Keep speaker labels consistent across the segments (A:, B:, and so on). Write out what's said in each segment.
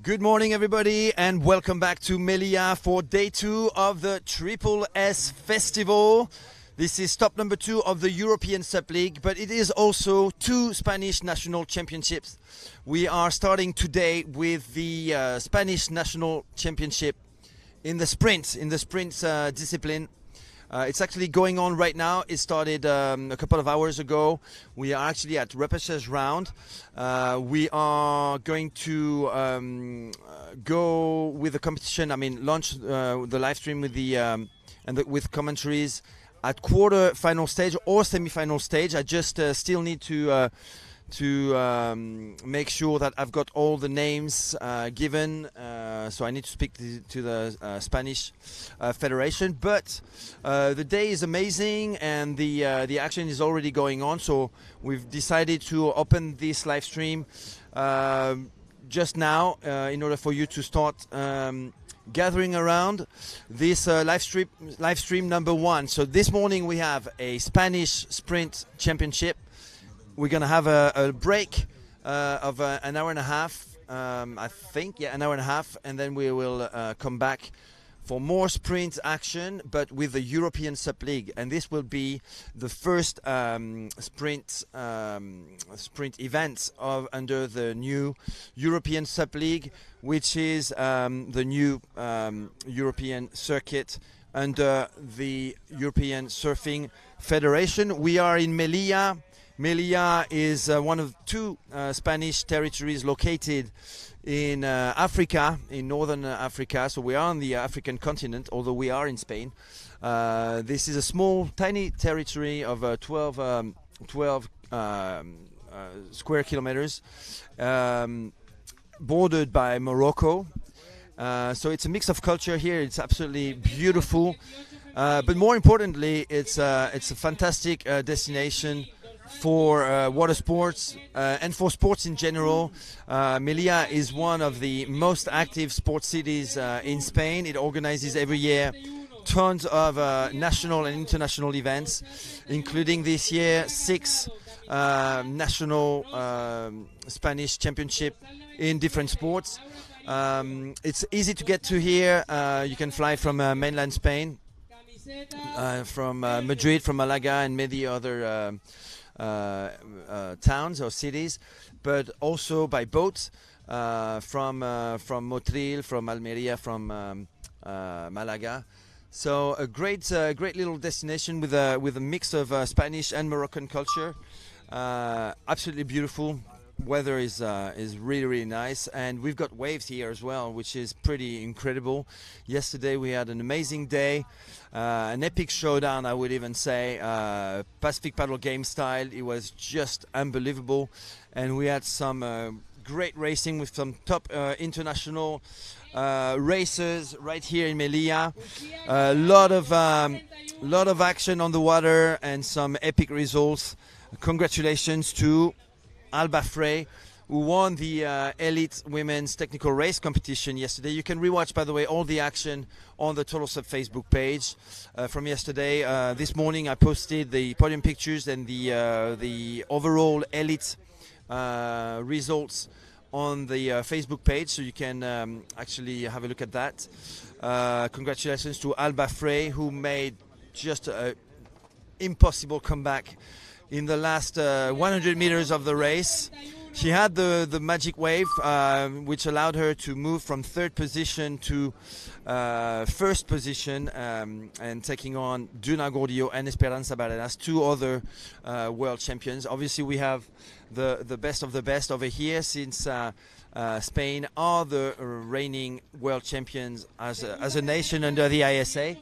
A: Good morning, everybody, and welcome back to Melilla for day 2 of the Triple S Festival. This is stop number 2 of the European Sub League, but it is also 2 Spanish national championships. We are starting today with the Spanish national championship in the sprint discipline. It's actually going on right now. It started a couple of hours ago. We are actually at repechage round. We are going to go with the competition. Launch the live stream with with commentaries at quarter-final stage or semi-final stage. I just still need to make sure that I've got all the names given. So I need to speak to the Spanish Federation. But the day is amazing, and the action is already going on. So we've decided to open this live stream just now in order for you to start gathering around this live stream number 1. So this morning we have a Spanish sprint championship. We're going to have a break of an hour and a half, I think. Yeah, an hour and a half. And then we will come back for more sprint action, but with the European Sub League. And this will be the first sprint event under the new European Sub League, which is the new European circuit under the European Surfing Federation. We are in Melilla. Melilla is one of 2 Spanish territories located in Africa, in northern Africa. So we are on the African continent, although we are in Spain. This is a small, tiny territory of 12 square kilometers, bordered by Morocco. So it's a mix of culture here. It's absolutely beautiful. But more importantly, it's a fantastic destination for water sports and for sports in general. Melilla is one of the most active sports cities in Spain. It organizes every year tons of national and international events, including this year 6 national Spanish championship in different sports. It's easy to get to here. You can fly from mainland Spain, from Madrid, from Malaga, and many other towns or cities, but also by boat from Motril, from Almeria, from Malaga. So a great little destination with a mix of Spanish and Moroccan culture. Absolutely beautiful. Weather is really nice, and we've got waves here as well, which is pretty incredible. Yesterday we had an amazing day, an epic showdown, I would even say, Pacific paddle game style. It was just unbelievable, and we had some great racing with some top international racers right here in Melilla. A lot of action on the water and some epic results. Congratulations to Alba Frey, who won the Elite Women's Technical Race competition yesterday. You can rewatch, by the way, all the action on the Total Sub Facebook page from yesterday. This morning I posted the podium pictures and the overall Elite results on the Facebook page, so you can actually have a look at that. Congratulations to Alba Frey, who made just an impossible comeback in the last 100 meters of the race. She had the magic wave, which allowed her to move from 3rd position to 1st position, and taking on Duna Gordillo and Esperanza Barreras, 2 other world champions. Obviously, we have the best of the best over here, since Spain are the reigning world champions as a nation under the ESE.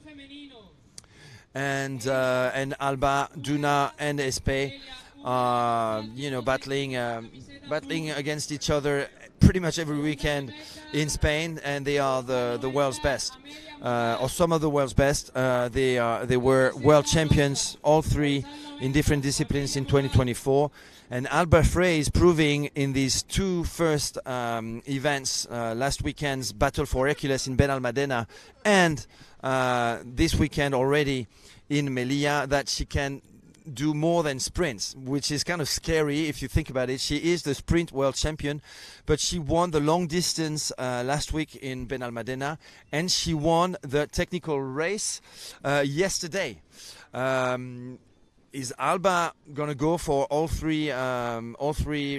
A: And Alba, Duna, and Espe are, battling against each other pretty much every weekend in Spain, and they are the world's best, or some of the world's best. They were world champions, all 3 in different disciplines in 2024. And Alba Frey is proving in these 2 first events, last weekend's Battle for Hercules in Benalmádena, and this weekend already in Melilla, that she can do more than sprints, which is kind of scary if you think about it. She is the sprint world champion, but she won the long distance last week in Benalmádena, and she won the technical race yesterday. Is Alba gonna go for all three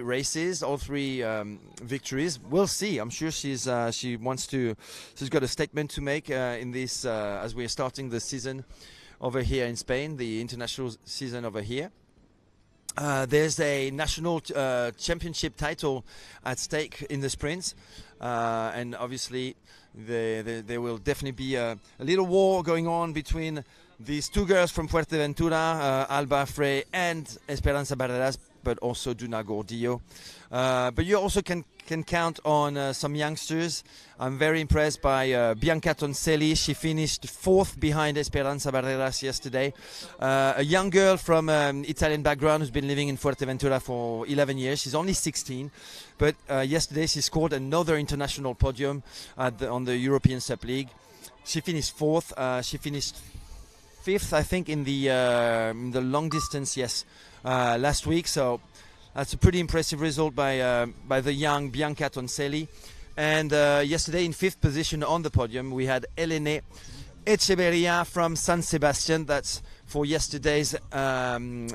A: races, all three victories? We'll see. I'm sure she's got a statement to make in this as we are starting the season over here in Spain, the international season over here. There's a national championship title at stake in the sprints, and obviously there will definitely be a little war going on between these two girls from Fuerteventura, Alba Frey and Esperanza Barreras, but also Duna Gordillo. But you also can count on some youngsters. I'm very impressed by Bianca Tonselli. She finished 4th behind Esperanza Barreras yesterday. A young girl from Italian background who's been living in Fuerteventura for 11 years. She's only 16. But yesterday she scored another international podium on the European Sub League. She finished 4th. She finished 5th, I think, in the long distance, last week. So that's a pretty impressive result by the young Bianca Tonselli. And yesterday, in 5th position on the podium, we had Elene Echeverria from San Sebastian. That's for yesterday's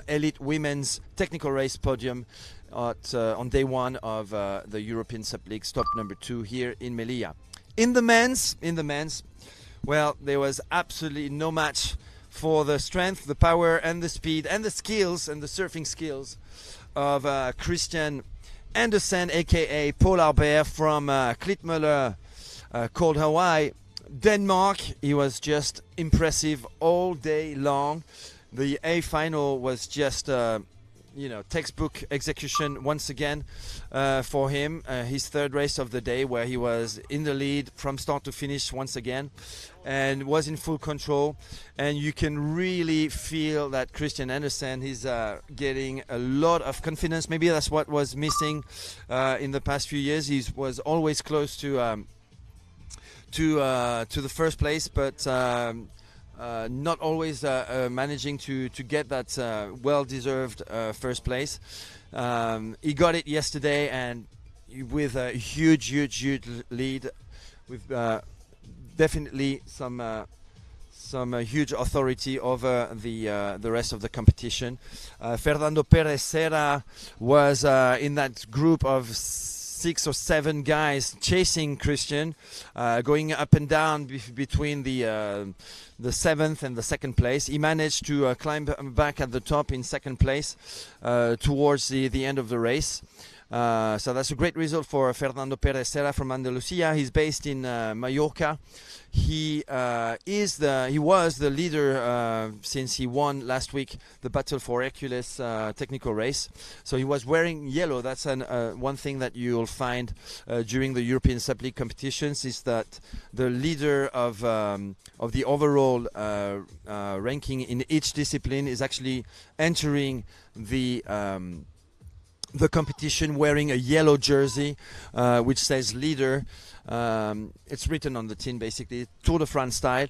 A: elite women's technical race podium on day 1 of the European Sub League, stop number 2 here in Melilla. In the men's, well, there was absolutely no match for the strength, the power, and the speed, and the skills, and the surfing skills of Christian Andersen, aka Paul Albert from Klitmøller, called Hawaii, Denmark. He was just impressive all day long. The A final was just textbook execution once again for him. His 3rd race of the day, where he was in the lead from start to finish once again and was in full control. And you can really feel that Christian Andersen is getting a lot of confidence. Maybe that's what was missing in the past few years. He was always close to the first place, but not always managing to get that well-deserved first place. He got it yesterday, and with a huge lead, with definitely some huge authority over the rest of the competition. Fernando Perez Serra was in that group of 6 or 7 guys chasing Christian, going up and down between the 7th and the 2nd place. He managed to climb back at the top in 2nd place towards the end of the race. So that's a great result for Fernando Perez Serra from Andalusia. He's based in Mallorca. He was the leader since he won last week the Battle for Hercules technical race. So he was wearing yellow. That's one thing that you'll find during the European Sub League competitions, is that the leader of the overall ranking in each discipline is actually entering the competition wearing a yellow jersey which says leader. It's written on the tin, basically, Tour de France style.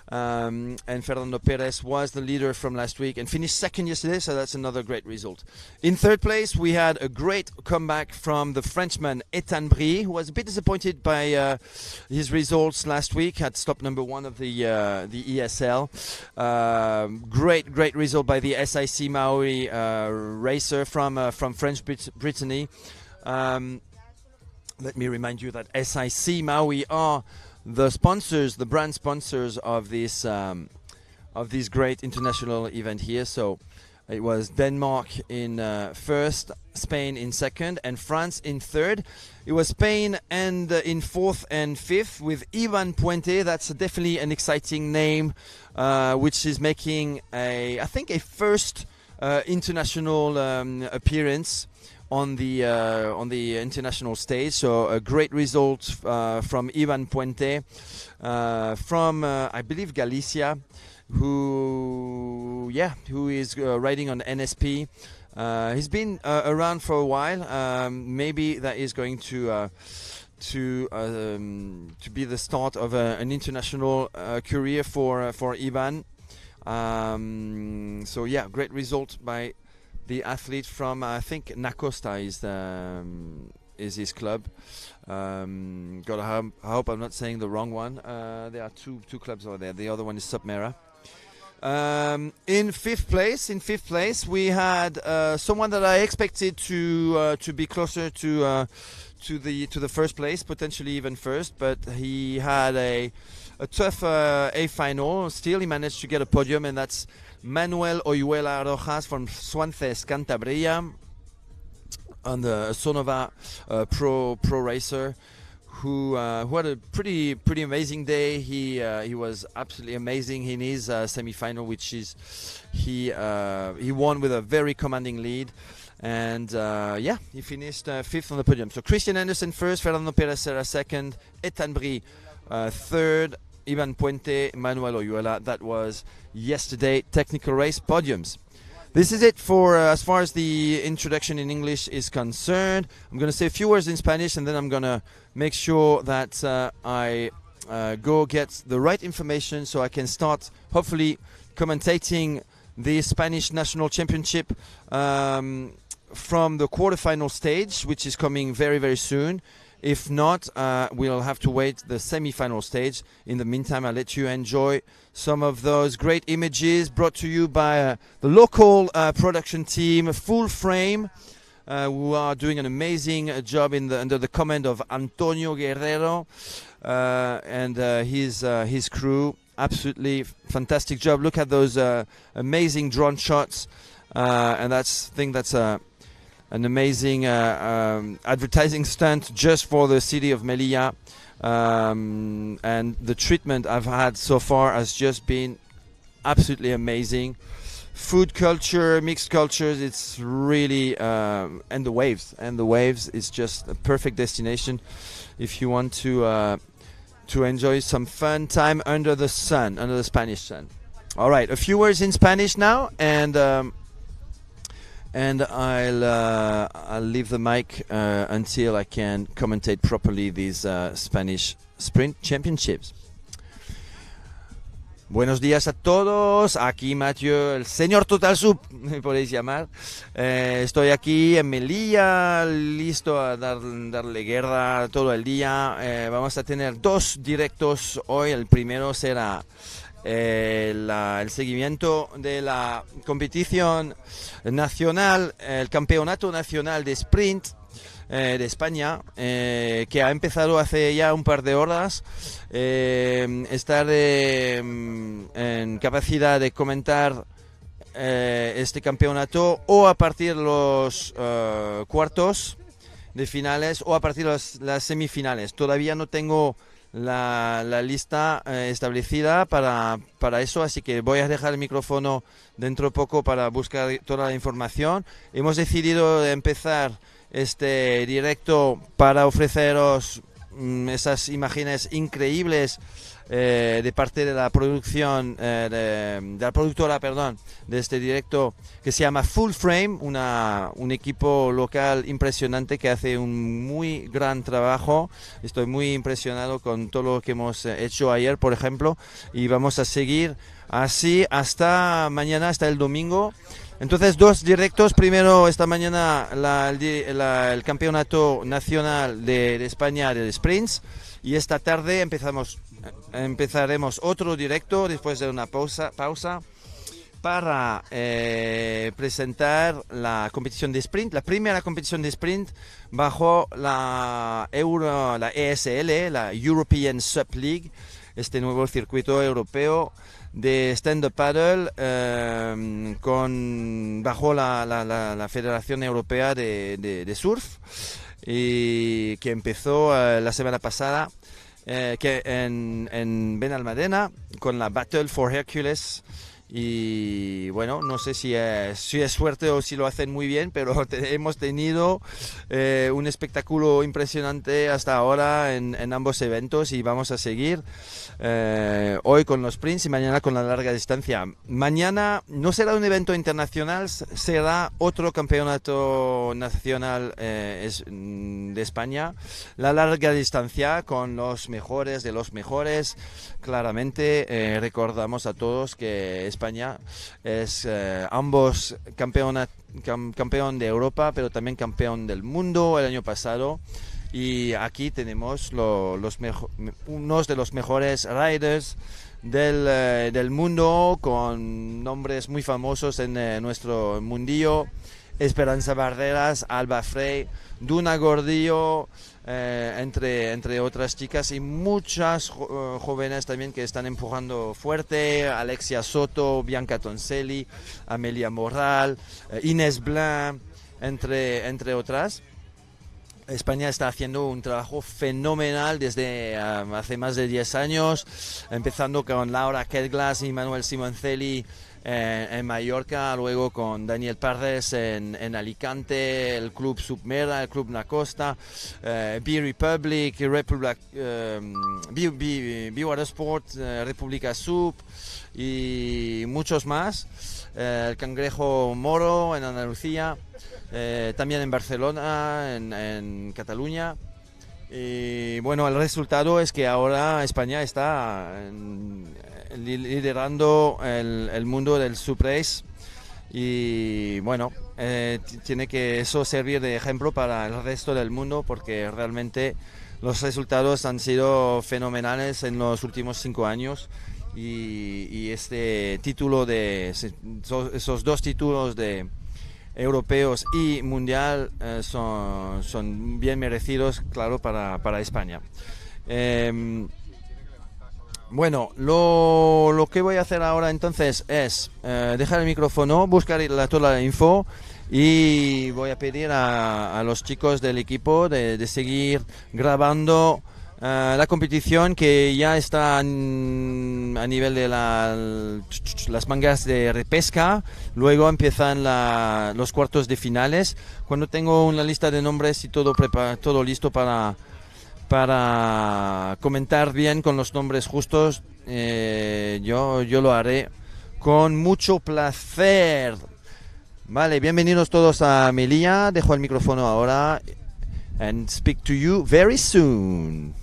A: And Fernando Perez was the leader from last week and finished 2nd yesterday, so that's another great result. In 3rd place, we had a great comeback from the Frenchman Ethan Brie, who was a bit disappointed by his results last week at stop number 1 of the ESL. Great result by the SIC Maui racer from French Brittany. Let me remind you that SIC Maui are the brand sponsors of this great international event here. So it was Denmark in 1st, Spain in 2nd, and France in 3rd. It was Spain and in 4th and 5th with Ivan Puente. That's definitely an exciting name, which is making a first international appearance on the international stage. So a great result from Ivan Puente from I believe Galicia, who is riding on NSP. He's been around for a while. Maybe that is going to be the start of an international career for Ivan. So yeah, great result by the athlete from I think Nacosta is his club. I hope I'm not saying the wrong one. There are two clubs over there. The other one is Submera. In fifth place, we had someone that I expected to be closer to the first place, potentially even first, but he had a tough A final. Still, he managed to get a podium, and that's Manuel Oyuela Rojas from Suances, Cantabria, on the Sonova pro racer, who had a pretty amazing day. He was absolutely amazing in his semi-final, which is he won with a very commanding lead. And he finished fifth on the podium. So Christian Andersen first, Fernando Perez Serra second, Ethan Brie third, Ivan Puente, Manuel Oyuela. That was yesterday technical race podiums. This is it for as far as the introduction in English is concerned. I'm going to say a few words in Spanish, and then I'm going to make sure that I go get the right information so I can start hopefully commentating the Spanish National Championship from the quarterfinal stage, which is coming very, very soon. If not, we'll have to wait the semi-final stage. In the meantime, I'll let you enjoy some of those great images brought to you by the local production team, Full Frame, who are doing an amazing job under the command of Antonio Guerrero and his crew. Absolutely fantastic job. Look at those amazing drone shots, and I think that's an amazing advertising stunt just for the city of Melilla. And the treatment I've had so far has just been absolutely amazing. Food culture, mixed cultures, it's really and the waves is just a perfect destination if you want to enjoy some fun time under the Spanish sun. All right, a few words in Spanish now, and I'll leave the mic until I can commentate properly these Spanish Sprint Championships. Buenos días a todos, aquí Mathieu, el señor Total Sub, me podéis llamar. Estoy aquí en Melilla, listo a darle guerra todo el día. Vamos a tener dos directos hoy. El primero será el seguimiento de la competición nacional, el campeonato nacional de sprint de España, que ha empezado hace ya un par de horas. Estaré en capacidad de comentar este campeonato o a partir de los cuartos de finales o a partir de las semifinales. Todavía no tengo la lista establecida para eso, así que voy a dejar el micrófono dentro de poco para buscar toda la información. Hemos decidido empezar este directo para ofreceros esas imágenes increíbles de parte de la producción, de la productora, de este directo, que se llama Full Frame, un equipo local impresionante que hace un muy gran trabajo. Estoy muy impresionado con todo lo que hemos hecho ayer, por ejemplo, y vamos a seguir así hasta mañana, hasta el domingo. Entonces, dos directos. Primero, esta mañana, el Campeonato Nacional de España de Sprints. Y esta tarde empezaremos otro directo después de una pausa para presentar la competición de sprint, la primera competición de sprint bajo la ESL, la European Sub League, este nuevo circuito europeo de stand-up paddle bajo la Federación Europea de Surf, y que empezó la semana pasada en Benalmádena con la Battle for Hercules. Y bueno, no sé si es suerte o si lo hacen muy bien, pero hemos tenido un espectáculo impresionante hasta ahora en ambos eventos, y vamos a seguir hoy con los sprints y mañana con la larga distancia. Mañana no será un evento internacional, será otro campeonato nacional de España, la larga distancia, con los mejores de los mejores. Claramente recordamos a todos que España España. Es ambos campeón de Europa, pero también campeón del mundo el año pasado. Y aquí tenemos unos de los mejores riders del mundo, con nombres muy famosos en nuestro mundillo: Esperanza Barreras, Alba Frey, Duna Gordillo, entre otras chicas, y muchas jóvenes también que están empujando fuerte: Alexia Soto, Bianca Toncelli, Amelia Morral, Inés Blanc, entre otras. España está haciendo un trabajo fenomenal desde hace más de 10 años, empezando con Laura Ketglas y Manuel Simoncelli en Mallorca, luego con Daniel Parres en Alicante, el Club Submera, el Club Nacosta, B-Republic, B-Water Sport, República Sub y muchos más. El Cangrejo Moro en Andalucía. También en Barcelona, en Cataluña. Y bueno, el resultado es que ahora España está liderando el mundo del subrace. Y bueno, tiene que eso servir de ejemplo para el resto del mundo, porque realmente los resultados han sido fenomenales en los últimos 5 años. Y este título esos dos títulos de europeos y mundial son bien merecidos, claro, para España. Eh, bueno, lo que voy a hacer ahora entonces es dejar el micrófono, buscar toda la info, y voy a pedir a los chicos del equipo de seguir grabando la competición, que ya está a nivel de las mangas de repesca. Luego empiezan los cuartos de finales. Cuando tengo una lista de nombres y todo listo para comentar bien con los nombres justos, yo lo haré con mucho placer. Vale, bienvenidos todos a Melilla. Dejo el micrófono ahora and speak to you very soon.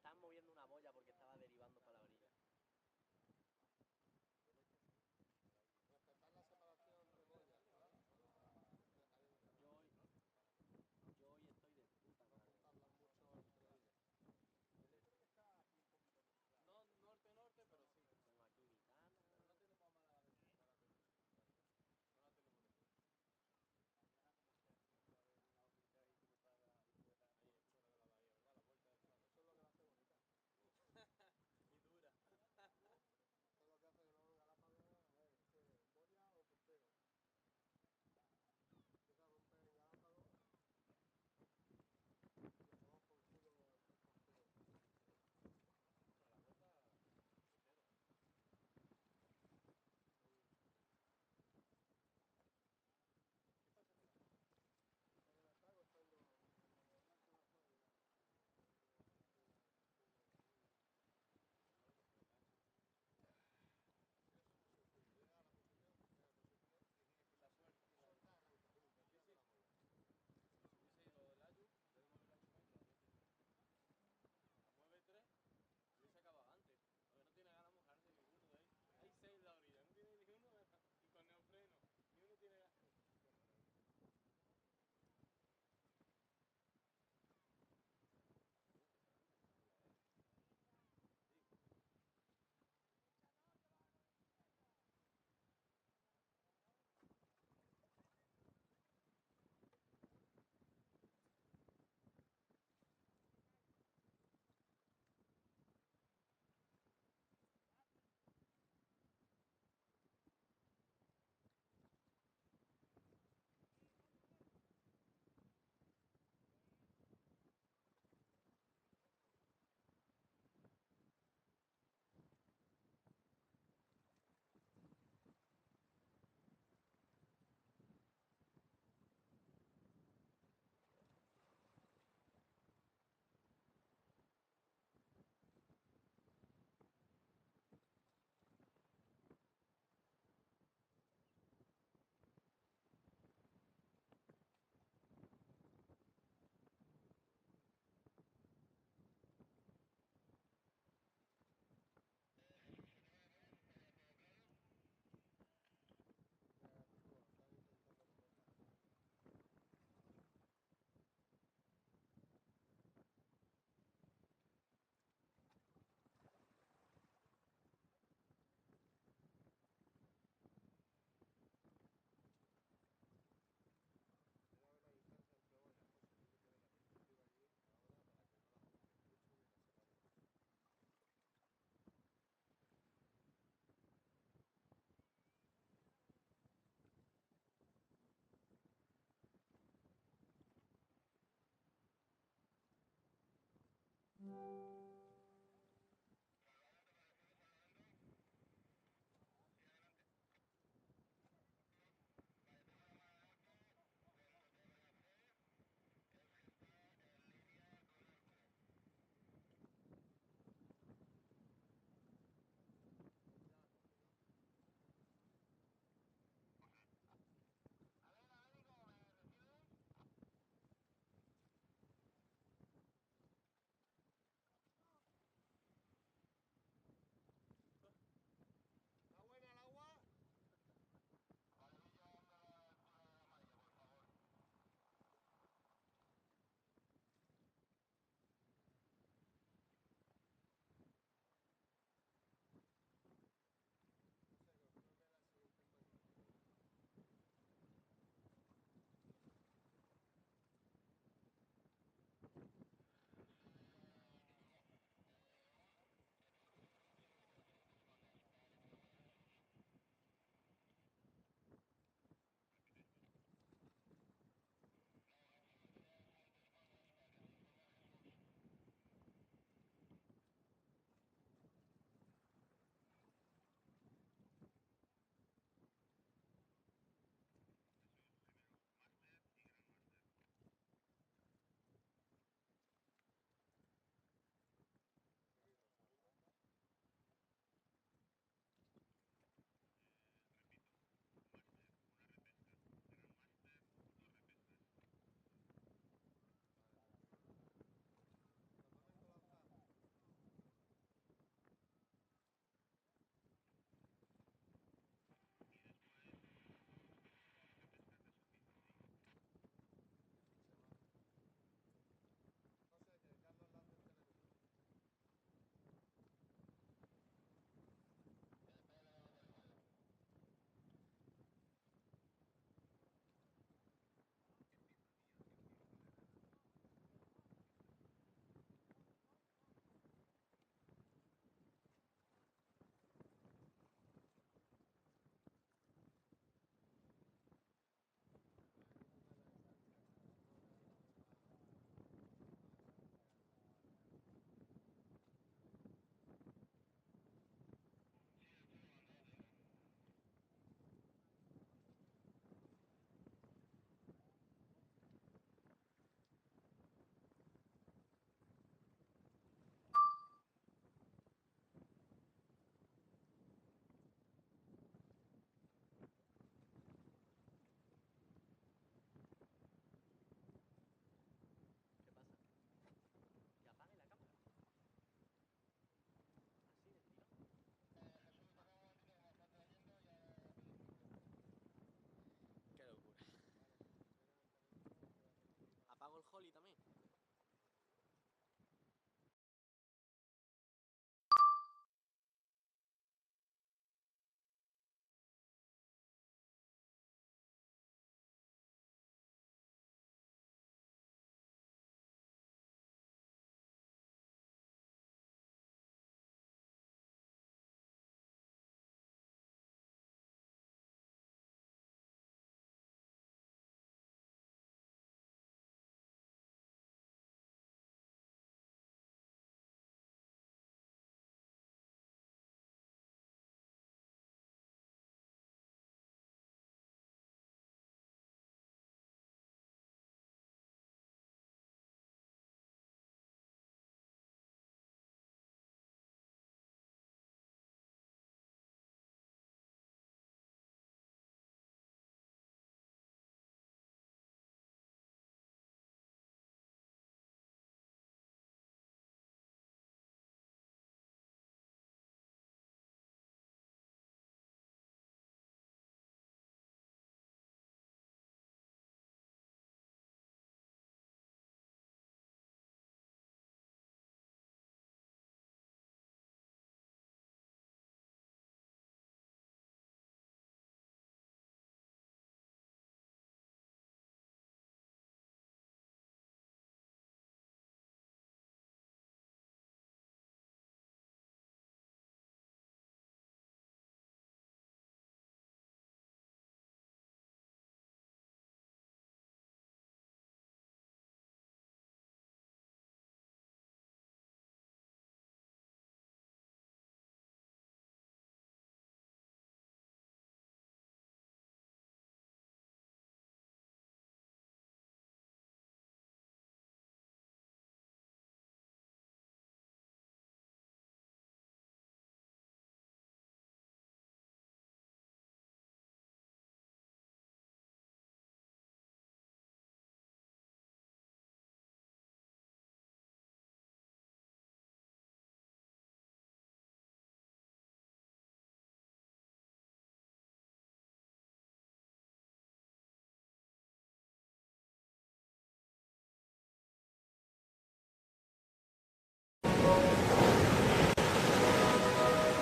B: Estaban moviendo una boya porque estaba derivando para la orilla.
C: Respetar la separación entre boyas,
B: Yo hoy, yo hoy estoy de puta
C: no
B: madre.
C: juntarlas mucho entre ellas. No norte-norte, pero sí.
B: Tengo aquí mi cana.
C: Pero no tenemos mala la defensa ahora mismo. No la tenemos de fuera. Ahí es fuera de la bahía, ¿verdad? La vuelta del faro. Eso es lo que la hace bonita.
B: Y dura.
C: Eso es lo que hace que luego en Galápagos boya o costero. Empieza a romper en Galápagos y acabamos por culo el costero.
B: No, la vuelta cero.
C: ¿Qué pasa con la trago? La trago está en los blanco de la florida. Eso no se puede. Llega a la posición,
B: La suerte.
C: y suelta arranca.
B: Sí, sí. Si hubiese ido el Ayu, debe mover 8 metros. La mueve 3 y hubiese acabado antes. Porque no tiene ganas de mojarse ninguno de ellos. Hay 6 en la orilla, no tiene ni uno y con neopreno. Ni uno tiene ganas.
C: Debe haber la distancia entre boyas, pues se tiene que ver la perspectiva allí ahora para que no la junten mucho ni la separen. ¿Está buena el agua? No sé, creo que la siguiente es más grande.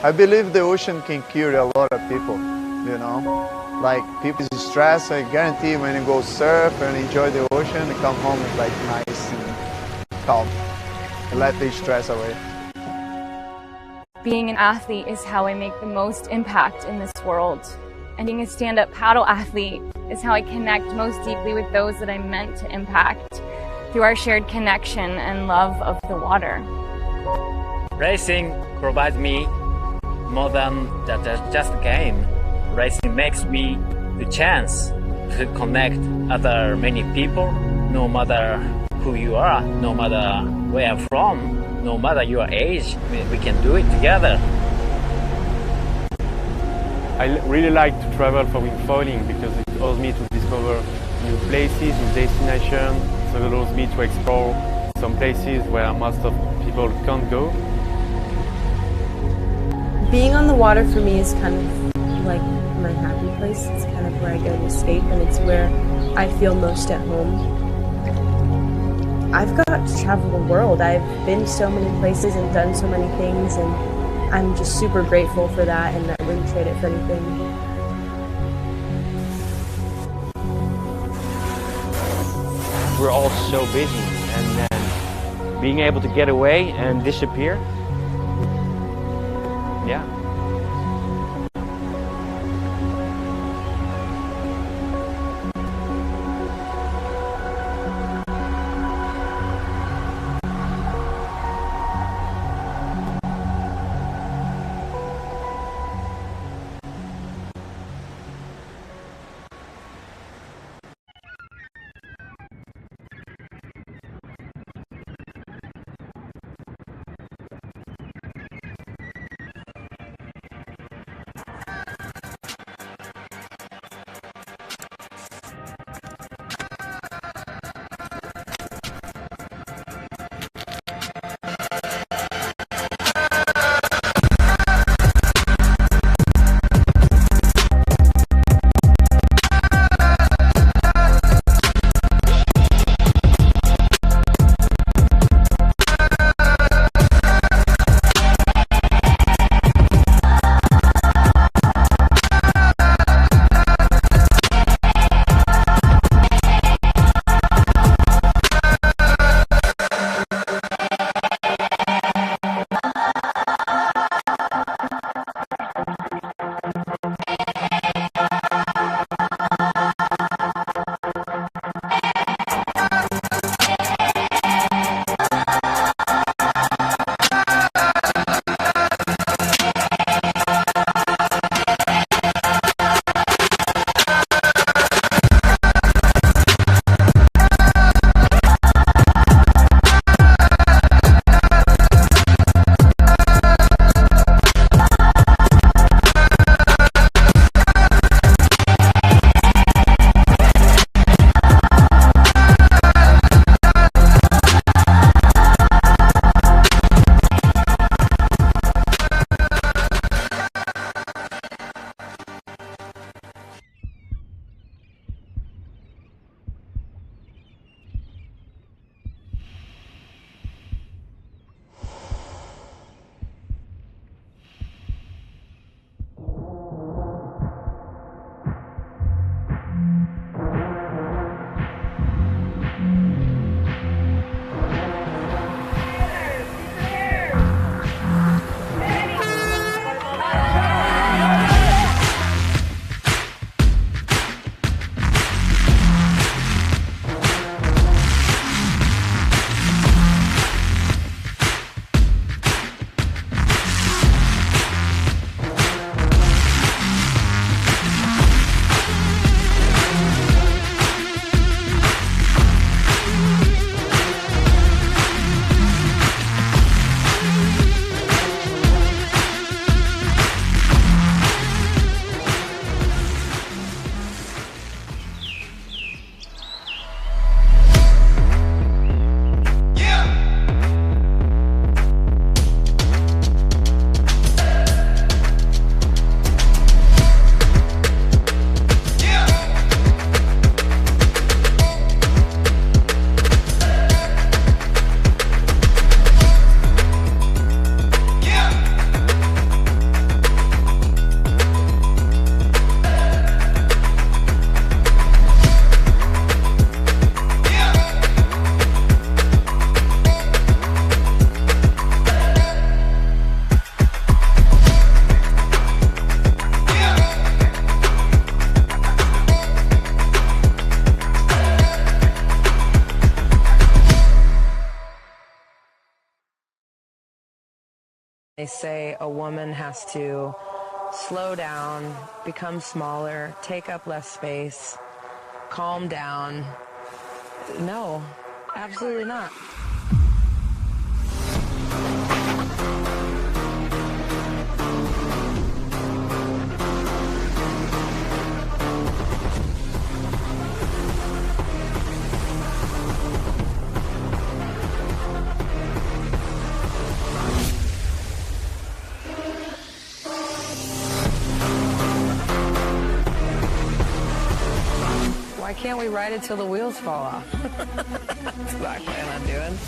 C: I believe the ocean can cure a lot of people, you know? Like people is stressed, I guarantee when you go surf and enjoy the ocean, you come home with like nice and calm. And let the stress away.
D: Being an athlete is how I make the most impact in this world. And being a stand-up paddle athlete is how I connect most deeply with those that I'm meant to impact through our shared connection and love of the water.
E: Racing provides me more than just a game. Racing makes me the chance to connect other many people, no matter who you are, no matter where I'm from, no matter your age, we can do it together.
B: I really like to travel for windfoiling because it allows me to discover new places, new destinations. So it allows me to explore some places where most of people can't go.
F: Being on the water for me is kind of like my happy place. It's kind of where I go to escape, and it's where I feel most at home. I've got to travel the world. I've been so many places and done so many things, and I'm just super grateful for that, and I wouldn't trade it for anything.
G: We're all so busy, and then being able to get away and disappear, yeah.
H: They say a woman has to slow down, become smaller, take up less space, calm down. No, absolutely not. Why can't we ride it till the wheels fall off? That's what I plan on doing.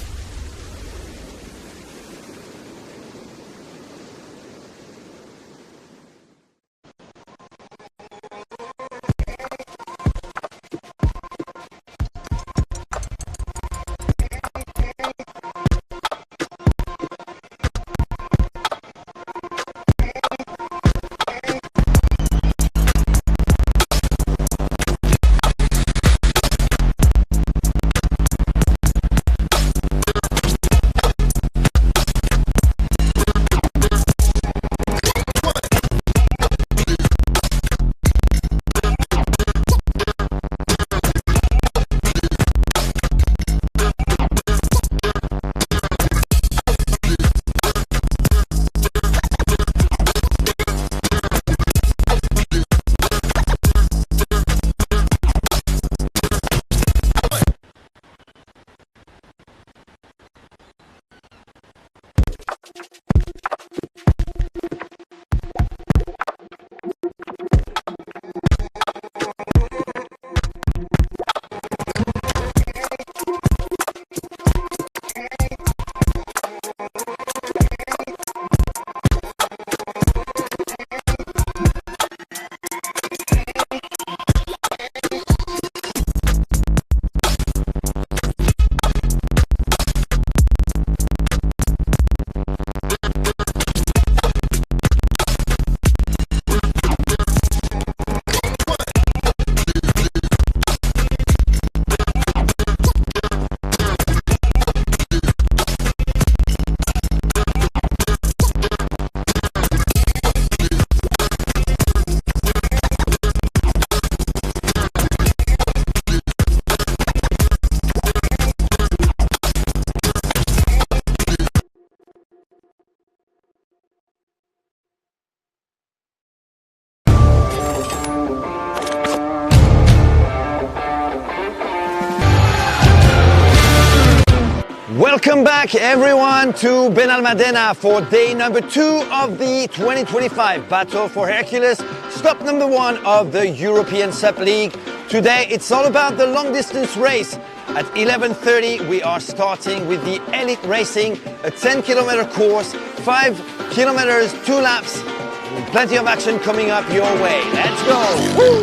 A: Welcome back everyone to Benalmádena for day number 2 of the 2025 Battle for Hercules, stop number 1 of the European Sup League. Today it's all about the long distance race. At 11:30 we are starting with the Elite Racing, a 10-kilometer course, 5 kilometers, 2 laps, plenty of action coming up your way. Let's go! Woo!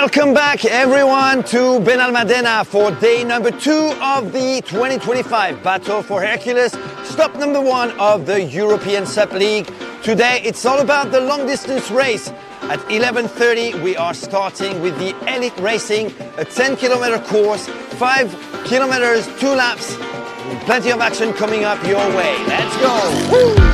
I: Welcome back everyone to Benalmádena for day number 2 of the 2025 Battle for Hercules, stop number 1 of the European Sub League. Today it's all about the long distance race. At 11:30 we are starting with the elite racing, a 10-kilometer course, 5 kilometers, 2 laps, plenty of action coming up your way. Let's go! Woo!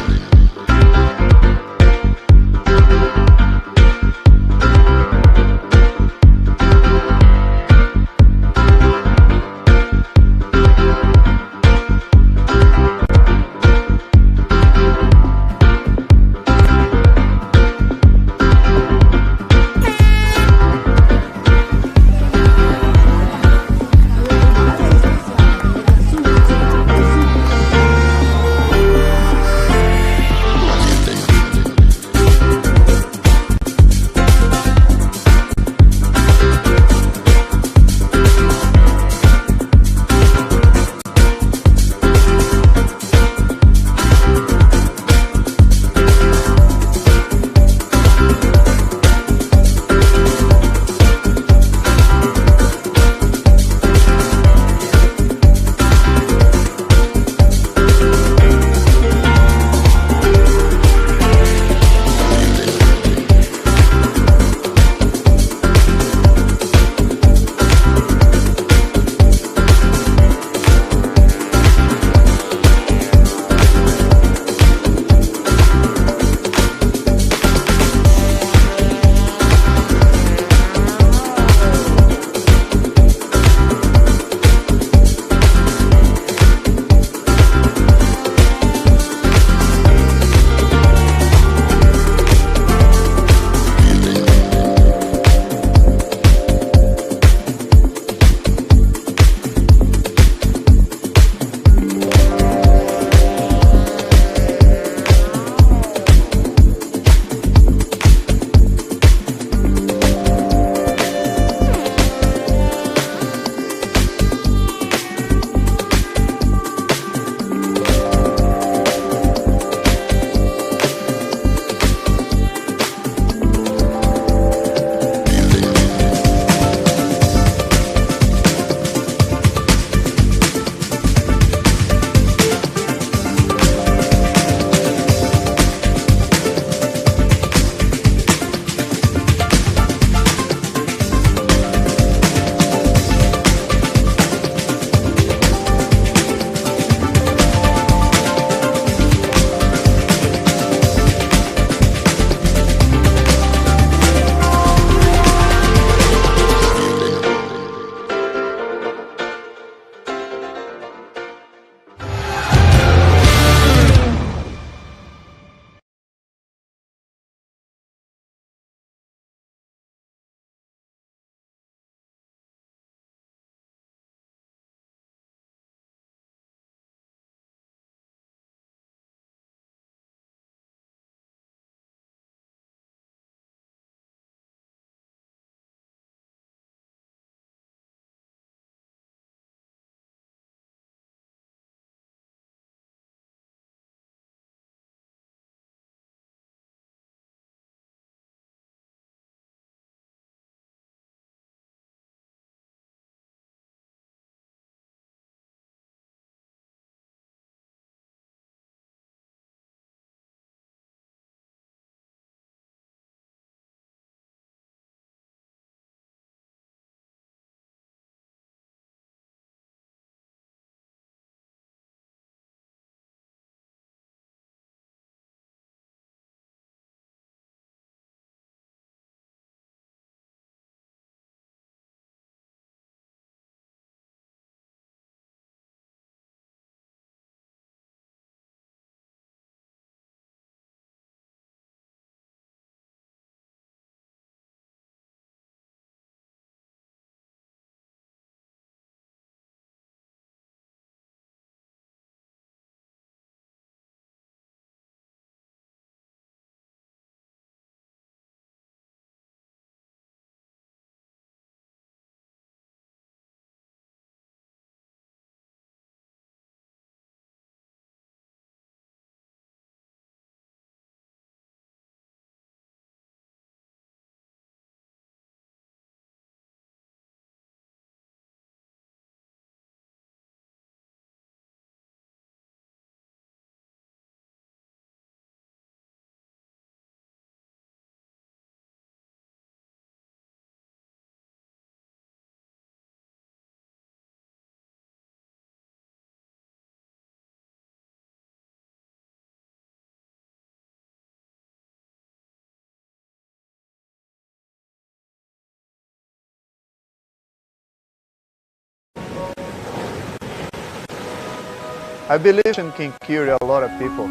C: I believe ocean can cure a lot of people,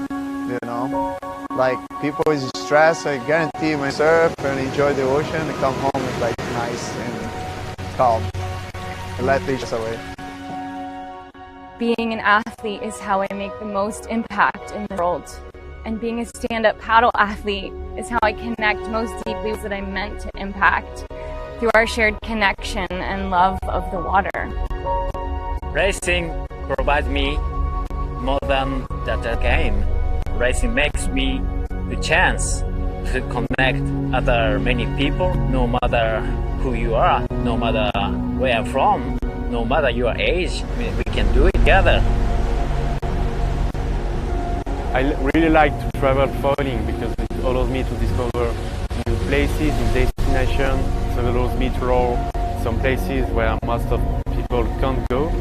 C: you know. Like people is stressed, I guarantee when you surf and enjoy the ocean, you come home with like nice and calm. And let the stress away.
D: Being an athlete is how I make the most impact in the world. And being a stand-up paddle athlete is how I connect most deeply with that I'm meant to impact through our shared connection and love of the water.
E: Racing provides me more than just a game. Racing makes me the chance to connect other many people, no matter who you are, no matter where you're from, no matter your age. We can do it together.
B: I really like to travel foiling because it allows me to discover new places, new destinations. So it allows me to roll some places where most of people can't go.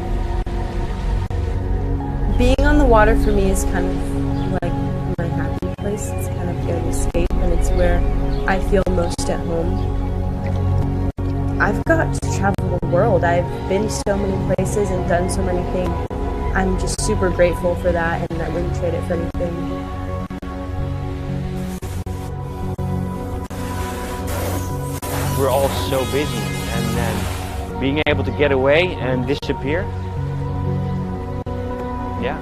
F: Being on the water for me is kind of like my happy place. It's kind of an escape, and it's where I feel most at home. I've got to travel the world. I've been so many places and done so many things. I'm just super grateful for that, and I wouldn't trade it for anything.
G: We're all so busy, and then being able to get away and disappear, yeah.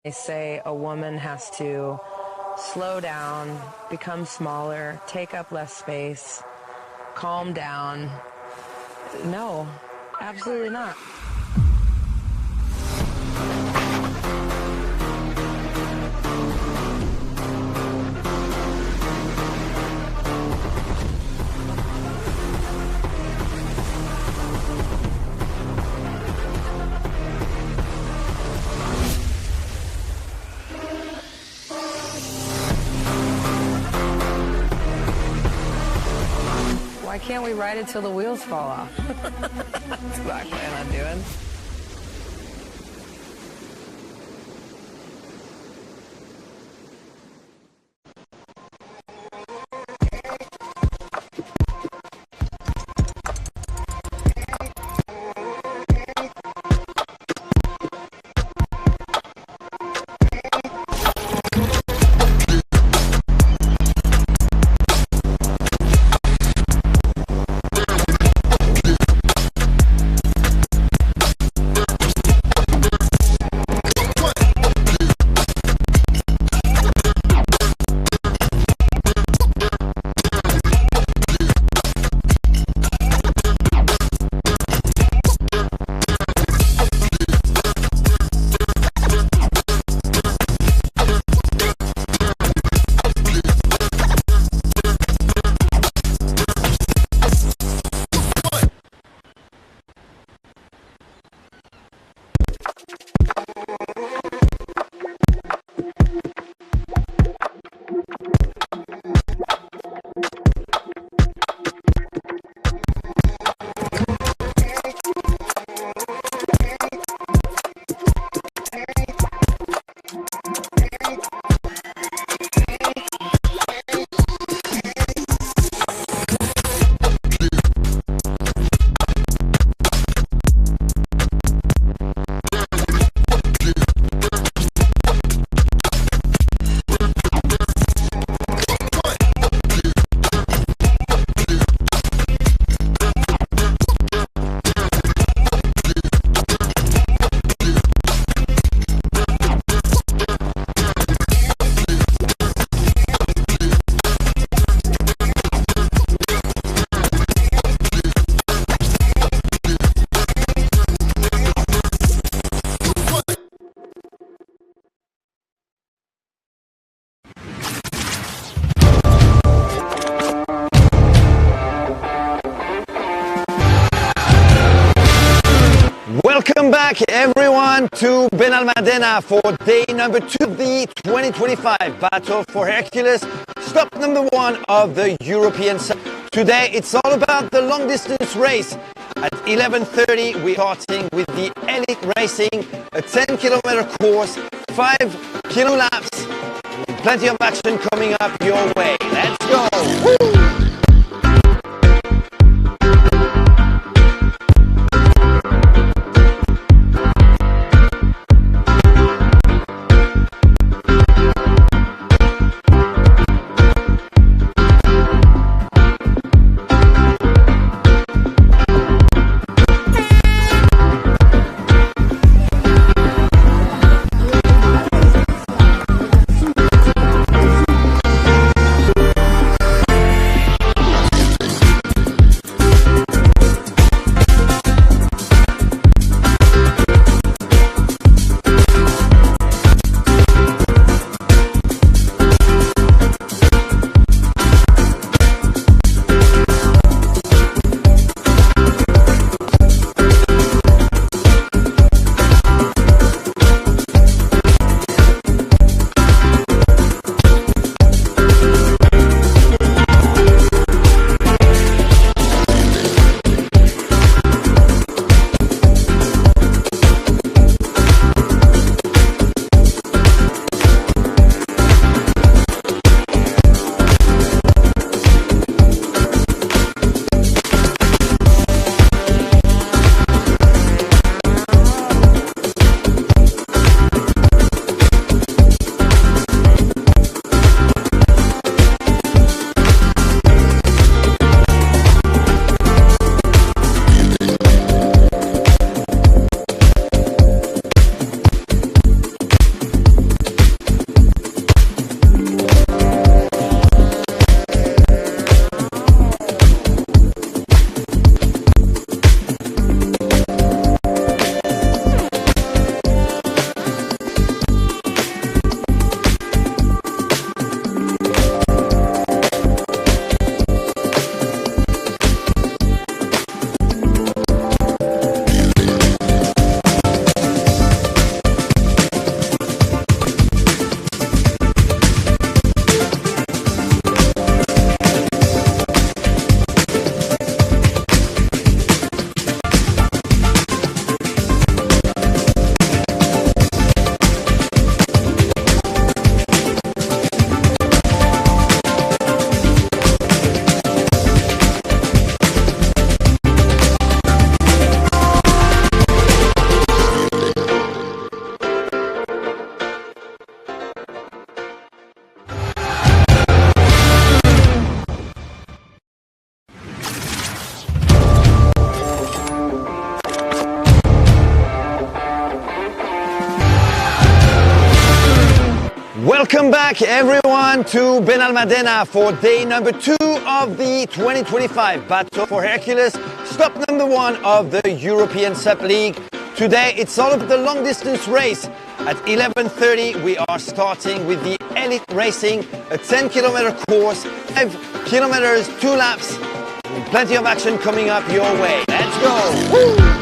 H: They say a woman has to slow down, become smaller, take up less space, calm down. No, absolutely not. Why can't we ride it till the wheels fall off? That's what I plan on doing.
I: Welcome back everyone to Benalmádena for day number 2 of the 2025 Battle for Hercules, stop number 1 of the European Cup. Today it's all about the long distance race. At 11:30 we're starting with the Elite Racing, a 10-kilometer course, 5 kilo laps, plenty of action coming up your way. Let's go! Woo! back, everyone, to Benalmádena for day number 2 of the 2025 Battle for Hercules, stop number 1 of the European Sub League. Today, it's all about the long distance race. At 11:30, we are starting with the Elite Racing, a 10-kilometer course, 5 kilometers, 2 laps, and plenty of action coming up your way. Let's go! Woo!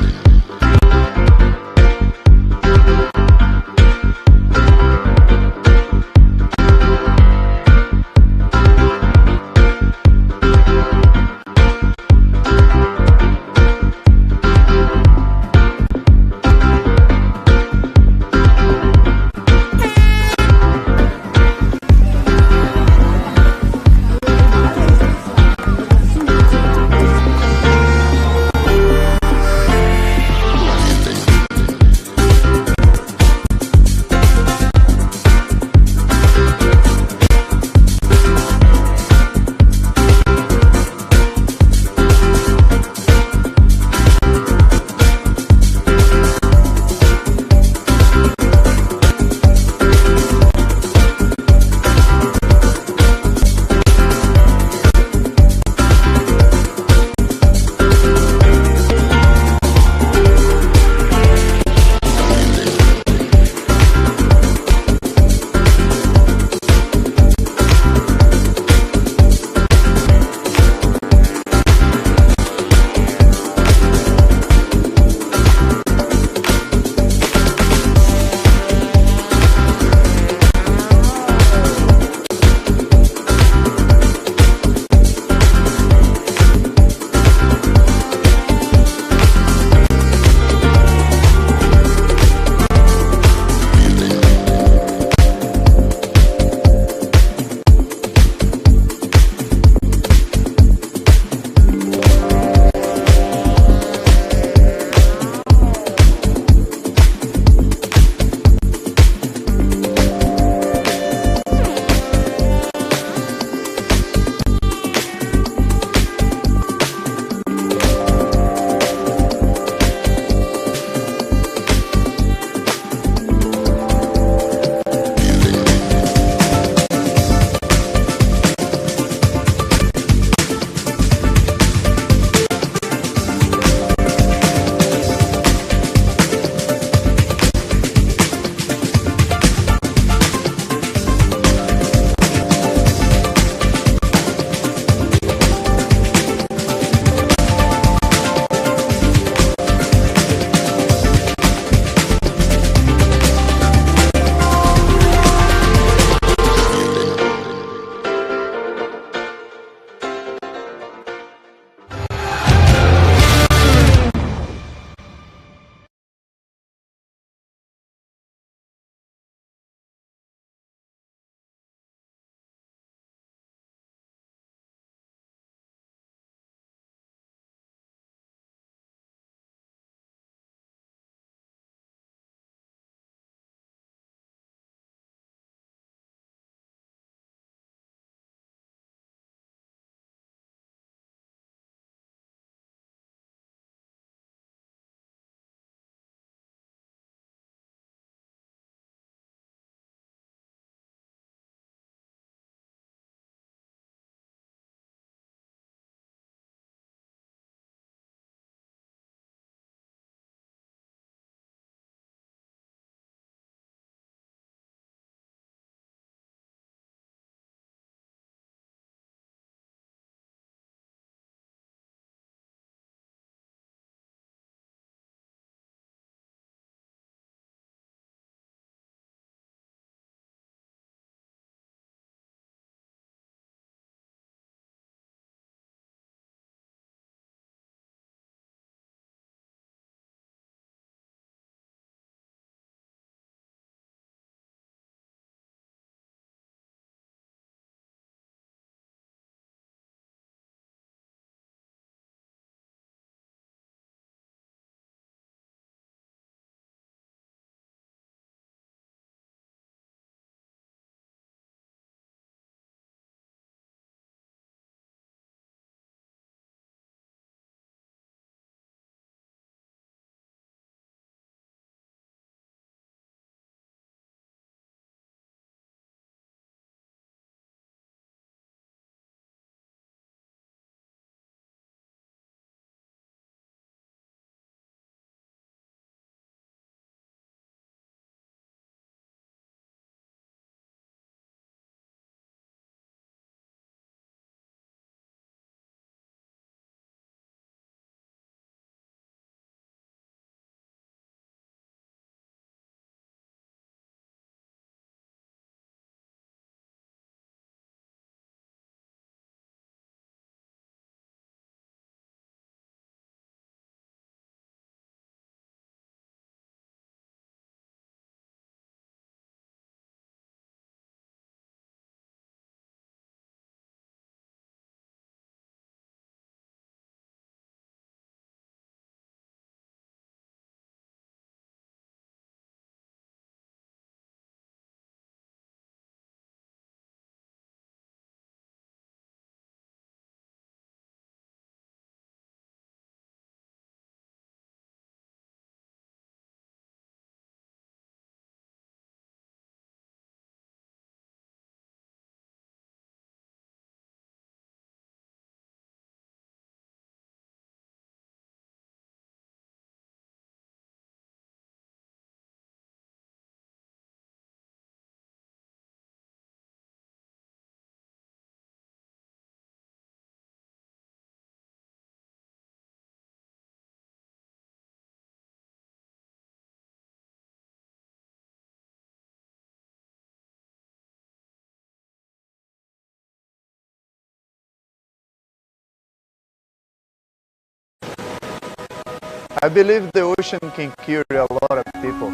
C: I believe the ocean can cure a lot of people.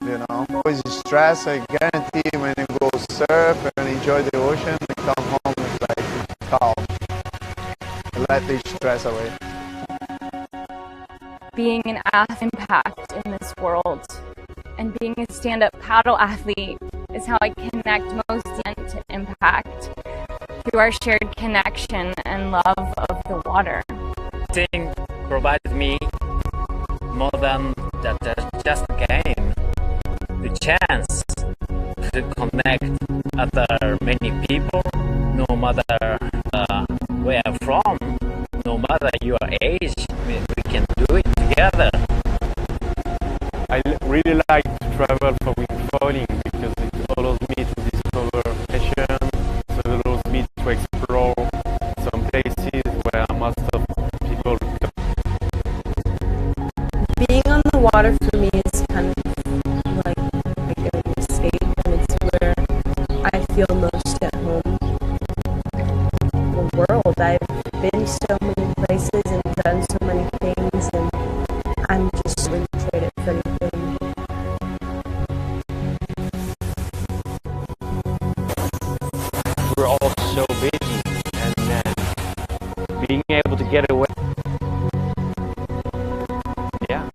C: You know, always stress. I guarantee when you go surf and enjoy the ocean, you come home with like calm. Let the stress away.
D: Being an impact in this world and being a stand-up paddle athlete is how I connect most to impact through our shared connection and love of the water.
E: Racing provides me more than just a game, the chance to connect other many people, no matter where I'm from, no matter your age, we can do it together.
B: I really like to travel for wingfoiling because it allows me to discover passion, so it allows me to explore some places where most of people come.
F: Being on the water for me is kind of like an escape, and it's where I feel most at home. The world, I've been so many places and done so many things, and I'm just so enjoyed it for anything.
G: We're all so busy, and being able to get away. Yeah.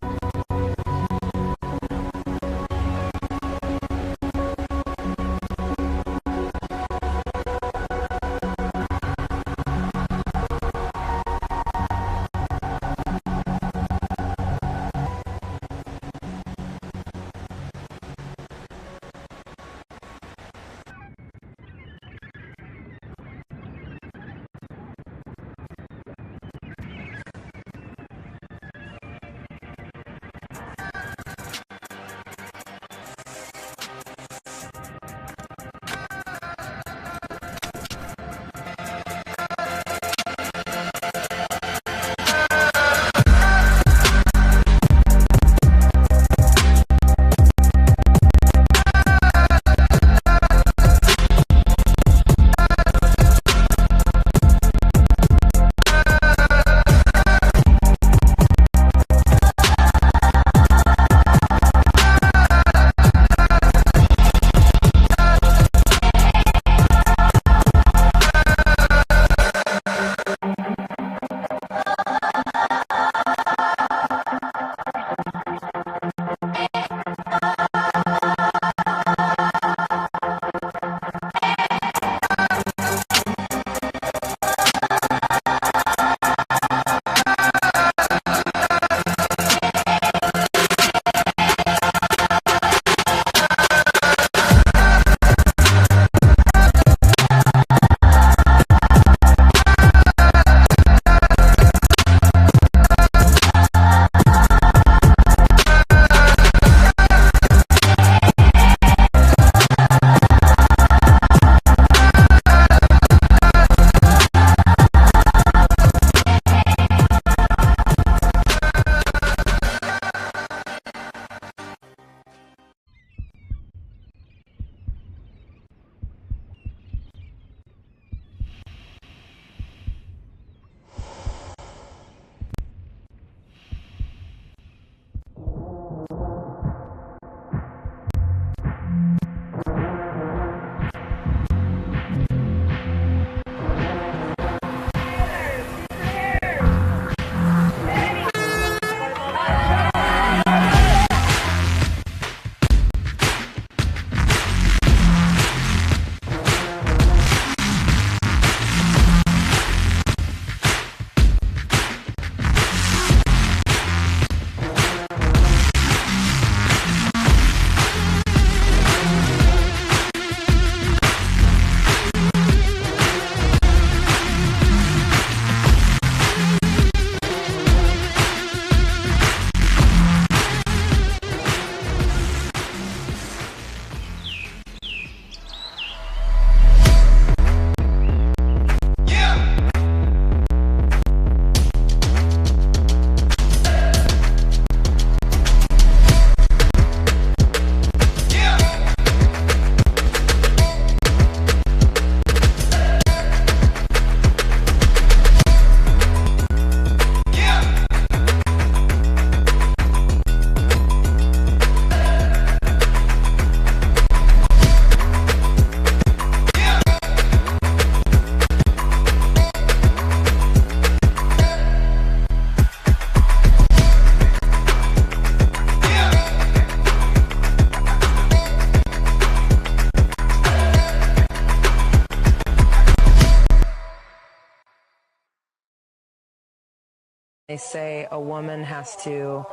H: They say a woman has to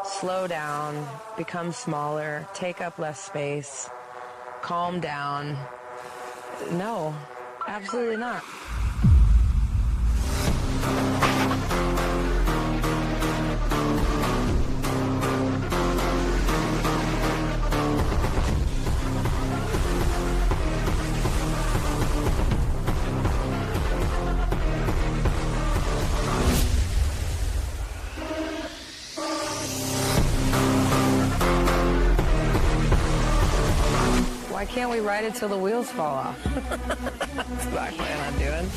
H: slow down, become smaller, take up less space, calm down. No, absolutely not. Why can't we ride it till the wheels fall off? That's what I plan on doing.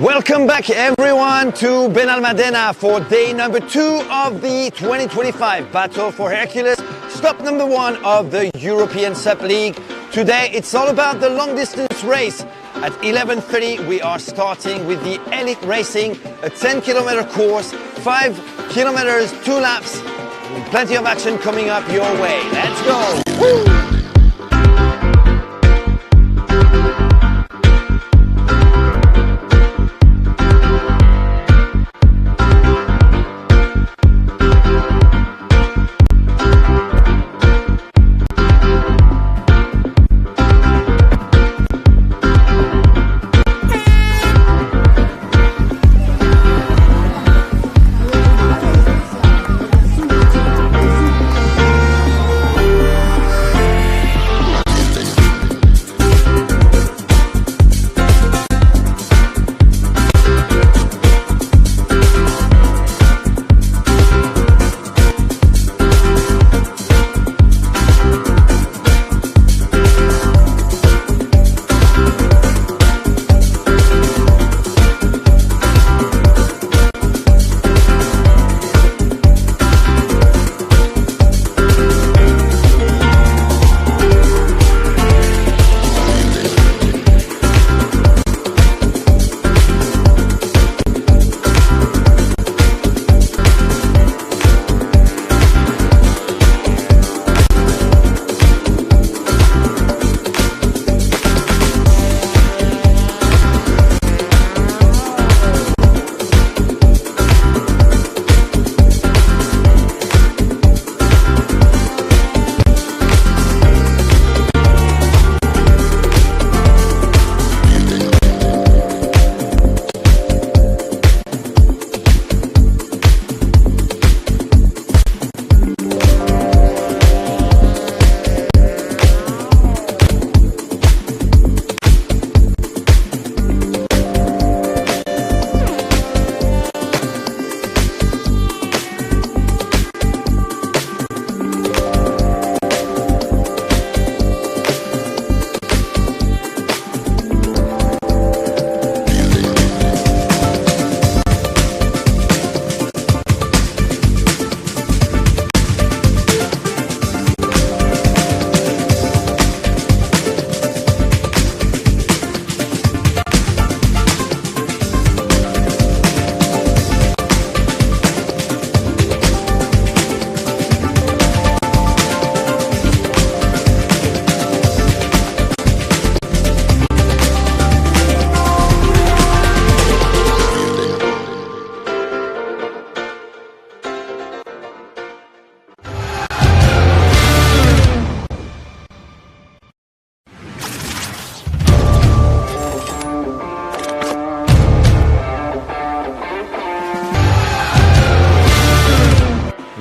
I: Welcome back everyone to Benalmádena for day number 2 of the 2025 Battle for Hercules, stop number 1 of the European Sub League. Today it's all about the long distance race. At 11:30 we are starting with the elite racing, a 10-kilometer course, 5 kilometers, 2 laps, plenty of action coming up your way. Let's go! Woo!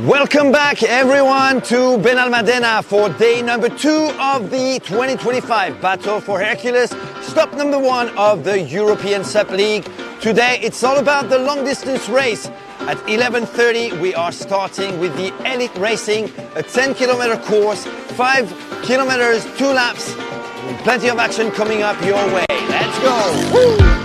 I: Welcome back everyone to Benalmádena for day number 2 of the 2025 Battle for Hercules, stop number 1 of the European Sub League. Today it's all about the long distance race. At 11:30 we are starting with the elite racing, a 10-kilometer course, 5 kilometers, 2 laps, plenty of action coming up your way. Let's go! Woo!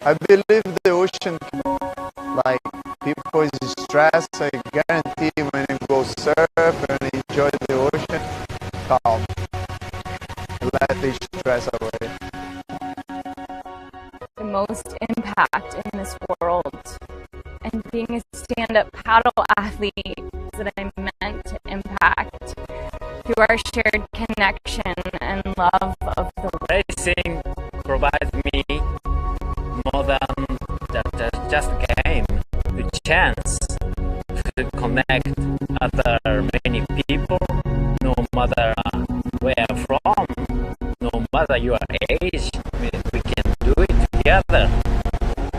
C: I believe the ocean, like people is stressed, I guarantee when you go surf and enjoy the ocean, calm, let the stress away.
D: The most impact in this world, and being a stand-up paddle athlete that I'm meant to impact through our shared connection and love of the world.
E: Racing provides me more than just a game, a chance to connect other many people, no matter where I'm from, no matter your age, we can do it together.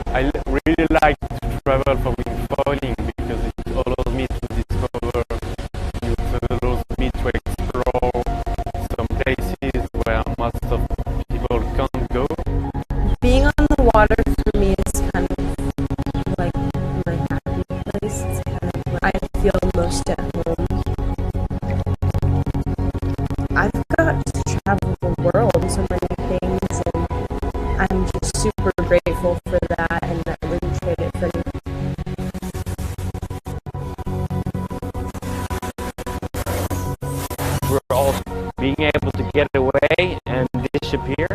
B: I really like to travel for wingfoiling because it allows me to discover, it allows me to explore some places where most of people can't go.
F: Being on the water for me is kind of like my happy place. It's kind of where I feel most at home. I've got to travel the world, so many things, and I'm just super grateful for that, and I wouldn't trade it for anything.
G: We're all being able to get away and disappear.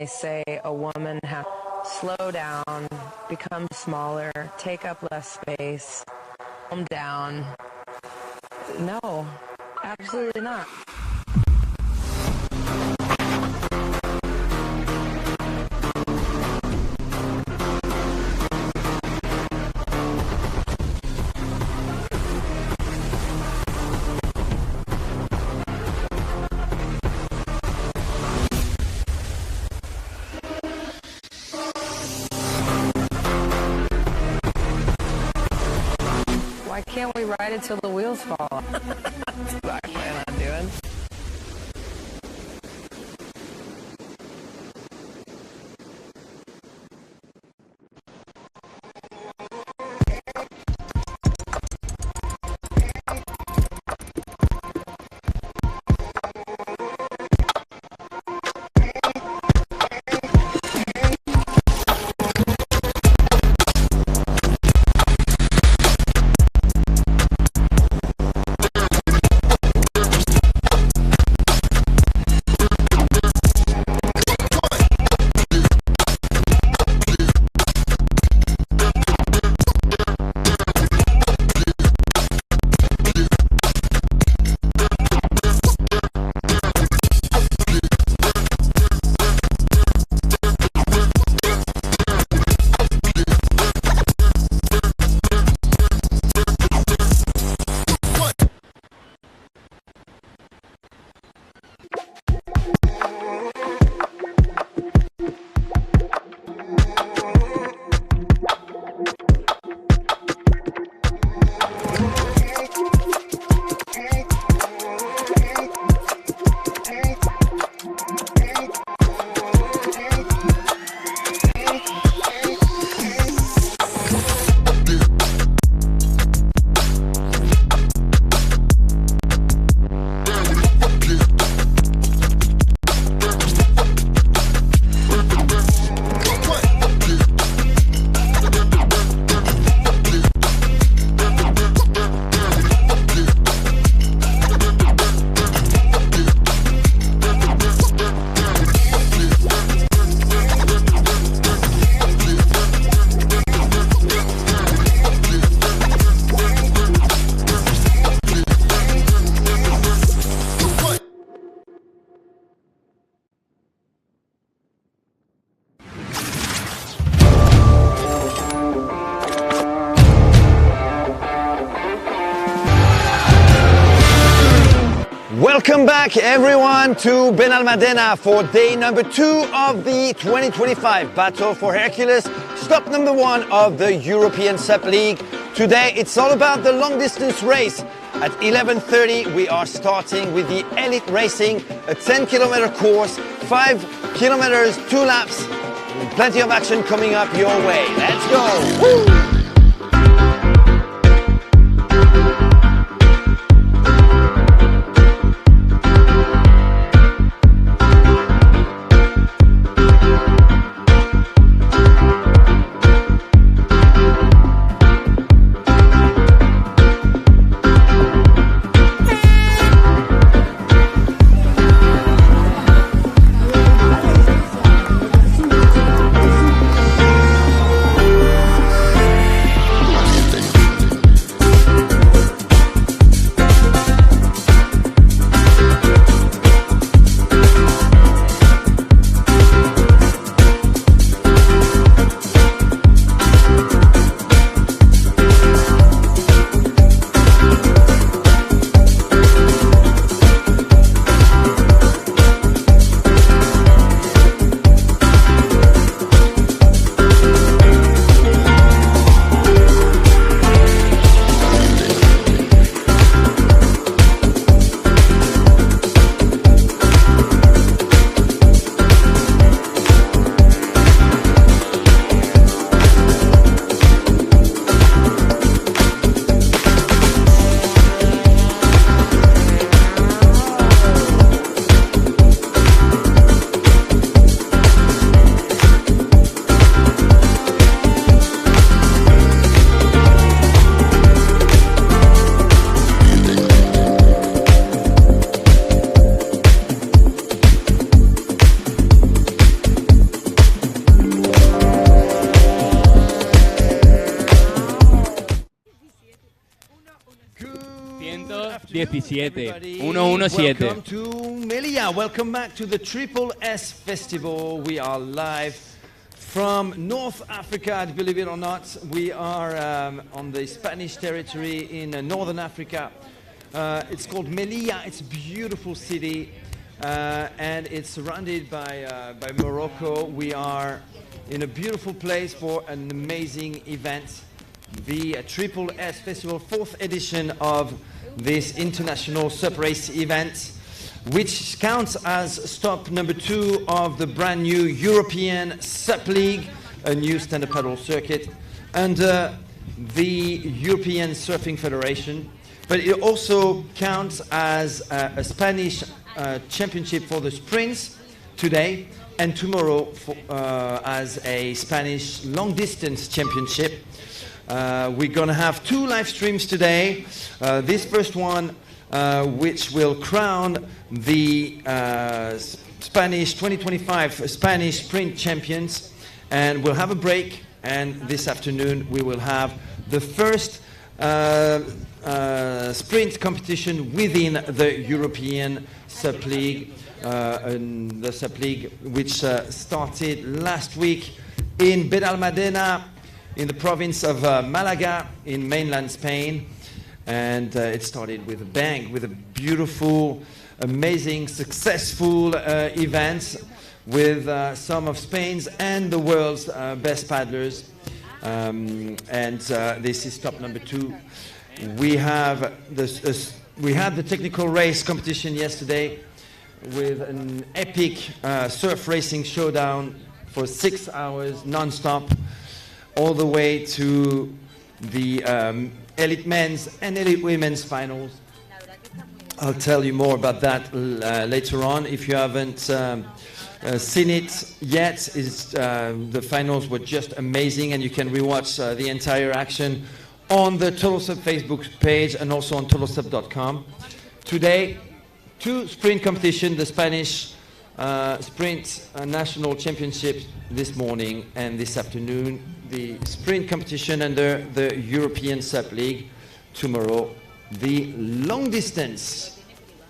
H: They say a woman has to slow down, become smaller, take up less space, calm down. No, absolutely not. Why can't we ride it till the wheels fall off? That's what I plan on doing.
I: Welcome back everyone to Benalmádena for day number 2 of the 2025 Battle for Hercules, stop number 1 of the European Sub League. Today it's all about the long distance race. At 11:30 we are starting with the elite racing, a 10-kilometer course, 5 kilometers, 2 laps, plenty of action coming up your way. Let's go! Woo!
B: 17. 1-1-7.
A: Welcome to Melilla. Welcome back to the Triple S Festival. We are live from North Africa, believe it or not. We are on the Spanish territory in Northern Africa. It's called Melilla. It's a beautiful city, and it's surrounded by Morocco. We are in a beautiful place for an amazing event, the Triple S Festival, 4th edition of this international sup race event, which counts as stop number 2 of the brand new European Sup League, a new stand-up paddle circuit under the European Surfing Federation. But it also counts as a Spanish championship for the sprints today, and tomorrow as a Spanish long distance championship. We're going to have 2 live streams today. This first one, which will crown the Spanish 2025 Spanish sprint champions, and we'll have a break, and this afternoon we will have the first sprint competition within the European Sup League, the Sup League which started last week in Benalmádena in the province of Malaga in mainland Spain, and it started with a bang, with a beautiful, amazing, successful event with some of Spain's and the world's best paddlers, and this is stop number 2. We have we had the technical race competition yesterday with an epic surf racing showdown for 6 hours non-stop, all the way to the elite men's and elite women's finals. I'll tell you more about that later on. If you haven't seen it yet, the finals were just amazing, and you can rewatch the entire action on the Total Sup Facebook page and also on totalsup.com. Today, 2 sprint competition, the Spanish sprint national championship this morning, and this afternoon the sprint competition under the European Sup League. Tomorrow, the long distance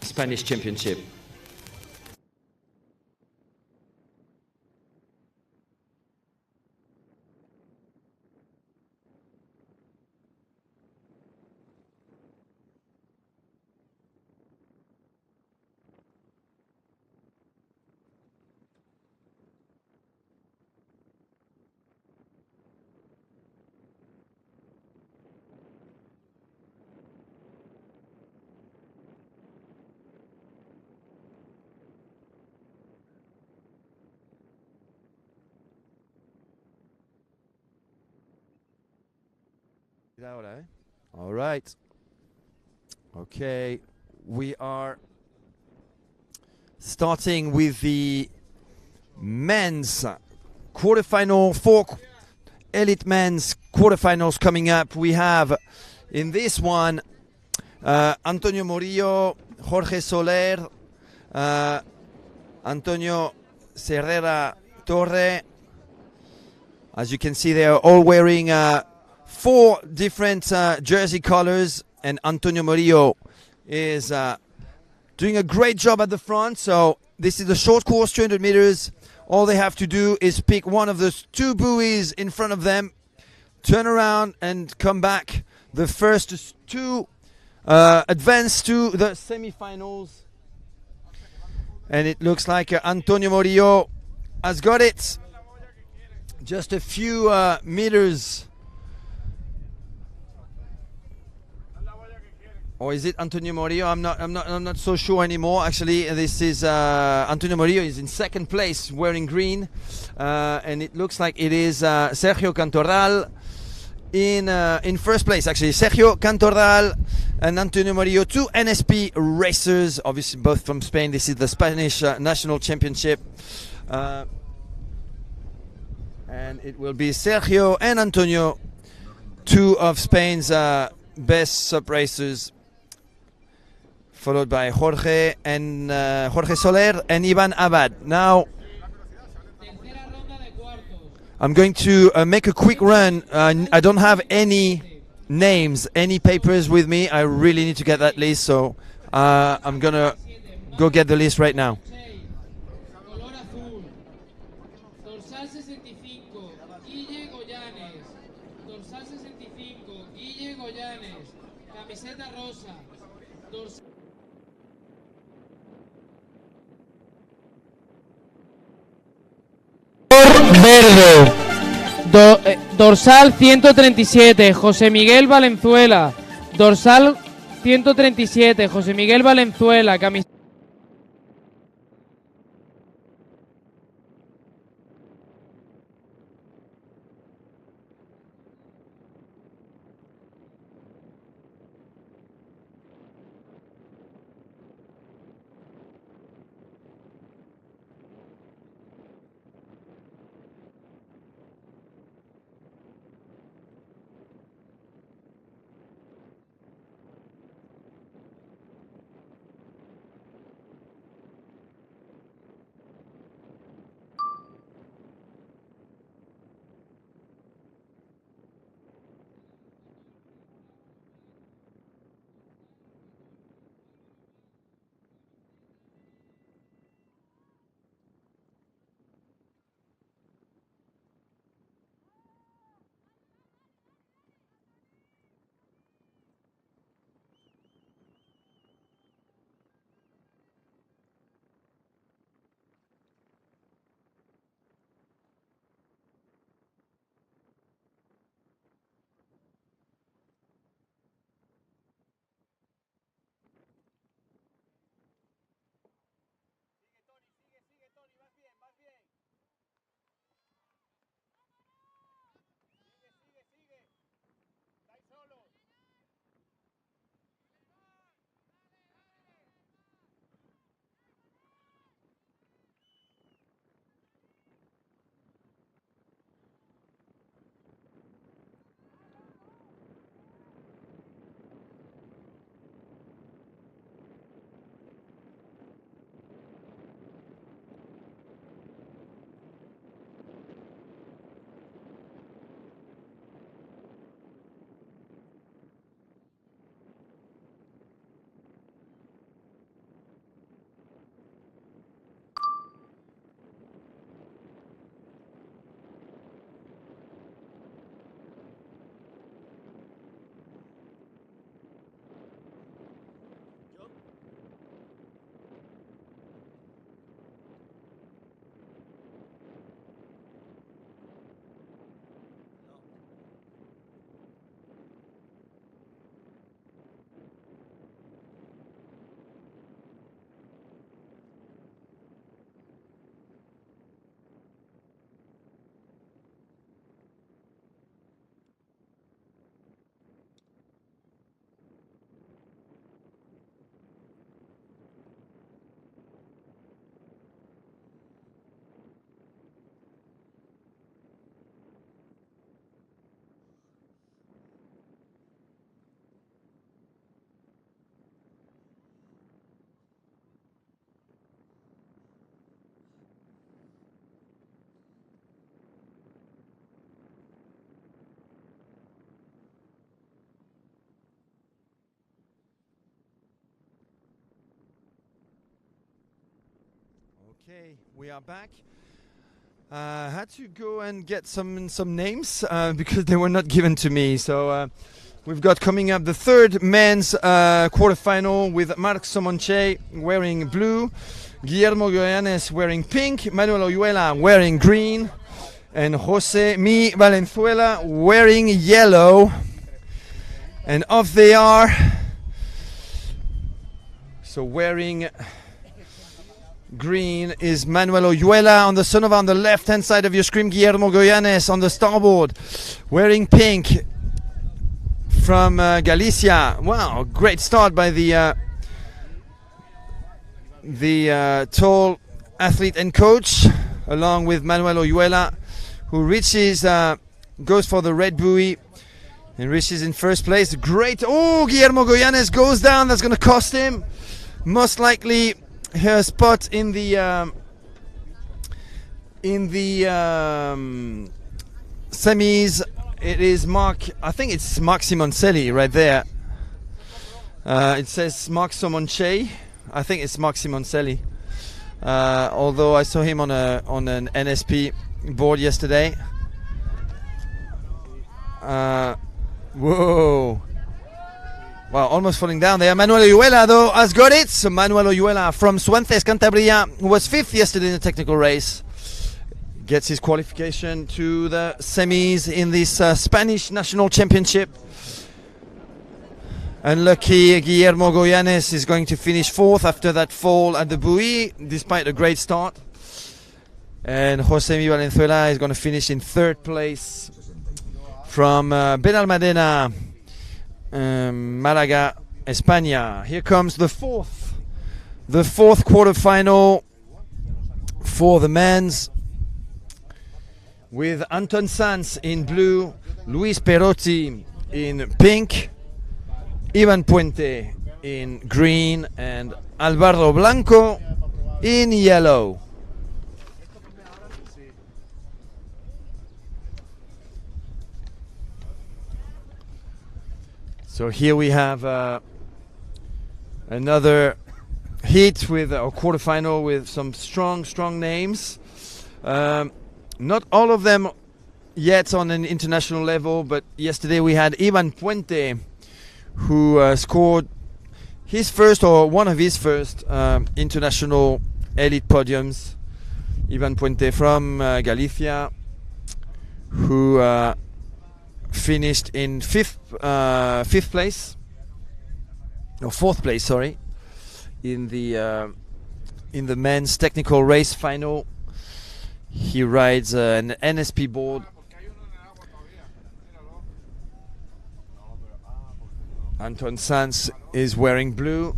A: Spanish championship. All right. Okay, we are starting with the men's quarterfinal. 4 elite men's quarterfinals coming up. We have in this one Antonio Murillo, Jorge Soler, Antonio Serrera Torre. As you can see, they are all wearing 4 different jersey colors, and Antonio Murillo is doing a great job at the front. So this is a short course, 200 meters. All they have to do is pick one of those 2 buoys in front of them, turn around and come back. The first 2 advance to the semifinals, and it looks like Antonio Murillo has got it. Just a few meters. Or is it Antonio Murillo? I'm not so sure anymore. Actually, this is Antonio Murillo is in second place, wearing green, and it looks like it is Sergio Cantoral in first place. Actually, Sergio Cantoral and Antonio Murillo, 2 NSP racers, obviously both from Spain. This is the Spanish national championship, and it will be Sergio and Antonio, 2 of Spain's best sup racers, followed by Jorge and Jorge Soler and Ivan Abad. Now, I'm going to make a quick run. I don't have any names, any papers with me. I really need to get that list, so I'm gonna go get the list right now.
B: Color azul. Dorsal 65, Guille Goyanes. Dorsal 65, Guille Goyanes. Camiseta rosa. Dorsal verde. Dorsal 137, José Miguel Valenzuela. Dorsal 137, José Miguel Valenzuela. Camiseta
A: Okay, we are back. I had to go and get some names because they were not given to me. So we've got coming up the third men's quarterfinal with Marc Somonche wearing blue, Guillermo Goyanes wearing pink, Manuel Oyuela wearing green, and Jose Mi Valenzuela wearing yellow. And off they are. So wearing green is Manuel Oyuela on the Sonova on the left hand side of your screen. Guillermo Goyanes on the starboard wearing pink from Galicia. Wow, great start by the tall athlete and coach, along with Manuel Oyuela, who reaches goes for the red buoy and reaches in first place. Great. Oh, Guillermo Goyanes goes down. That's going to cost him most likely her spot in the semis it is Mark. I think it's Mark Simoncelli right there. It says Mark Simoncelli. I think it's Mark Simoncelli. Although I saw him on an NSP board yesterday. Whoa! Wow, almost falling down there. Manuel Oyuela though has got it. So Manuel Oyuela from Suances, Cantabria, who was 5th yesterday in the technical race, gets his qualification to the semis in this Spanish National Championship. Unlucky Guillermo Goyanes is going to finish 4th after that fall at the buoy, despite a great start. And Josemi Valenzuela is going to finish in 3rd place from Benalmádena, Malaga, España. Here comes the fourth quarterfinal for the men's, with Anton Sanz in blue, Luis Perotti in pink, Ivan Puente in green, and Alvaro Blanco in yellow. So here we have another heat with a quarterfinal with some strong names. Not all of them yet on an international level, but yesterday we had Ivan Puente, who scored his first, or one of his first, international elite podiums. Ivan Puente from Galicia, who finished in 5th place, or 4th place, sorry, in the men's technical race final. He rides an NSP board. Anton Sanz is wearing blue.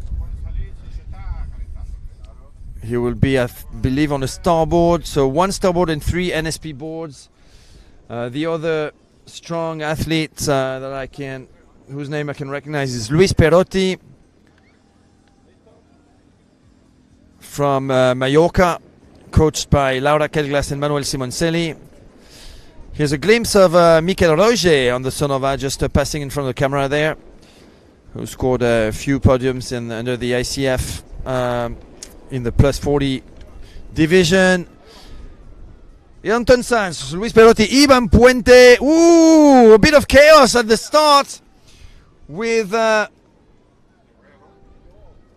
A: He will be, I believe, on a starboard. So 1 starboard and 3 NSP boards. The other strong athlete whose name I can recognize, is Luis Perotti from Mallorca, coached by Laura Kelglas and Manuel Simoncelli. Here's a glimpse of Mikel Roger on the Sonova, just passing in front of the camera there, who scored a few podiums under the ICF in the plus 40 division. Anton Sanz, Luis Perotti, Ivan Puente. Ooh, a bit of chaos at the start with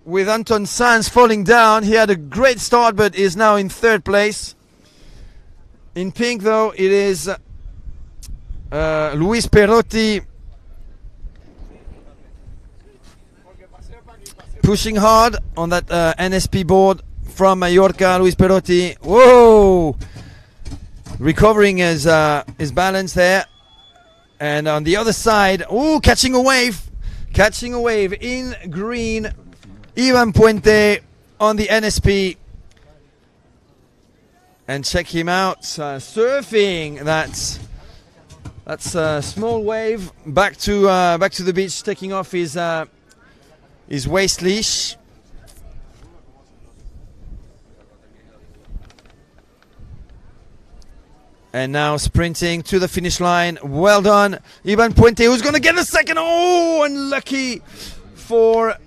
A: Anton Sanz falling down. He had a great start, but is now in 3rd place. In pink, though, it is Luis Perotti pushing hard on that NSP board from Mallorca. Luis Perotti, whoa! Recovering his balance there. And on the other side, ooh, catching a wave in green. Ivan Puente on the NSP. And check him out, surfing that's a small wave back to the beach, taking off his waist leash. And now sprinting to the finish line. Well done, Ivan Puente, who's going to get a second. Oh, unlucky for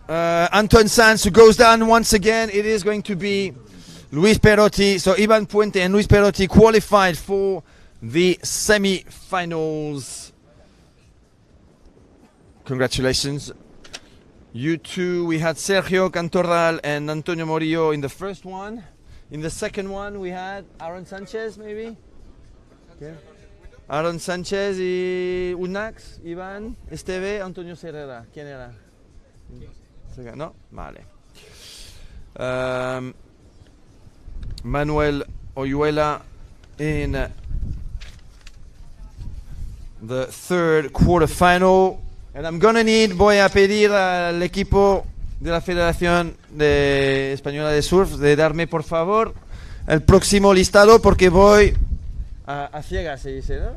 A: Anton Sanz, who goes down once again. It is going to be Luis Perotti. So Ivan Puente and Luis Perotti qualified for the semi-finals. Congratulations. You two, we had Sergio Cantoral and Antonio Morillo in the first one. In the second one, we had Aaron Sanchez, maybe? Okay. Aaron Sanchez y Unax, Iván, Esteve, Antonio Serrera. ¿Quién era? ¿No? Vale. Manuel Oyuela in the 3rd quarterfinal. And I'm gonna need, voy a pedir al equipo de la Federación Española de Surf de darme, por favor, el próximo listado, porque voy a ciegas, se dice, ¿no?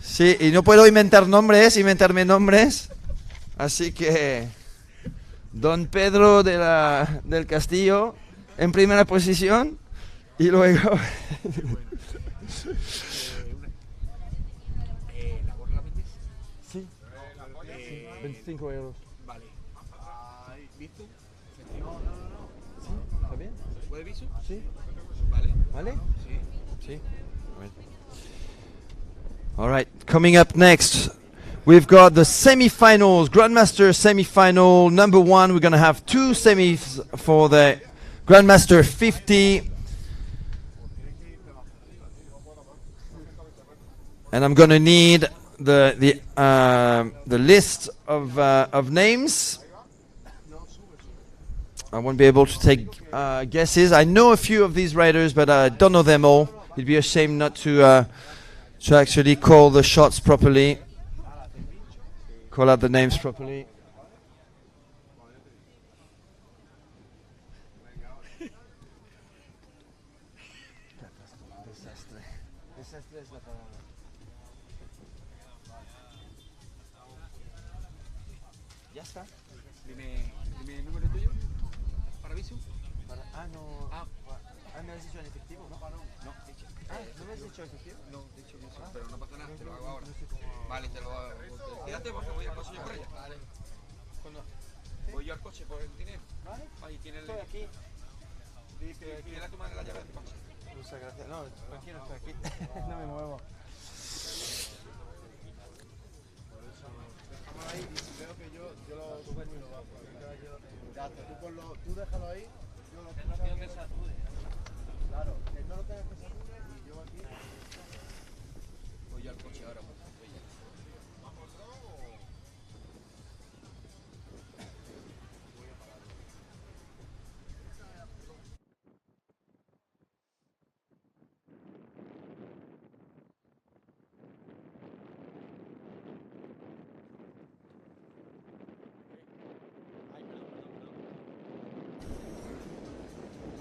A: Sí, y no puedo inventarme nombres. Así que Don Pedro del Castillo en primera posición, y luego
B: ¿La borra la vendes?
A: Sí. 25 euros.
B: Vale. Ay, ¿visto? Efectivo.
A: Sí, ¿está bien?
B: ¿Puede viso?
A: Sí.
B: Vale.
A: ¿Vale?
B: Sí.
A: Sí. All right, coming up next, we've got the semifinals, Grandmaster semifinal number 1. We're going to have 2 semis for the Grandmaster 50. And I'm going to need the list of names. I won't be able to take guesses. I know a few of these riders, but I don't know them all. It'd be a shame not to actually call the shots properly, call out the names properly.
B: ¿Ya está? Dime el número tuyo. ¿Para viso?
A: ¿Me has dicho en efectivo? No,
B: No, dicho.
A: ¿no me has dicho efectivo?
B: No, dicho viso, pero no pasa nada, te lo hago ahora. Vale, te lo hago. Quédate porque voy al coche yo por ella. Vale. Voy yo al coche por el dinero.
A: Vale.
B: Ahí tiene el...
A: Estoy aquí.
B: Pídele a tu madre la llave del coche.
A: Muchas gracias. No, tranquilo, estoy aquí. No me muevo.
J: Déjame ahí y si veo que yo lo subo y lo bajo. Ya está, tú déjalo ahí. Yo lo tengo que sacude. Claro, que no lo tengas que sacude y yo aquí.
B: Voy yo al coche ahora.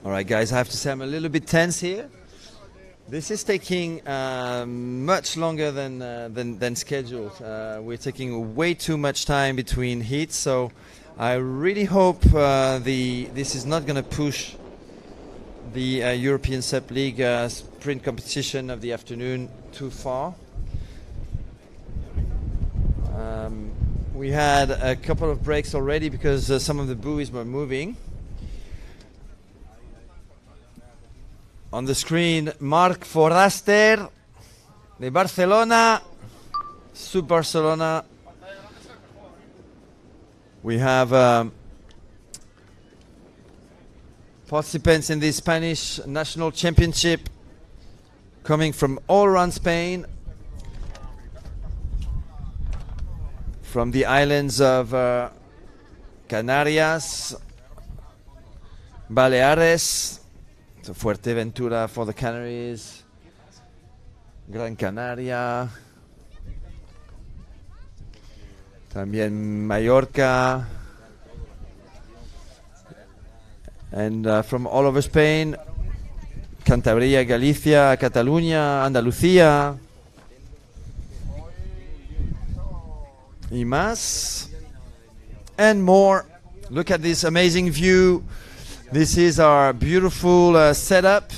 A: All right, guys, I have to say I'm a little bit tense here. This is taking much longer than scheduled. We're taking way too much time between heats, so I really hope this is not going to push the European Sep League sprint competition of the afternoon too far. We had a couple of breaks already because some of the buoys were moving. On the screen, Marc Forraster de Barcelona, Sub Barcelona. We have participants in the Spanish National Championship coming from all around Spain, from the islands of Canarias, Baleares, so Fuerteventura for the Canaries, Gran Canaria, también Mallorca, and from all over Spain, Cantabria, Galicia, Catalunya, Andalucía, y más, and more. Look at this amazing view. This is our beautiful setup.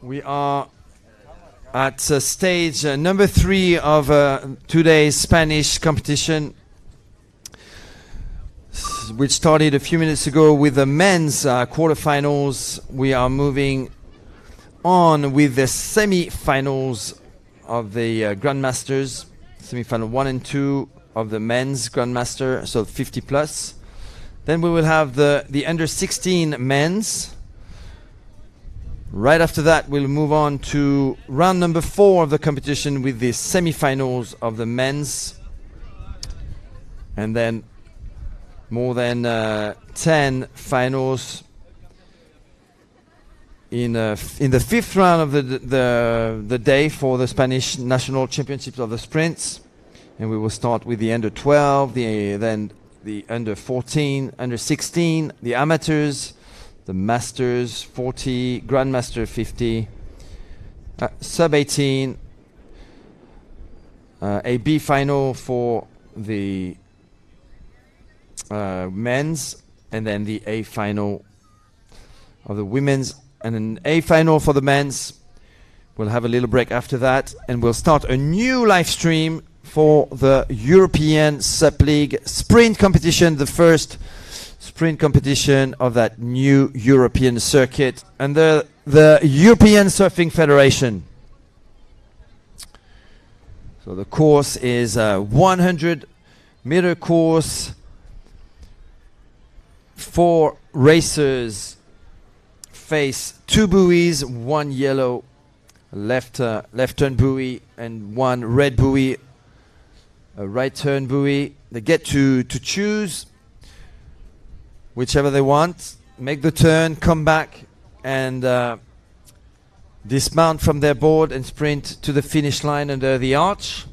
A: We are at stage number 3 of today's Spanish competition, which started a few minutes ago with the men's quarterfinals. We are moving on with the semi-finals of the Grandmasters, semi-final 1 and 2 of the men's Grandmaster, so 50 plus. Then we will have the under 16 men's. Right after that, we'll move on to round number 4 of the competition with the semi-finals of the men's. And then more than 10 finals in the 5th round of the day for the Spanish National Championships of the sprints. And we will start with the under 12, then the under 14, under 16, the amateurs, the masters 40, grandmaster 50, sub 18, a B final for the men's, and then the A final of the women's, and an A final for the men's, We'll have a little break after that, and we'll start a new live stream for the European Sup League sprint competition, the first sprint competition of that new European circuit under the European Surfing Federation. So the course is a 100-meter course. 4 racers face 2 buoys, 1 yellow left turn buoy and 1 red buoy, a right turn buoy. They get to choose whichever they want, make the turn, come back and dismount from their board and sprint to the finish line under the arch.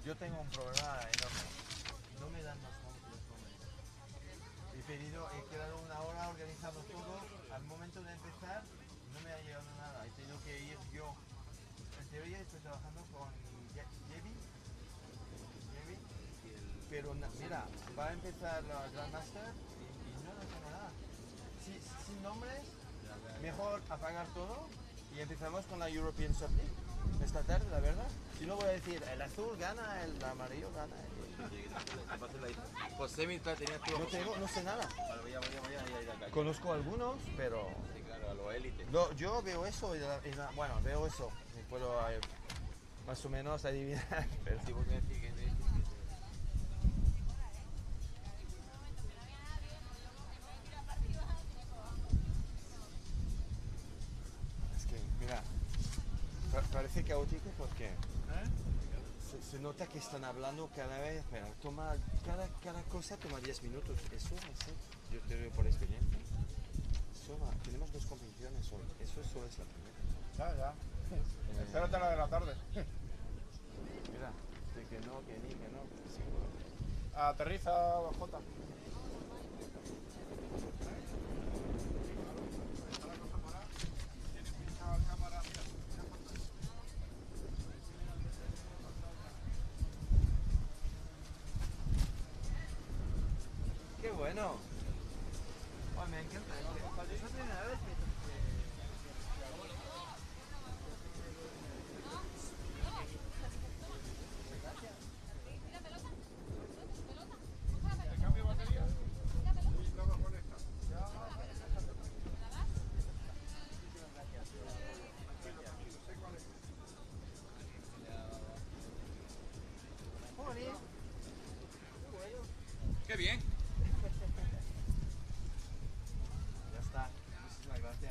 J: Yo tengo un problema enorme. No me dan los nombres. He quedado una hora organizando todo. Al momento de empezar, no me ha llegado nada. He tenido que ir yo. En teoría estoy trabajando con Jevi. Pero mira, va a empezar la Grandmaster y no tengo nada. Sin nombres, mejor apagar todo y empezamos con la European Sup League esta tarde, la verdad. Y no voy a decir, el azul gana, el amarillo gana.
A: Pues Semifinal tenía tú.
J: No sé nada.
A: Vaya.
J: Conozco algunos, pero...
A: Sí, claro, a los élites.
J: Yo veo eso bueno, veo eso. Y puedo más o menos adivinar. Pero
A: Sí, porque decir que
J: es que, mira, parece caótico porque se nota que están hablando cada vez, pero cada cosa toma 10 minutos. Eso no sé, yo te digo por experiencia. Tenemos 2 competiciones hoy, eso solo es la primera.
B: Ya. Espérate la de la tarde.
J: Mira, que no. Sí.
B: Aterriza, Jota.
J: ¡Qué bueno! Oh, me encanta. Es la primera vez que...
A: ¡Qué bien!
J: Ya está. Muchísimas gracias.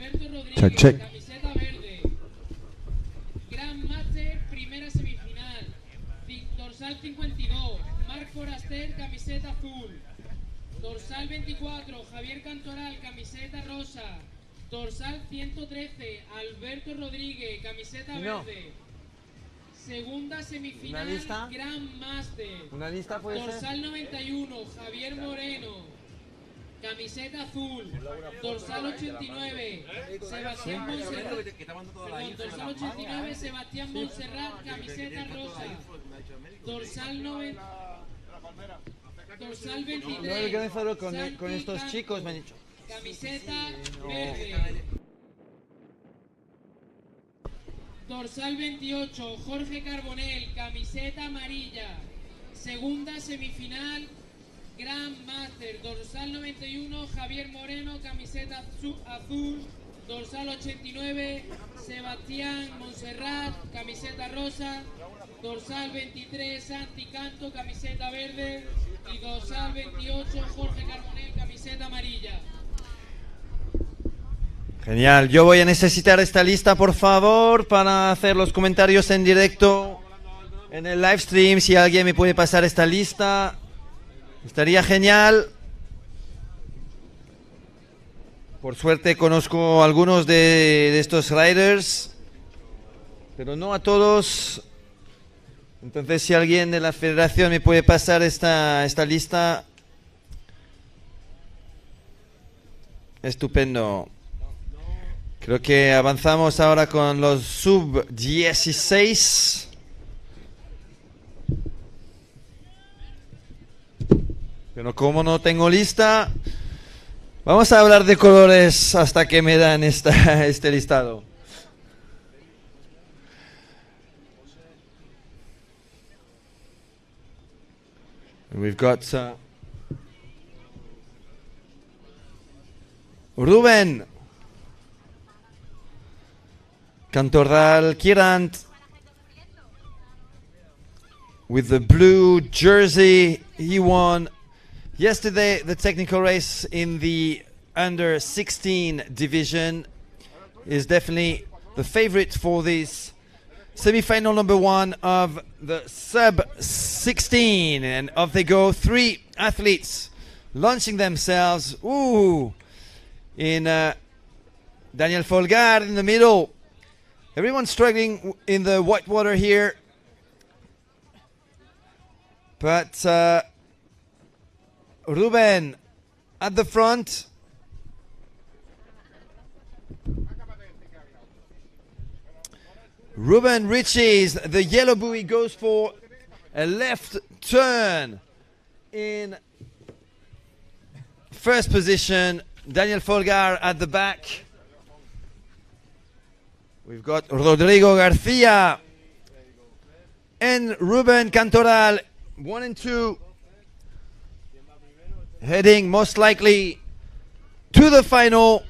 B: Alberto Rodríguez,
I: Check, check.
B: camiseta verde. Gran Master, primera semifinal. Dorsal 52, Marc Foraster, camiseta azul. Dorsal 24, Javier Cantoral, camiseta rosa. Dorsal 113, Alberto Rodríguez, camiseta verde. Segunda semifinal,
J: ¿Una lista?
B: Gran Master.
J: ¿Una lista puede ser?
B: Dorsal 91, Javier Moreno, camiseta azul. Dorsal 89, Sebastián Montserrat. Perdón, dorsal 89, Sebastián Montserrat, camiseta rosa. Dorsal 90. Dorsal 23.
J: No he organizado con
B: Santi
J: estos
B: Canto,
J: chicos, me han dicho.
B: camiseta verde. Dorsal 28, Jorge Carbonell, camiseta amarilla. Segunda semifinal, Gran Master. Dorsal 91, Javier Moreno, camiseta azul. Dorsal 89, Sebastián Montserrat, camiseta rosa. Dorsal 23, Santi Canto, camiseta verde. Y dorsal 28, Jorge Carbonell, camiseta amarilla.
A: Genial, yo voy a necesitar esta lista por favor para hacer los comentarios en directo en el live stream. Si alguien me puede pasar esta lista, estaría genial. Por suerte conozco a algunos de estos riders, pero no a todos. Entonces si alguien de la federación me puede pasar esta lista, estupendo. Creo que avanzamos ahora con los sub-16. Pero como no tengo lista, vamos a hablar de colores hasta que me dan este listado. We've got Ruben Cantoral Kirant with the blue jersey. He won yesterday the technical race in the under 16 division. Is definitely the favorite for this semi-final number 1 of the sub 16, and off they go. 3 athletes launching themselves. Ooh, in Daniel Folgar in the middle. Everyone struggling in the white water here. But Ruben at the front. Ruben reaches the yellow buoy, goes for a left turn in first position. Daniel Folgar at the back. We've got Rodrigo Garcia and Ruben Cantoral, 1 and 2, heading most likely to the final.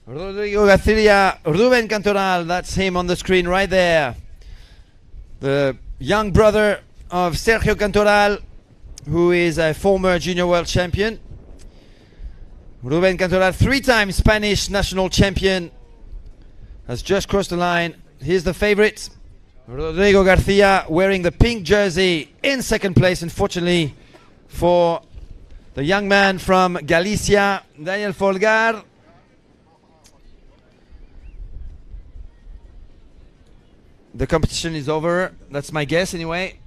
A: Rodrigo Garcia, Ruben Cantoral, that's him on the screen right there. The young brother of Sergio Cantoral, who is a former junior world champion. Ruben Cantoral, 3-time Spanish national champion, has just crossed the line. Here's the favorite, Rodrigo Garcia, wearing the pink jersey in second place, unfortunately for the young man from Galicia, Daniel Folgar. The competition is over, that's my guess anyway.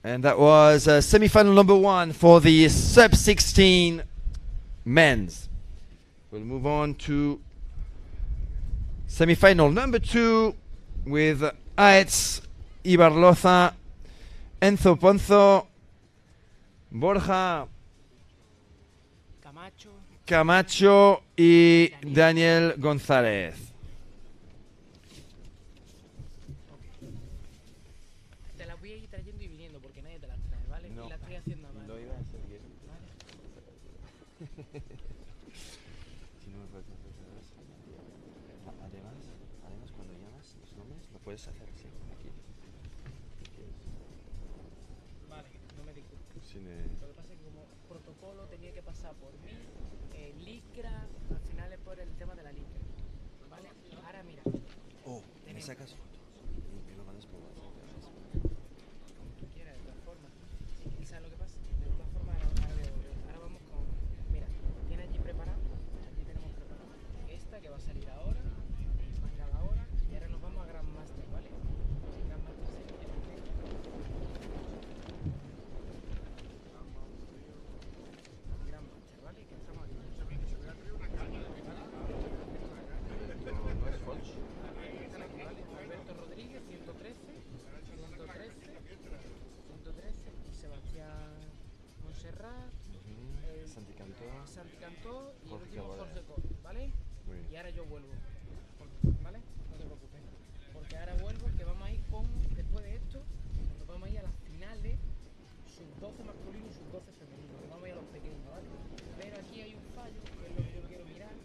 A: And that was semi-final number 1 for the sub-16 men's. We'll move on to semi-final number 2 with Aetz, Ibarloza, Enzo Ponzo, Borja Camacho y Daniel González.
B: Te las voy a ir trayendo y viniendo porque nadie te las trae, ¿vale?
J: No,
B: y las estoy haciendo mal.
J: no iba a hacer bien.
B: ¿Vale?
J: Si no me puedes hacer además cuando llamas los nombres lo puedes hacer así, aquí.
B: Vale, no me disculpo.
J: Sin,
B: Lo que pasa es que como protocolo tenía que pasar por mí, licra, al final es por el tema de la licra. ¿Vale? Ahora mira.
A: Oh, ¿me sacas fotos? Y me lo mandas por WhatsApp.
B: Como tú quieras, de todas formas. ¿Y sabes lo que pasa? De todas formas, ahora vamos con. Mira, tiene allí preparado. Aquí tenemos preparado esta que va a salir ahora. Mañana ahora. Y ahora nos vamos a Grandmaster, ¿vale? Grandmaster Sevilla. Grandmaster, ¿vale? Que estamos aquí.
A: No es Foch.
B: Están aquí, ¿vale? Alberto Rodríguez, 113, 113, 113 y Sebastián Monserrat,
A: Santi Cantó.
B: Santi Cantó y el
A: Jorge
B: último
A: Caballero.
B: Jorge Cor, ¿vale?
A: Muy bien.
B: Y ahora yo vuelvo, ¿vale? No te preocupes, porque ahora vuelvo, que vamos a ir con, después de esto, nos vamos a ir a las finales, sub-12 masculino y sub-12 femenino, nos vamos a ir a los pequeños, ¿vale? Pero aquí hay un fallo, que es lo que yo quiero mirar,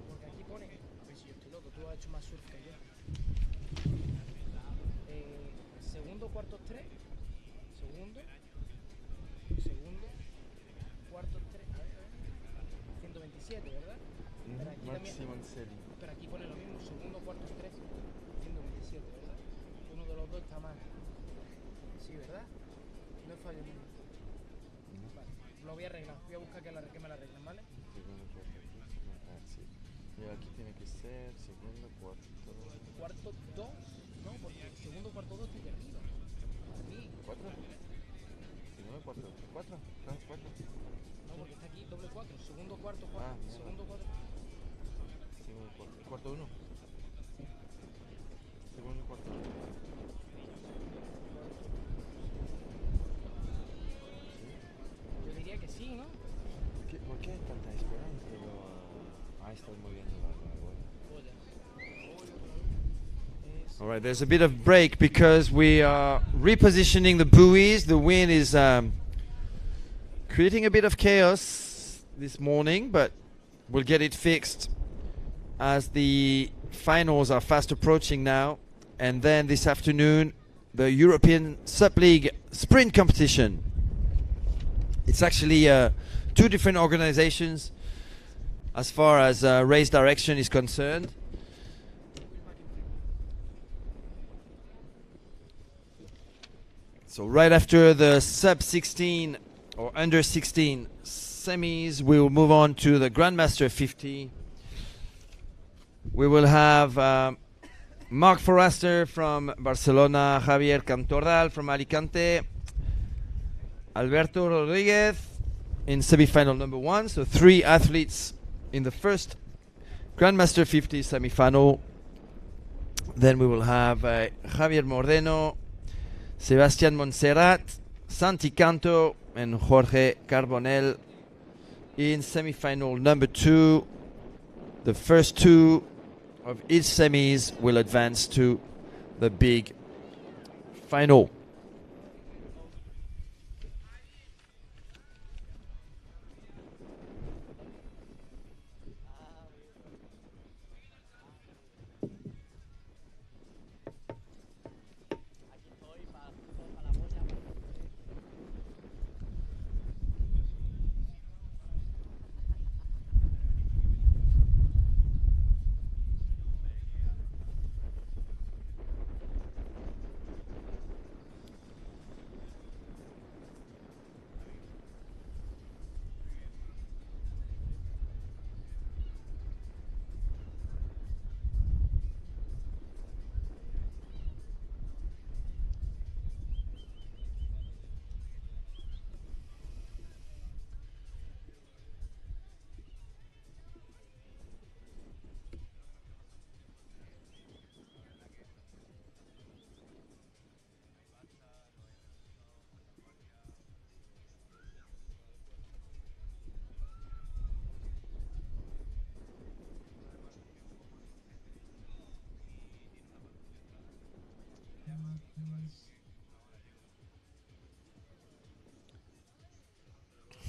B: porque aquí pone, a ver si yo estoy loco, tú has hecho más surf que yo. Segundo, cuartos 3, segundo, cuartos 3, a ver, 127, ¿verdad? Pero aquí también, pero aquí pone lo mismo, segundo, cuartos 3, 127, ¿verdad? Uno de los dos está mal. Sí, ¿verdad? No es fallo mío. Vale, lo voy a arreglar, voy a buscar que me la arreglen, ¿vale?
A: Sí. Y aquí tiene que ser segundo, cuarto.
B: Cuarto 2, no, porque el segundo, cuarto 2 está aquí arriba. Aquí.
A: ¿Cuatro? Segundo, cuarto. ¿Cuatro? ¿Ah, cuatro?
B: No, porque está aquí doble 4, segundo, cuarto, cuarto,
A: mierda.
B: segundo, cuarto.
A: Segundo, cuarto. ¿Cuarto uno? Segundo, cuarto.
B: Yo diría que sí, ¿no?
A: ¿Por qué hay tanta esperanza? Estás moviendo la bola. All right, there's a bit of break because we are repositioning the buoys. The wind is creating a bit of chaos this morning, but we'll get it fixed as the finals are fast approaching now. And then this afternoon, the European Sub-League sprint competition. It's actually two different organizations as far as race direction is concerned. So right after the sub-16 or under-16 semis, we will move on to the Grandmaster 50. We will have Marc Forraster from Barcelona, Javier Cantoral from Alicante, Alberto Rodriguez in semi-final number 1. So 3 athletes in the first Grandmaster 50 semi-final. Then we will have Javier Moreno, Sebastián Monserrat, Santi Canto, and Jorge Carbonell in semi-final number 2. The first 2 of each semis will advance to the big final.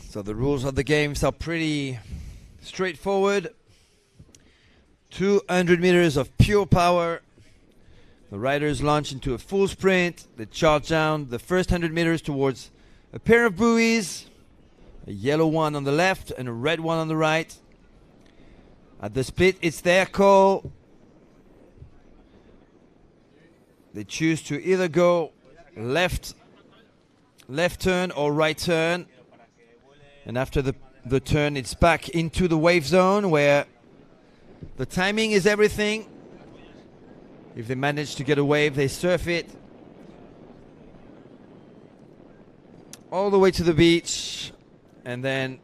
A: So the rules of the games are pretty straightforward. 200 meters of pure power. The riders launch into a full sprint. They charge down the first 100 meters towards a pair of buoys, a yellow one on the left and a red one on the right. At the split, it's their call. They choose to either go left turn or right turn. And after the turn, it's back into the wave zone where the timing is everything. If they manage to get a wave, they surf it all the way to the beach. And then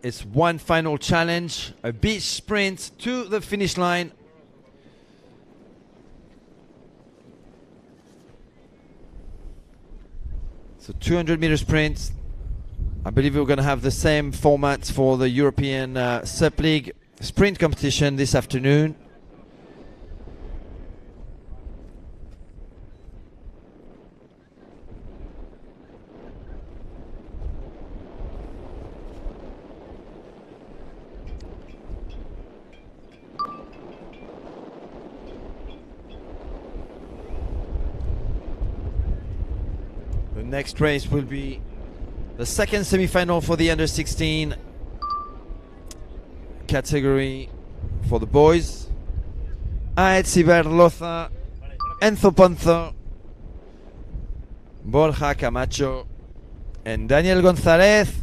A: it's one final challenge, a beach sprint to the finish line. So 200-meter sprint. I believe we're going to have the same format for the European Sup League sprint competition this afternoon. The next race will be the second semi-final for the under 16 category for the boys. ESE Iberloza, Enzo Ponzo, Borja Camacho, and Daniel González.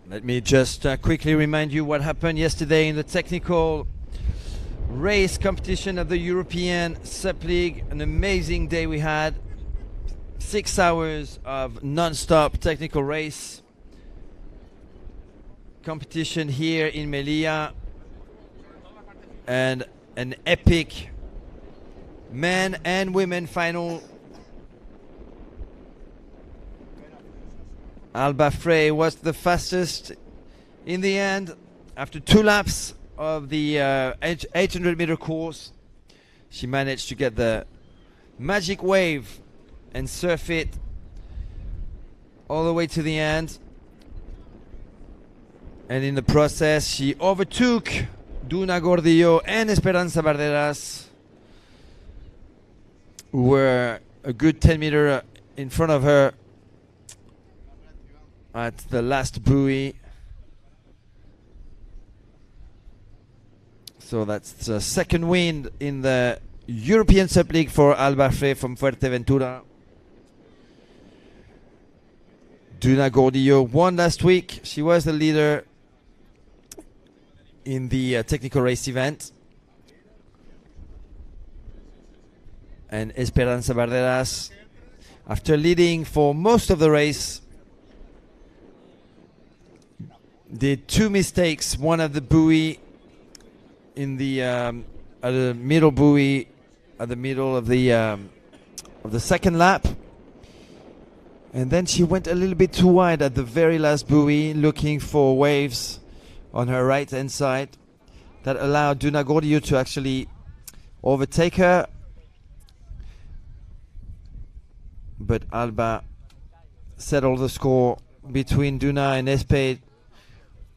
A: Let me just quickly remind you what happened yesterday in the technical race competition of the European Sup League. An amazing day we had. 6 hours of non-stop technical race competition here in Melilla, and an epic men and women final. Alba Frey was the fastest in the end. After 2 laps of the 800-meter course, she managed to get the magic wave and surf it all the way to the end. And in the process, she overtook Duna Gordillo and Esperanza Barderas, who were a good 10 meter in front of her at the last buoy. So that's the second win in the European Sup League for Alba Frey from Fuerteventura. Duna Gordillo won last week. She was the leader in the technical race event. And Esperanza Barderas, after leading for most of the race, did 2 mistakes. One at the buoy in the at the middle buoy at the middle of the second lap, and then she went a little bit too wide at the very last buoy, looking for waves on her right hand side that allowed Duna Gordillo to actually overtake her. But Alba settled the score between Duna and Espe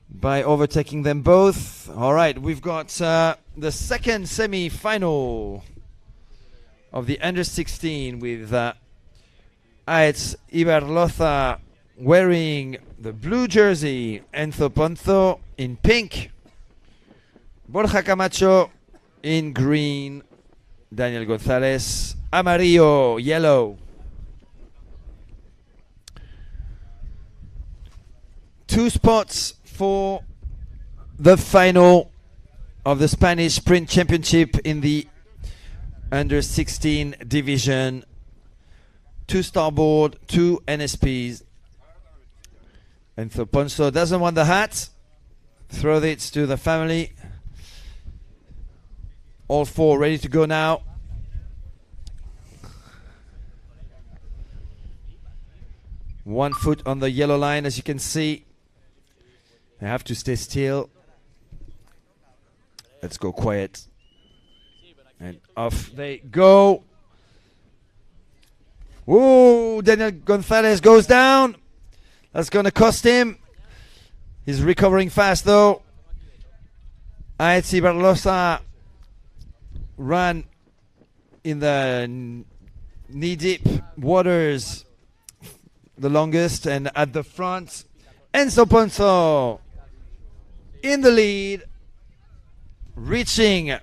A: by overtaking them both. All right, we've got the second semi-final of the under 16 with ESE Iberloza wearing the blue jersey, Enzo Ponzo in pink, Borja Camacho in green, Daniel González amarillo, yellow. 2 spots for the final of the Spanish Sprint Championship in the under 16 division. 2 starboard, 2 NSPs. And so Ponzo doesn't want the hat. Throw it to the family. All 4 ready to go now. One foot on the yellow line, as you can see. They have to stay still. Let's go quiet. And off they go. Ooh, Daniel Gonzalez goes down. That's going to cost him. He's recovering fast though. ESE Barlosa ran in the knee-deep waters the longest, and at the front, Enzo Ponzo in the lead, reaching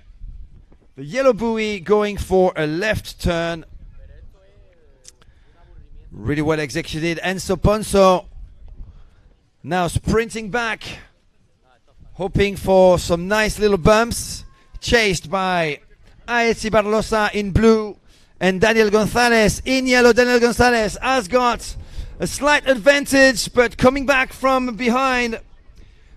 A: the yellow buoy, going for a left turn. Really well executed. Enzo Ponzo now sprinting back, hoping for some nice little bumps, chased by ESE Barlosa in blue and Daniel Gonzalez in yellow. Daniel Gonzalez has got a slight advantage, but coming back from behind,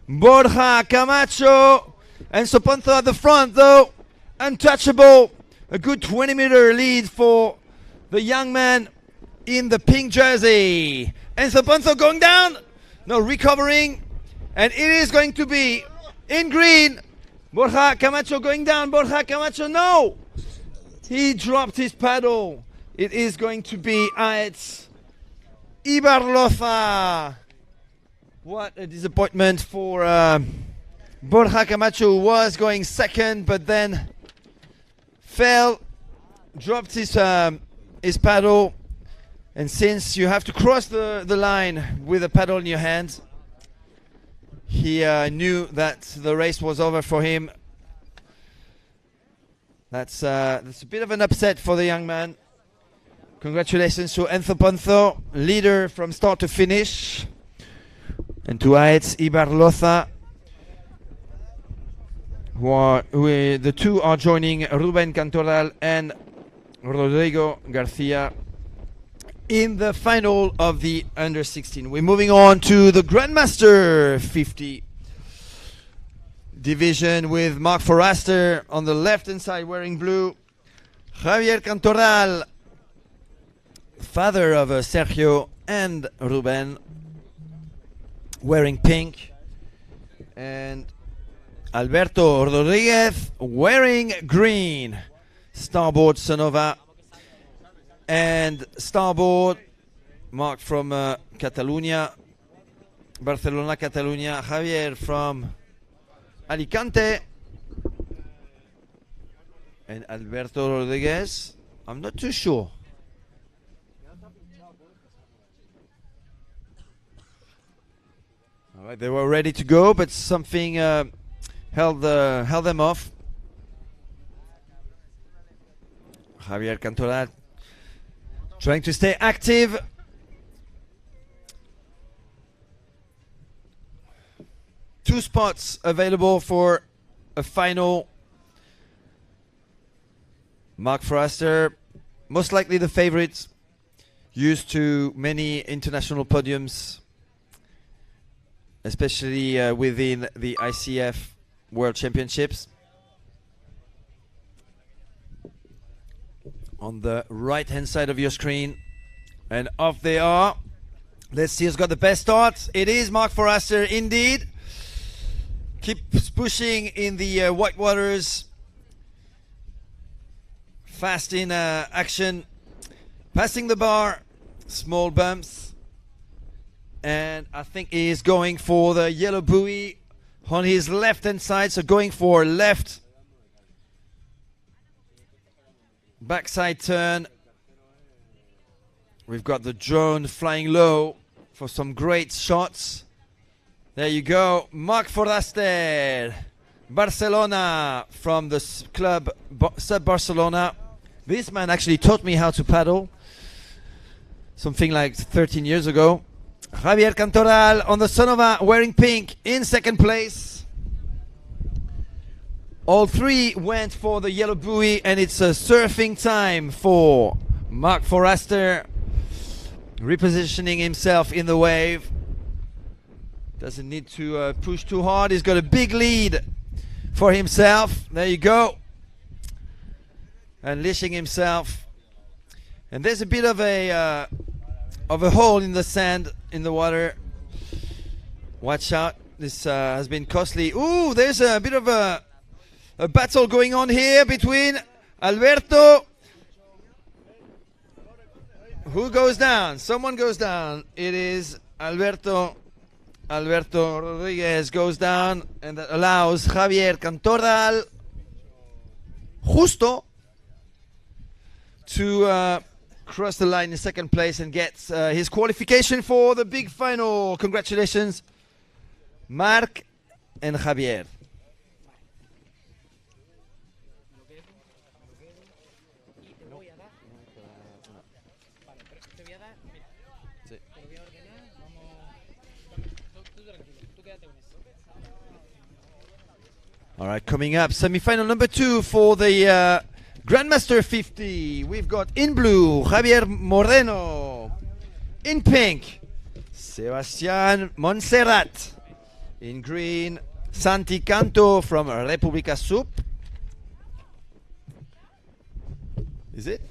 A: Borja Camacho. Enzo Ponzo at the front though, untouchable. A good 20-meter lead for the young man in the pink jersey. Enzo Ponzo going down, no, recovering, and it is going to be in green. Borja Camacho going down. Borja Camacho, no! He dropped his paddle. It is going to be ESE Barlosa. What a disappointment for Borja Camacho, who was going second, but then fell, dropped his paddle. And since you have to cross the line with a paddle in your hand, he knew that the race was over for him. That's a bit of an upset for the young man. Congratulations to Enzo Ponzo, leader from start to finish. And to ESE Barlosa, the two are joining Ruben Cantoral and Rodrigo Garcia in the final of the under 16. We're moving on to the Grandmaster 50 division with Mark Forrester on the left hand side wearing blue, Javier Cantoral, father of Sergio and Ruben, wearing pink, and Alberto Rodriguez wearing green. Starboard Sonova and starboard Mark from Catalonia, Barcelona, Catalonia. Javier from Alicante, and Alberto Rodriguez, I'm not too sure. All right, they were ready to go, but something held them off. Javier Cantoral trying to stay active. Two spots available for a final. Mark Forrester, most likely the favorite, used to many international podiums, especially within the ICF World Championships. On the right hand side of your screen, and off they are. Let's see who's got the best start. It is Mark Forrester indeed. Keeps pushing in the white waters, fast in action, passing the bar, small bumps, and I think he is going for the yellow buoy on his left hand side, so going for left backside turn. We've got the drone flying low for some great shots. There you go, Marc Forrester, Barcelona, from the club Sub Barcelona. This man actually taught me how to paddle something like 13 years ago. Javier Cantoral on the Sonova wearing pink in second place. All three went for the yellow buoy, and it's a surfing time for Marc Forrester, repositioning himself in the wave. Doesn't need to push too hard. He's got a big lead for himself. There you go. Unleashing himself. And there's a bit of a hole in the sand, in the water. Watch out. This has been costly. Ooh, there's a bit of a battle going on here between Alberto. Who goes down? Someone goes down. It is Alberto. Alberto Rodriguez goes down, and that allows Javier Cantoral Justo to cross the line in second place and gets his qualification for the big final. Congratulations, Marc and Javier. All right, coming up, semi-final number 2 for the Grandmaster 50. We've got in blue, Javier Moreno. In pink, Sebastián Montserrat. In green, Santi Canto from República Sub. Is it?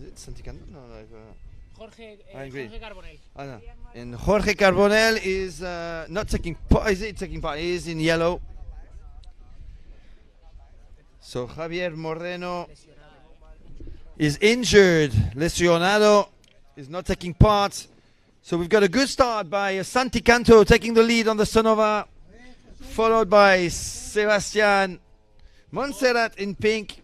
A: Is it Santi Canto? No,
B: Jorge,
A: in green.
B: Jorge Carbonell.
A: Oh, no. And Jorge Carbonell is not taking part. Is it taking part? He is in yellow. So Javier Moreno is injured. Lesionado is not taking part. So we've got a good start by Santi Canto taking the lead on the Sonova, followed by Sebastián Montserrat in pink.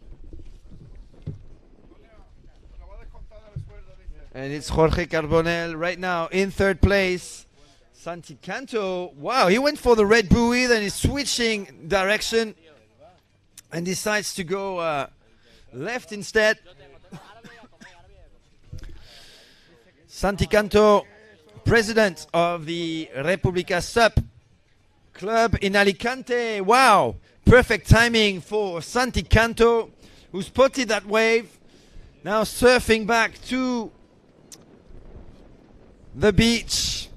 A: And it's Jorge Carbonell right now in third place. Santi Canto, wow, he went for the red buoy, then he's switching direction and decides to go left instead. Santi Canto, president of the República Sub club in Alicante. Wow, perfect timing for Santi Canto, who spotted that wave. Now surfing back to the beach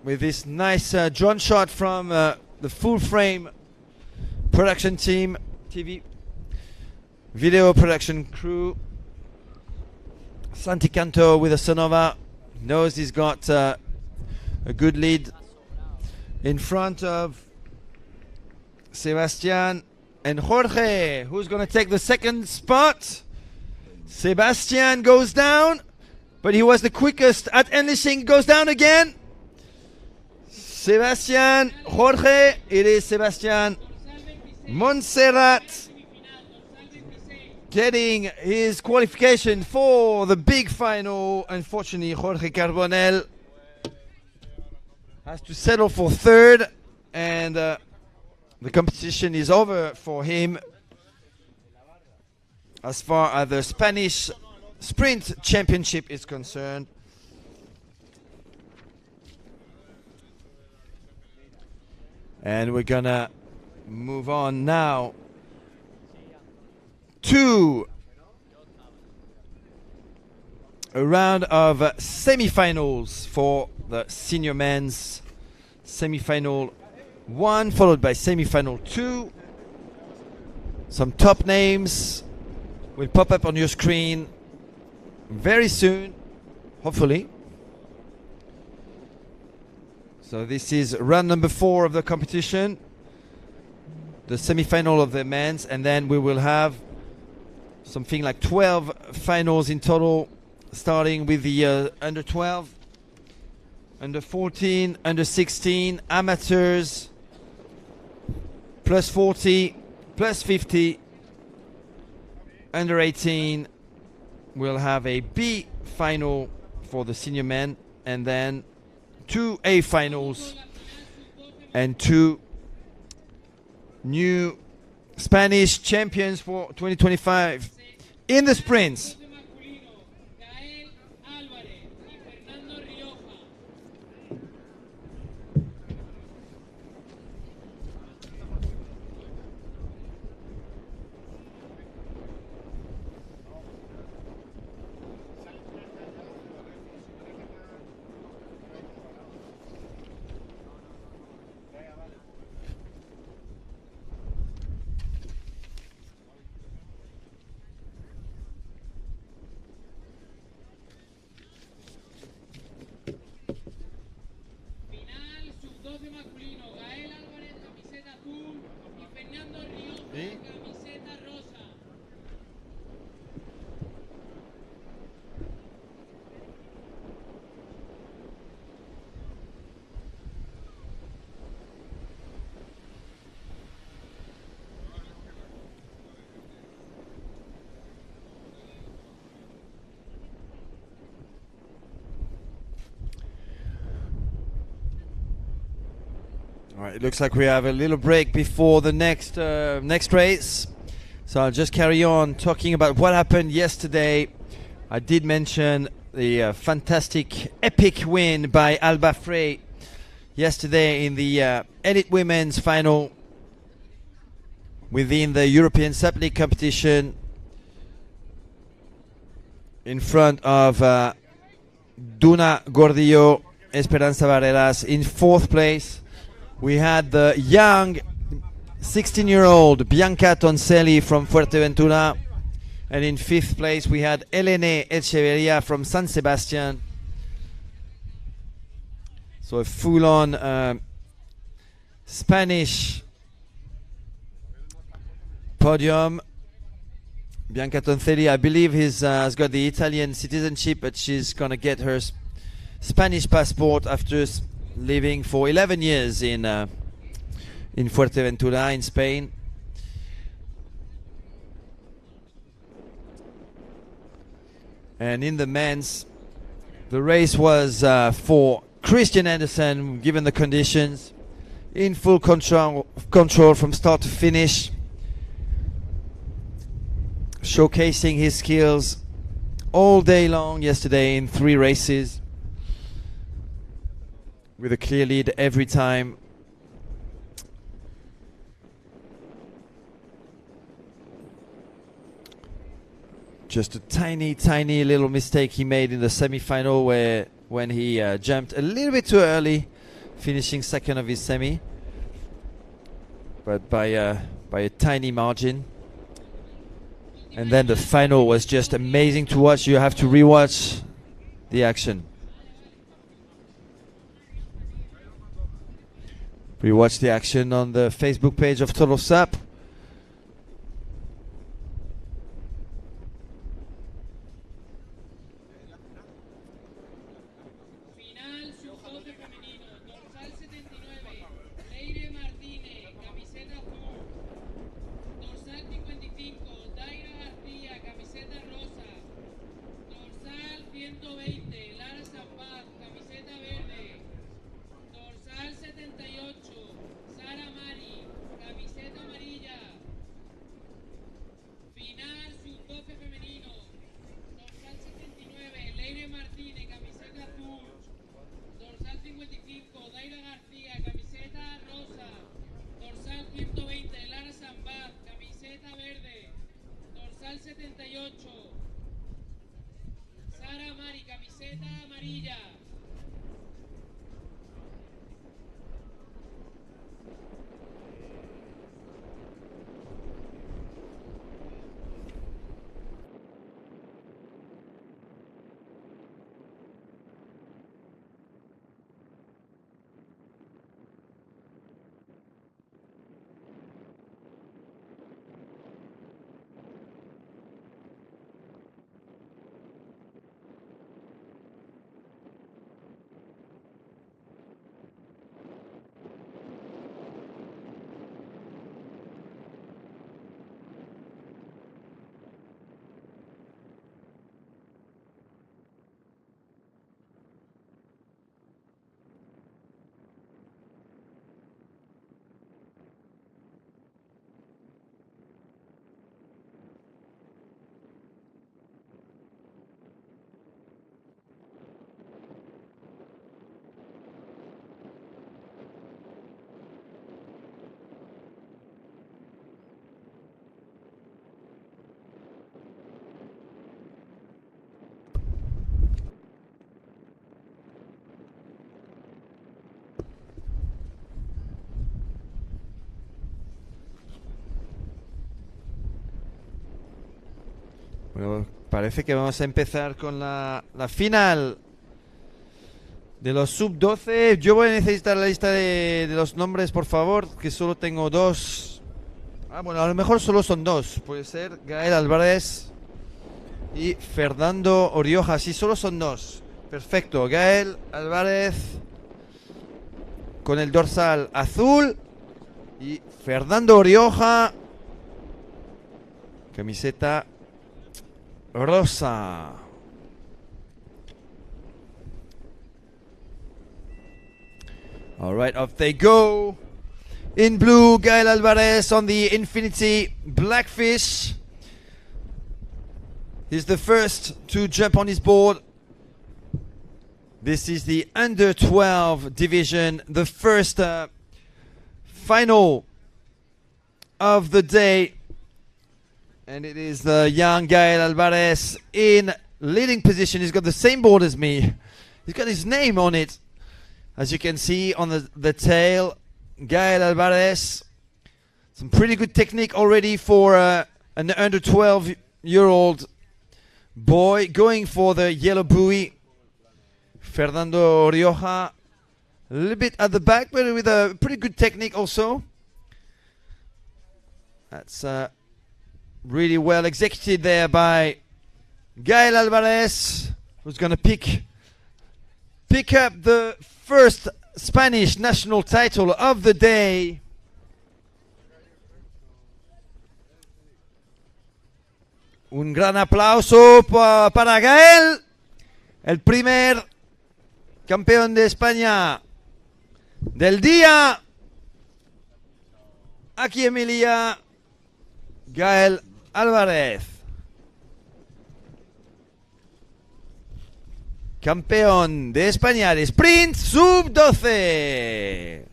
A: with this nice drone shot from the full frame production team, TV video production crew. Santi Canto with a Sonova knows he's got a good lead in front of Sebastián and Jorge. Who's going to take the second spot? Sebastián goes down, but he was the quickest at unleashing. Goes down again. Sebastián, Jorge. It is Sebastián Montserrat getting his qualification for the big final. Unfortunately, Jorge Carbonell has to settle for third, and the competition is over for him as far as the Spanish Sprint Championship is concerned. And we're gonna move on now to a round of semi-finals for the senior men's. Semi-final 1 followed by semi-final 2. Some top names will pop up on your screen very soon, hopefully. So this is round number 4 of the competition, the semi-final of the men's, and then we will have something like 12 finals in total, starting with the under 12, under 14, under 16, amateurs, plus 40, plus 50, under 18. We'll have a B final for the senior men, and then 2 A finals and 2 new Spanish champions for 2025 in the sprints. All right, it looks like we have a little break before the next race. So I'll just carry on talking about what happened yesterday. I did mention the fantastic, epic win by Alba Frey yesterday in the Elite Women's Final within the European Sub League competition in front of Duna Gordillo, Esperanza Barreras in 4th place. We had the young 16-year-old Bianca Tonselli from Fuerteventura. And in 5th place, we had Elene Echeverria from San Sebastian. So a full-on Spanish podium. Bianca Tonselli, I believe, has got the Italian citizenship, but she's going to get her Spanish passport after living for 11 years in Fuerteventura in Spain. And in the men's, the race was for Christian Andersen, given the conditions, in full control from start to finish, showcasing his skills all day long yesterday in 3 races, with a clear lead every time. Just a tiny little mistake he made in the semi-final when he jumped a little bit too early, finishing 2nd of his semi, but by a tiny margin. And then the final was just amazing to watch. You have to rewatch the action. Rewatch the action on the Facebook page of Total SAP. Bueno, parece que vamos a empezar con la final de los sub-12. Yo voy a necesitar la lista de los nombres, por favor, que solo tengo 2. Bueno, a lo mejor solo son 2. Puede ser Gael Álvarez y Fernando Orioja. Sí, solo son 2. Perfecto. Gael Álvarez con el dorsal azul y Fernando Orioja, camiseta rosa. All right, off they go. In blue, Gael Alvarez on the Infinity Blackfish. He's the first to jump on his board. This is the under 12 division, the first final of the day. And it is the young Gael Alvarez in leading position. He's got the same board as me. He's got his name on it. As you can see on the tail, Gael Alvarez. Some pretty good technique already for an under 12-year-old boy. Going for the yellow buoy. Fernando Rioja, a little bit at the back, but with a pretty good technique also. That's really well executed there by Gael Alvarez, who's going to pick up the first Spanish national title of the day. Un gran aplauso para Gael, el primer campeón de España del día. Aquí en Melilla, Gael Alvarez. Campeón de España de Sprint Sub-12.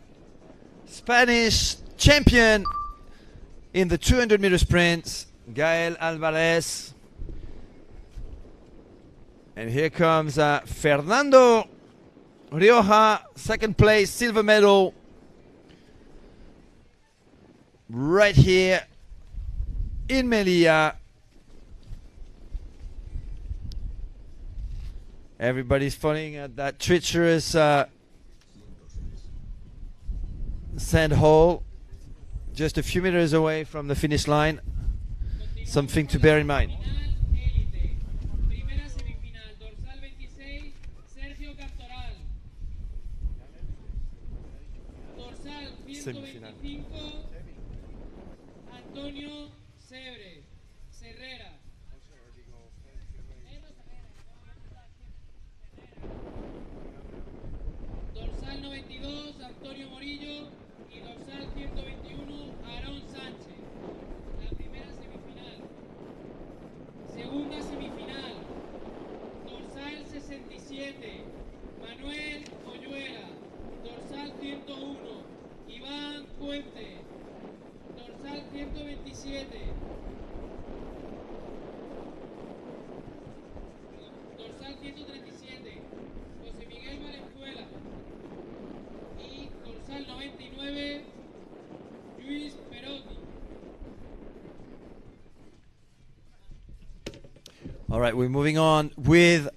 A: Spanish champion in the 200-meter sprint, Gael Alvarez. And here comes Fernando Rioja, second place, silver medal. Right here in Melilla. Everybody's following at that treacherous sand hole, just a few meters away from the finish line. Something to bear in mind.
J: Semifinal.
B: Antonio Herrera. Dorsal 92, Antonio Morillo. Y dorsal 121, Aarón Sánchez. La primera semifinal. Segunda semifinal. Dorsal 67, Manuel Oyuela. Dorsal 101, Iván Puente. Dorsal 127. Dorsal 137, José Miguel Valenzuela. Y dorsal 99, Luis Perotti.
A: All right, we're moving on with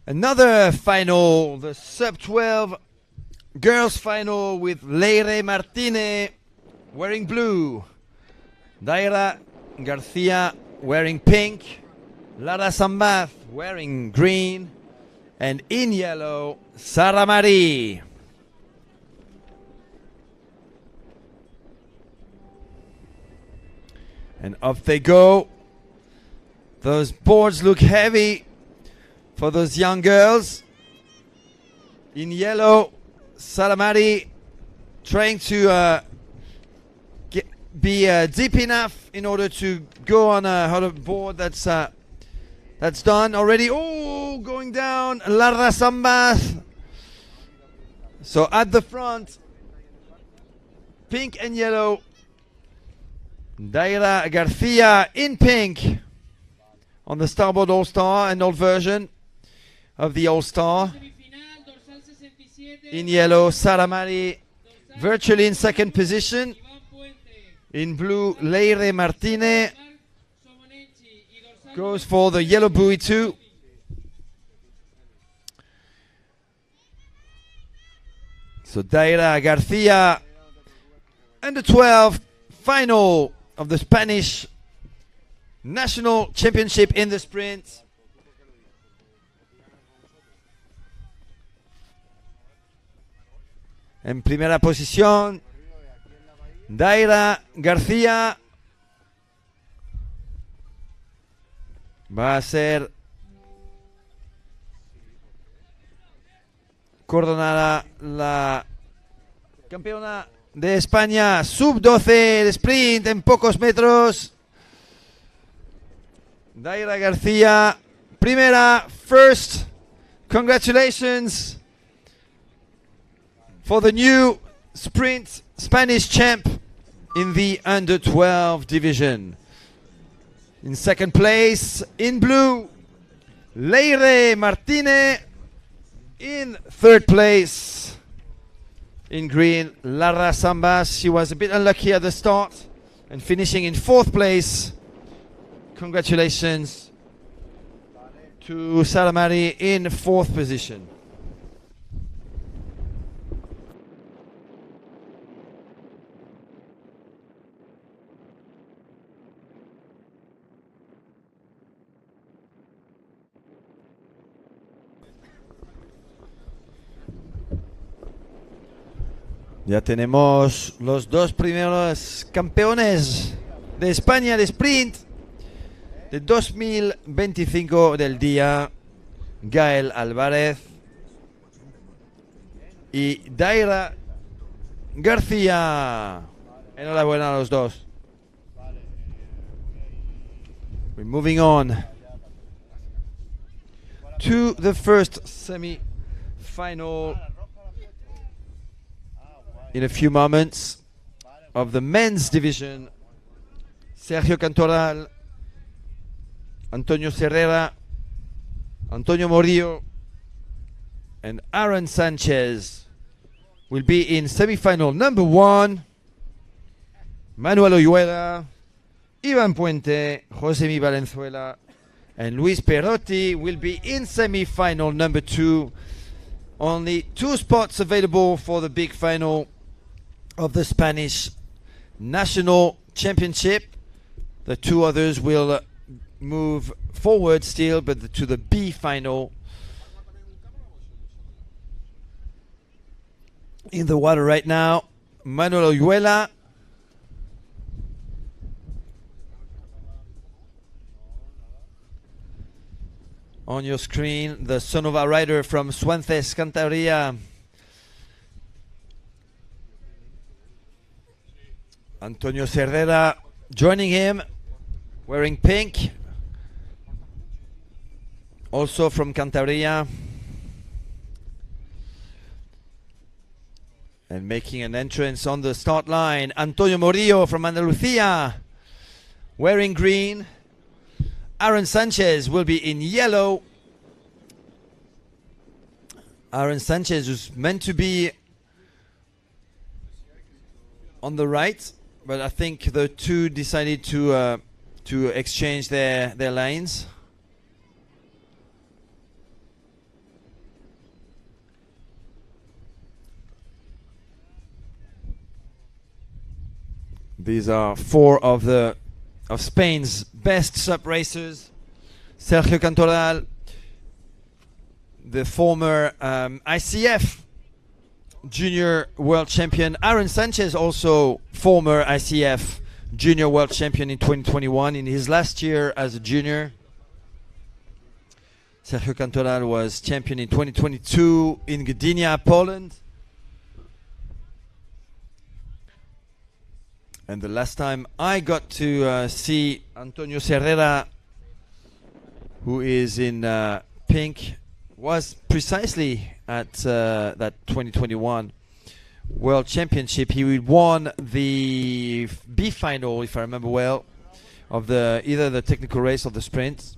A: another final, the sub-12 girls final with Leire Martínez wearing blue, Daira Garcia wearing pink, Lara Sambath wearing green, and in yellow, Sara Marie. And off they go. Those boards look heavy for those young girls. In yellow, Sara Marie trying to be deep enough in order to go on a board that's done already. Oh, going down, Lara Sambath. So at the front, pink and yellow, Daira Garcia in pink on the starboard All-Star, an old version of the All-Star. In yellow, Sara Marie virtually in second position. In blue, Leire Martínez goes for the yellow buoy too. So Daira Garcia, under 12 final of the Spanish National Championship in the sprint. En primera posición, Daira García. Va a ser coronada la campeona de España sub-12 de sprint en pocos metros. Daira García, primera, first. Congratulations for the new sprint Spanish champ in the under 12 division. In second place, in blue, Leire Martínez. In third place, in green, Lara Sambas. She was a bit unlucky at the start and finishing in fourth place. Congratulations to Salamari in fourth position. Ya tenemos los dos primeros campeones de España de sprint de 2025 del día, Gael Álvarez y Daira García. Enhorabuena a los dos. We're moving on to the first semi-final in a few moments of the men's division. Sergio Cantoral, Antonio Serrera, Antonio Morillo, and Aaron Sanchez will be in semi-final number 1. Manuel Oyuela, Iván Puente, Josemi Valenzuela, and Luis Perotti will be in semi-final number 2. Only 2 spots available for the big final of the Spanish National Championship. The 2 others will move forward still, but to the B final. In the water right now, Manuel Oyuela. On your screen, the Sonova rider from Suances, Cantabria. Antonio Cerrera joining him, wearing pink. Also from Cantabria. And making an entrance on the start line, Antonio Morillo from Andalucía, wearing green. Aaron Sanchez will be in yellow. Aaron Sanchez was meant to be on the right, but I think the 2 decided to exchange their lanes. These are 4 of Spain's best sub racers. Sergio Cantoral, the former ICF junior world champion. Aaron Sanchez, also former ICF junior world champion in 2021 in his last year as a junior. Sergio Cantoral was champion in 2022 in Gdynia, Poland. And the last time I got to see Antonio Serrera, who is in pink, was precisely at that 2021 World Championship. He won the B final, if I remember well, of either the technical race or the sprint.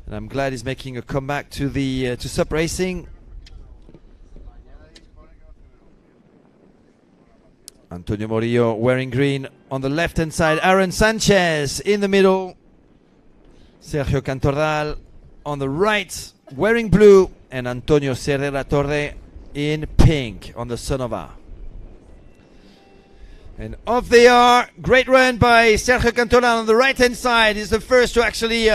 A: And I'm glad he's making a comeback to sub racing. Antonio Morillo wearing green on the left hand side. Aaron Sanchez in the middle. Sergio Cantoral on the right wearing blue. And Antonio Serrera Torre in pink on the Sonova. And off they are. Great run by Sergio Cantoral on the right hand side. He's the first to actually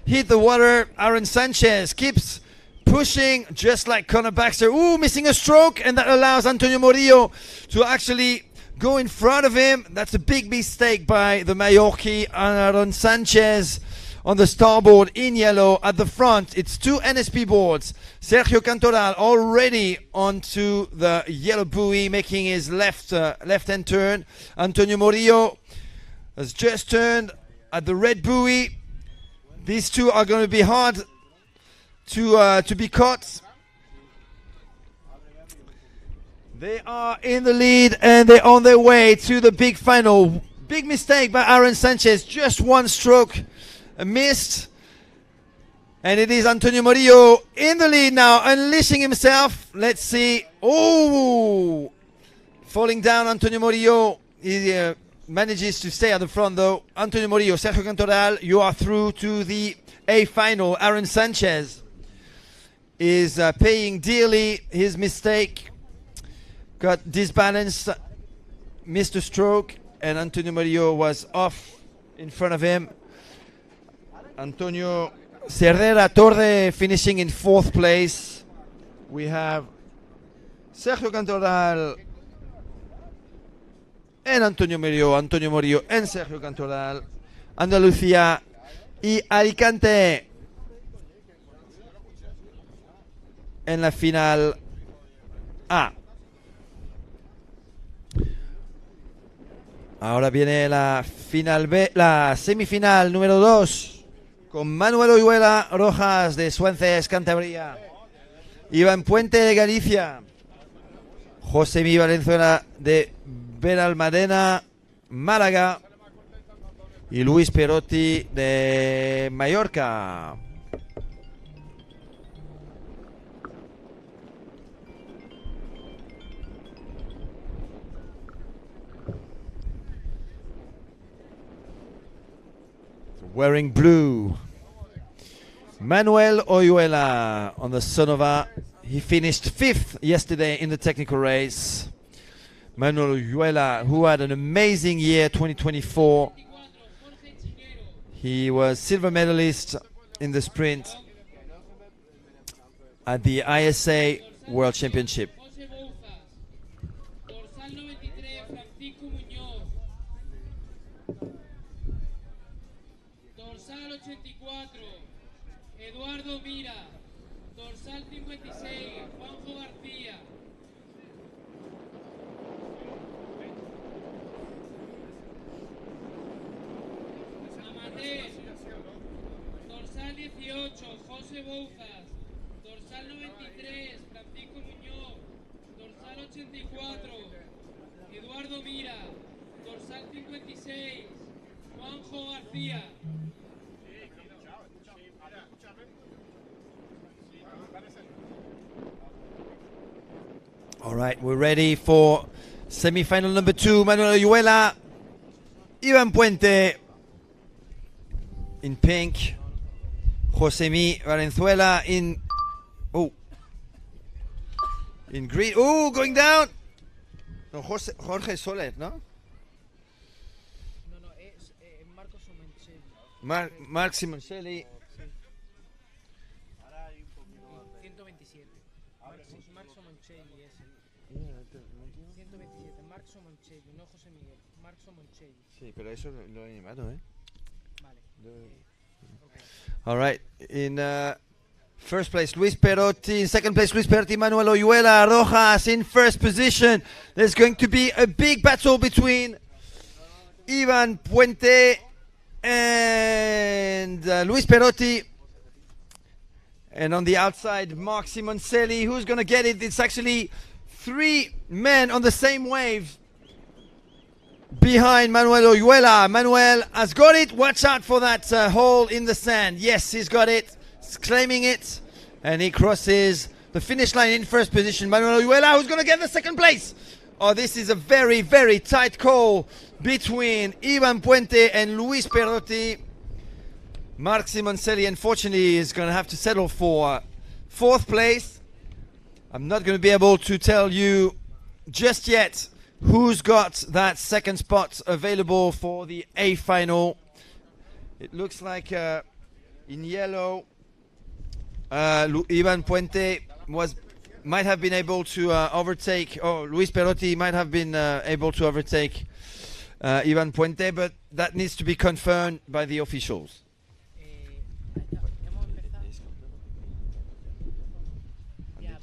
A: hit the water. Aaron Sanchez keeps pushing just like Conor Baxter. Ooh, missing a stroke, and that allows Antonio Morillo to actually go in front of him. That's a big mistake by the Mallorquin. Aaron Sanchez on the starboard in yellow. At the front, it's two NSP boards. Sergio Cantoral already onto the yellow buoy, making his left-hand turn. Antonio Murillo has just turned at the red buoy. These two are going to be hard to be caught. They are in the lead and they're on their way to the big final. Big mistake by Aaron Sanchez. Just one stroke missed. And it is Antonio Murillo in the lead now, unleashing himself. Let's see. Oh! Falling down, Antonio Murillo. He manages to stay at the front though. Antonio Murillo, Sergio Cantoral, you are through to the A final. Aaron Sanchez is paying dearly his mistake. Got disbalanced, missed a stroke, and Antonio Murillo was off in front of him. Antonio Cerrera Torre finishing in 4th place. We have Sergio Cantoral and Antonio Murillo and Sergio Cantoral. Andalucía y Alicante en la final A. Ahora viene la final B, la semifinal número 2, con Manuel Oyuela Rojas de Suences, Cantabria, Iván Puente de Galicia, José Mí Valenzuela de Benalmádena, Málaga, y Luis Perotti de Mallorca. Wearing blue, Manuel Oyuela on the Sonova. He finished 5th yesterday in the technical race. Manuel Oyuela, who had an amazing year 2024. He was silver medalist in the sprint at the ESE World Championship.
B: Dorsal 84, Eduardo Mira. Dorsal 56, Juanjo García. Amateur, dorsal 18, José Bouzas. Dorsal 93, Francisco Muñoz. Dorsal 84, Eduardo Mira. Dorsal 56, Juanjo García.
A: All right, we're ready for semi-final number 2. Manuel Oyuela, Iván Puente in pink, José Mí Valenzuela in green. Oh, going down. No, Jorge Soler, ¿no?
B: No, es Marco Simoncelli.
A: Marc Simoncelli.
B: 127. Marc Simoncelli ese. 127. Marc Simoncelli, no José Miguel. Marc Simoncelli.
A: Sí, pero eso lo he animado, ¿eh?
B: Vale.
A: All right, in first place, Luis Perotti. In second place, Luis Perotti. Manuel Oyuela Rojas in first position. There's going to be a big battle between Iván Puente and Luis Perotti. And on the outside, Marc Simoncelli. Who's going to get it? It's actually 3 men on the same wave behind Manuel Oyuela. Manuel has got it. Watch out for that hole in the sand. Yes, he's got it. He's claiming it. And he crosses the finish line in first position. Manuel Oyuela, who's going to get the second place. Oh, this is a very, very tight call between Iván Puente and Luis Perotti. Marc Simoncelli, unfortunately, is going to have to settle for 4th place. I'm not going to be able to tell you just yet who's got that second spot available for the A final. It looks like in yellow, Iván Puente might have been able to overtake, or Luis Perotti might have been able to overtake Iván Puente, but that needs to be confirmed by the officials.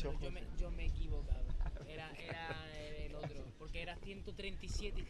B: Pero yo me he equivocado. Era el otro, porque era 137.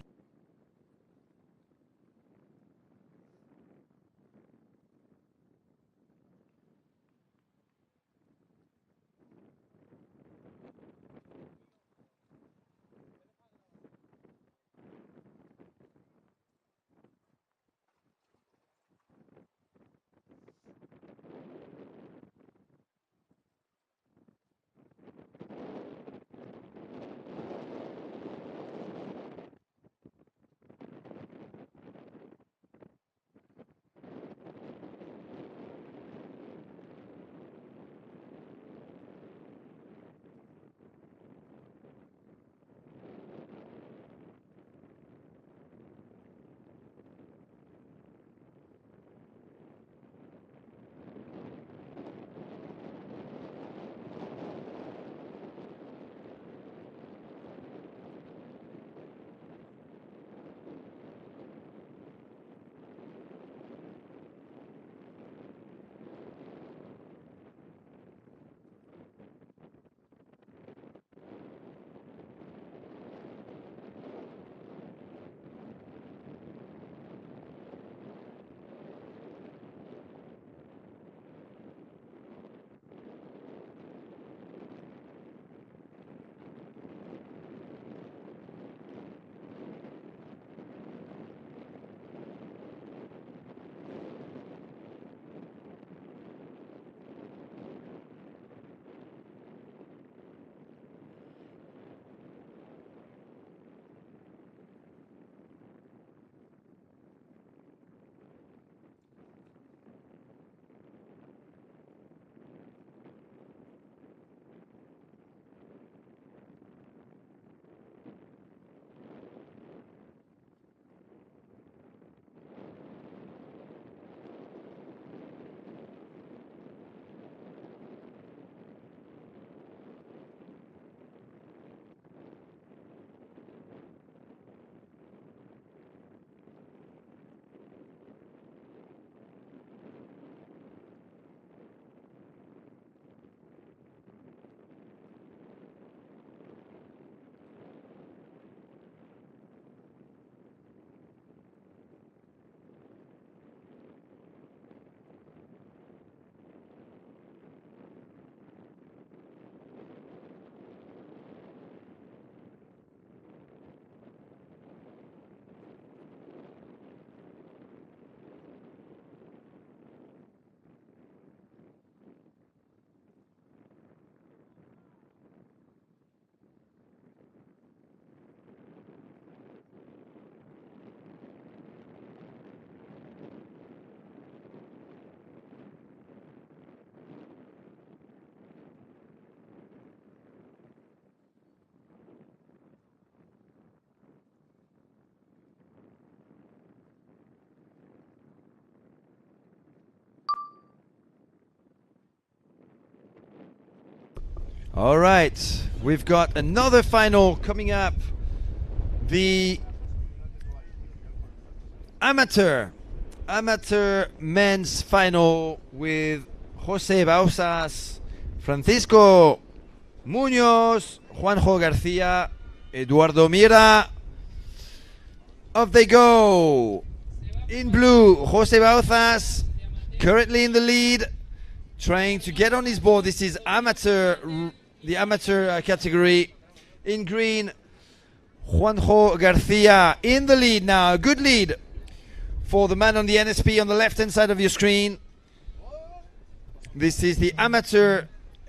A: All right, we've got another final coming up. The amateur men's final with Jose Bauzas, Francisco Muñoz, Juanjo García, Eduardo Mira. Off they go. In blue, Jose Bauzas, currently in the lead, trying to get on his board. This is the amateur category. In green, Juanjo García in the lead now. A good lead for the man on the NSP on the left-hand side of your screen. This is the amateur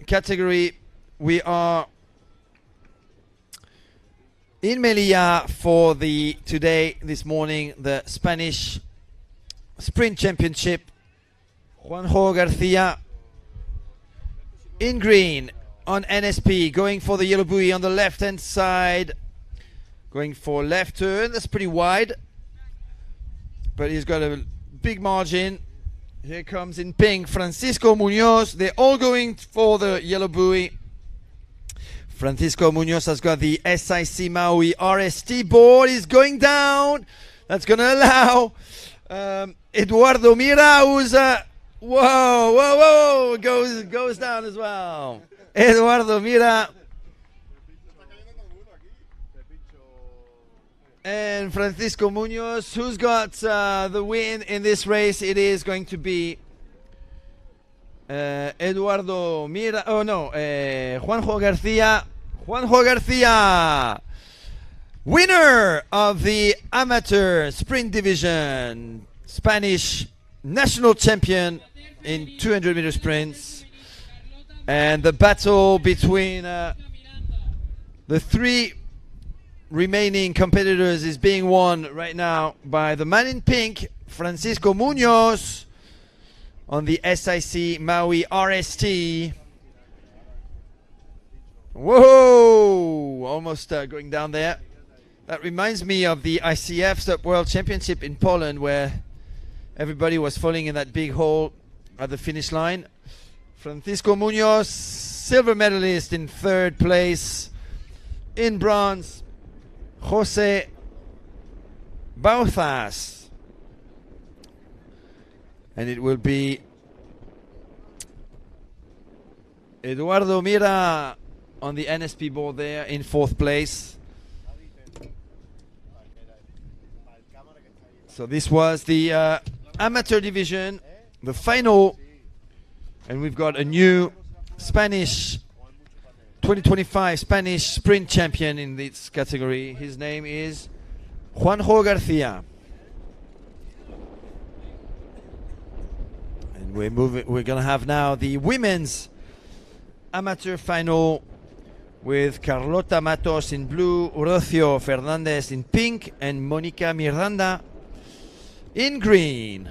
A: category. We are in Melilla for this morning, the Spanish Sprint Championship. Juanjo García in green on NSP, going for the yellow buoy on the left-hand side, going for left turn. That's pretty wide, but he's got a big margin. Here comes in pink Francisco Muñoz. They're all going for the yellow buoy. Francisco Muñoz has got the SIC Maui RST board. He's going down. That's going to allow Eduardo Mira, who's whoa, goes down as well. Eduardo Mira and Francisco Munoz. Who's got the win in this race? It is going to be Eduardo Mira. Oh no, Juanjo Garcia. Juanjo Garcia, winner of the amateur sprint division, Spanish national champion in 200-meter sprints. And the battle between the three remaining competitors is being won right now by the man in pink, Francisco Munoz, on the SIC Maui RST. Whoa! Almost going down there. That reminds me of the ICF Stop World Championship in Poland, where everybody was falling in that big hole at the finish line. Francisco Munoz, silver medalist in third place. In bronze, Jose Bauzas. And it will be Eduardo Mira on the NSP board there in fourth place. So this was the amateur division, the final. And we've got a new Spanish 2025 Spanish sprint champion in this category. His name is Juanjo Garcia. And we're gonna have now the women's amateur final with Carlota Matos in blue, Rocio Fernandez in pink, and Mónica Miranda in green.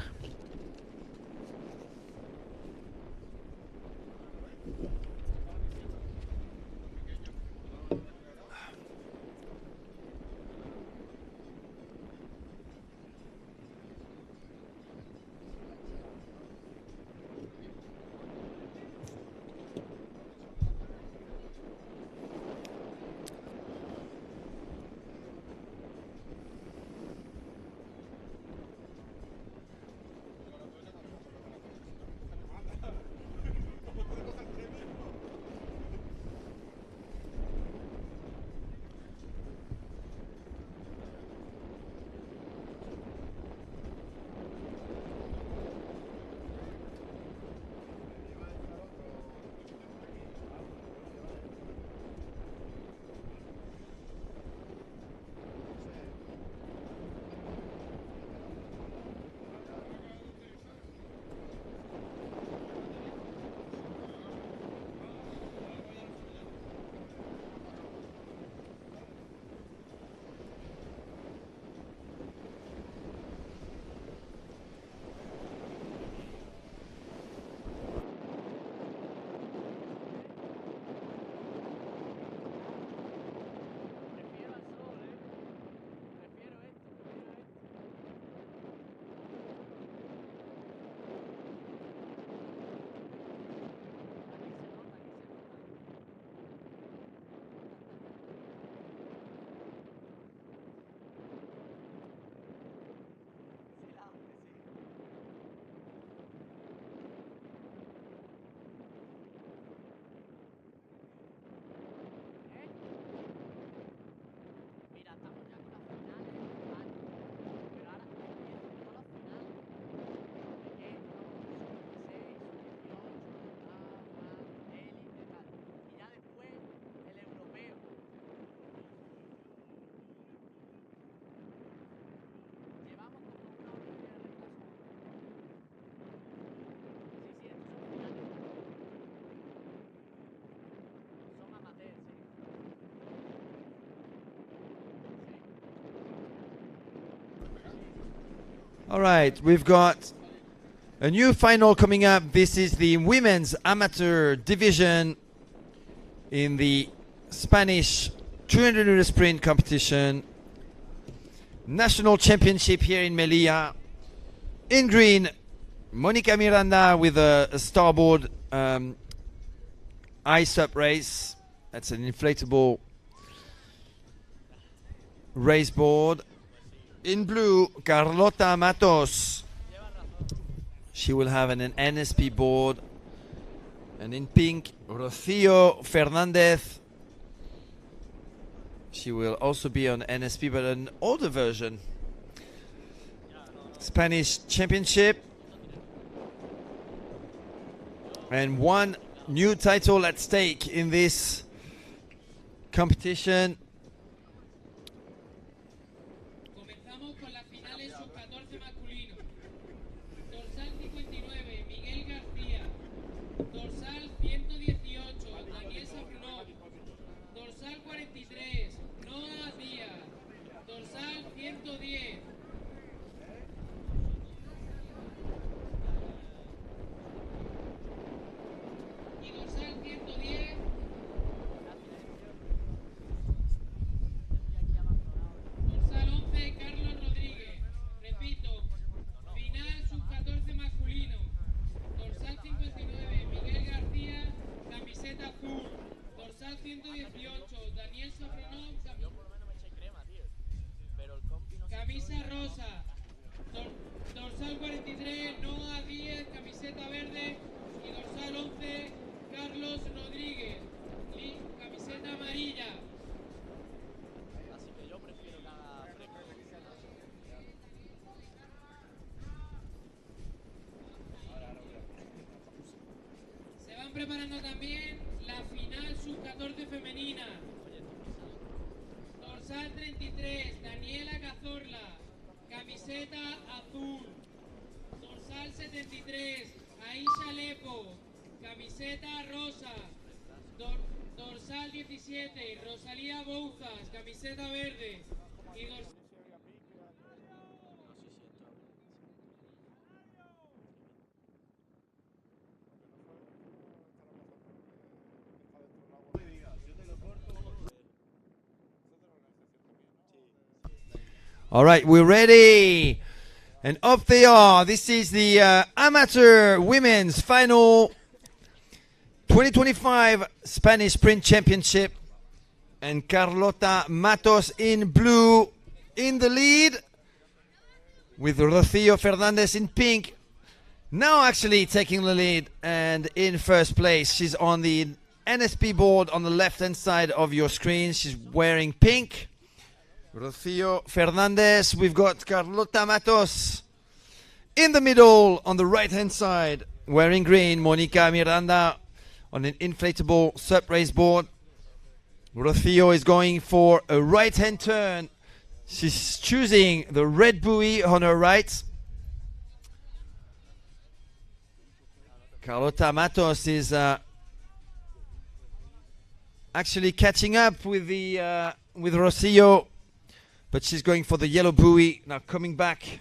A: All right, we've got a new final coming up. This is the women's amateur division in the Spanish 200-meter sprint competition. National championship here in Melilla. In green, Mónica Miranda with a starboard ice up race. That's an inflatable race board. In blue, Carlota Matos. She will have an NSP board And in pink, Rocío Fernandez. She will also be on NSP, but an older version. Spanish Championship. And one new title at stake in this competition.
B: Comenzamos con las finales sub-14 masculino. Dorsal 59, Miguel García. Dorsal 118, Daniel Safronov. Dorsal 43, Noah Díaz. Dorsal 110. Y dorsal 110. Dorsal 11, Carlos Rodríguez. Repito, final sub-14 masculino. Dorsal 59, Miguel García, camiseta azul. Dorsal 118, Daniel Safronov, camisa rosa. Dorsal 43, Noah Díez, camiseta verde. Y dorsal 11, Carlos Rodríguez, camiseta amarilla. Se van preparando también la final sub-14 femenina. Dorsal 33, Daniela Cazorla, camiseta azul. Dorsal 73, Aisha Lepo, camiseta rosa. Dorsal 17, Rosalía Boujas, camiseta verde. Y dorsal
A: All right, we're ready. And up they are. This is the amateur women's final 2025 Spanish Sprint Championship. And Carlota Matos in blue in the lead, with Rocío Fernandez in pink. Now actually taking the lead and in first place. She's on the NSP board on the left-hand side of your screen. She's wearing pink. Rocío Fernandez. We've got Carlota Matos in the middle on the right-hand side, wearing green. Mónica Miranda on an inflatable SUP race board. Rocío is going for a right-hand turn. She's choosing the red buoy on her right. Carlota Matos is actually catching up with the with Rocío, but she's going for the yellow buoy. Now coming back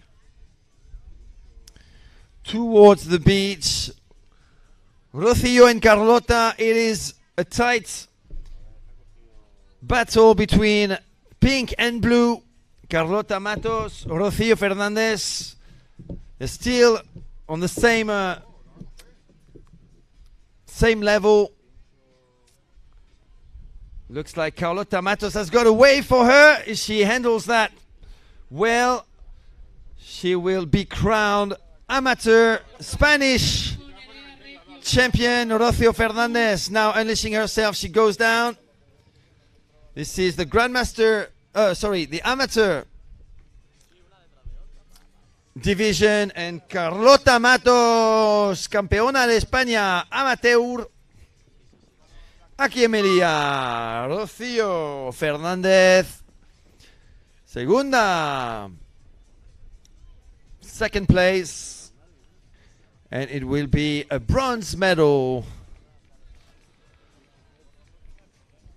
A: towards the beach. Rocío and Carlota, it is a tight battle between pink and blue. Carlota Matos, Rocío Fernandez is still on the same level. Looks like Carlota Matos has got a way for her. If she handles that well, she will be crowned amateur Spanish champion. Rocío Fernandez now unleashing herself. She goes down. This is the Grandmaster, the amateur division, and Carlota Matos, campeona de España amateur, aquí en Melilla. Rocío Fernández, segunda, second place, and it will be a bronze medal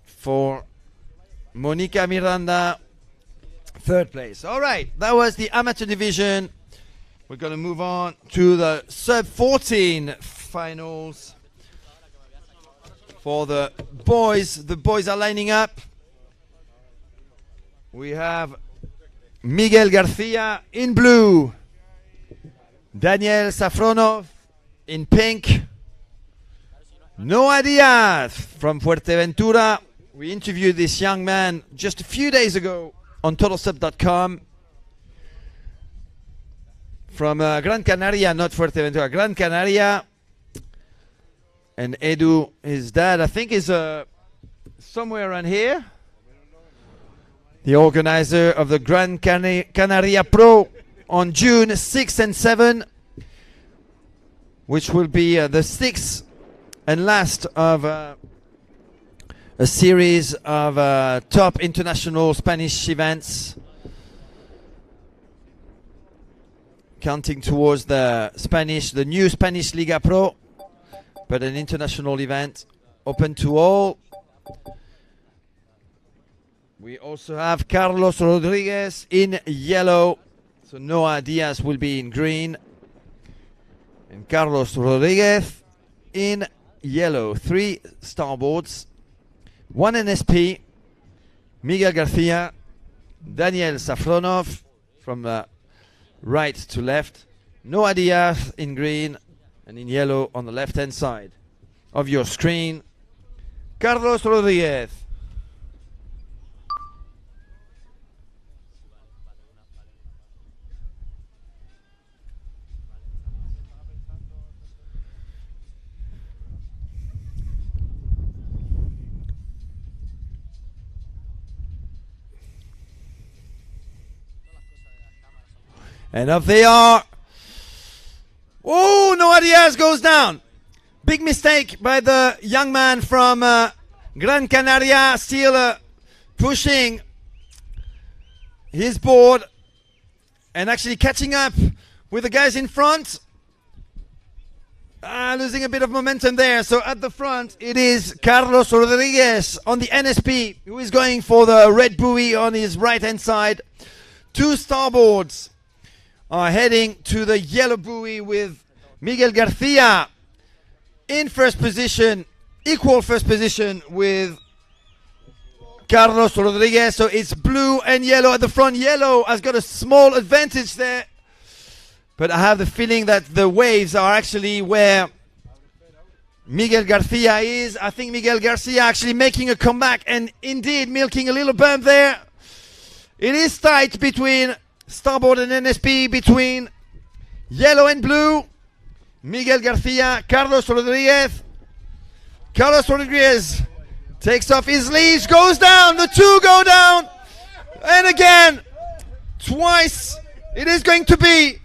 A: for Mónica Miranda, third place. All right, that was the amateur division. We're going to move on to the sub-14 finals for the boys. The boys are lining up. We have Miguel García in blue, Daniel Safronov in pink, Noah Diaz from Fuerteventura. We interviewed this young man just a few days ago on TotalSub.com from Gran Canaria, not Fuerteventura, Gran Canaria. And Edu, his dad, I think is somewhere around here. The organizer of the Gran Canaria Pro on June 6 and 7, which will be the 6th and last of a series of top international Spanish events, counting towards the new Spanish Liga Pro, but an international event open to all. We also have Carlos Rodriguez in yellow, so Noah Diaz will be in green, and Carlos Rodriguez in yellow. 3 starboards, 1 NSP, Miguel Garcia, Daniel Safronov from right to left, Noah Diaz in green, and in yellow on the left hand side of your screen, Carlos Rodriguez. And up they are. Oh, Noah Diaz goes down. Big mistake by the young man from Gran Canaria, still pushing his board and actually catching up with the guys in front. Losing a bit of momentum there. So at the front, it is Carlos Rodriguez on the NSP, who is going for the red buoy on his right-hand side. 2 starboards are heading to the yellow buoy with Miguel Garcia in first position, equal first position with Carlos Rodriguez. So it's blue and yellow at the front. Yellow has got a small advantage there, but I have the feeling that the waves are actually where Miguel Garcia is. I think Miguel Garcia actually making a comeback and indeed milking a little bump there. It is tight between starboard and NSP, between yellow and blue. Miguel Garcia, Carlos Rodriguez. Carlos Rodriguez takes off his leash, goes down. The 2 go down. And again, twice, it is going to be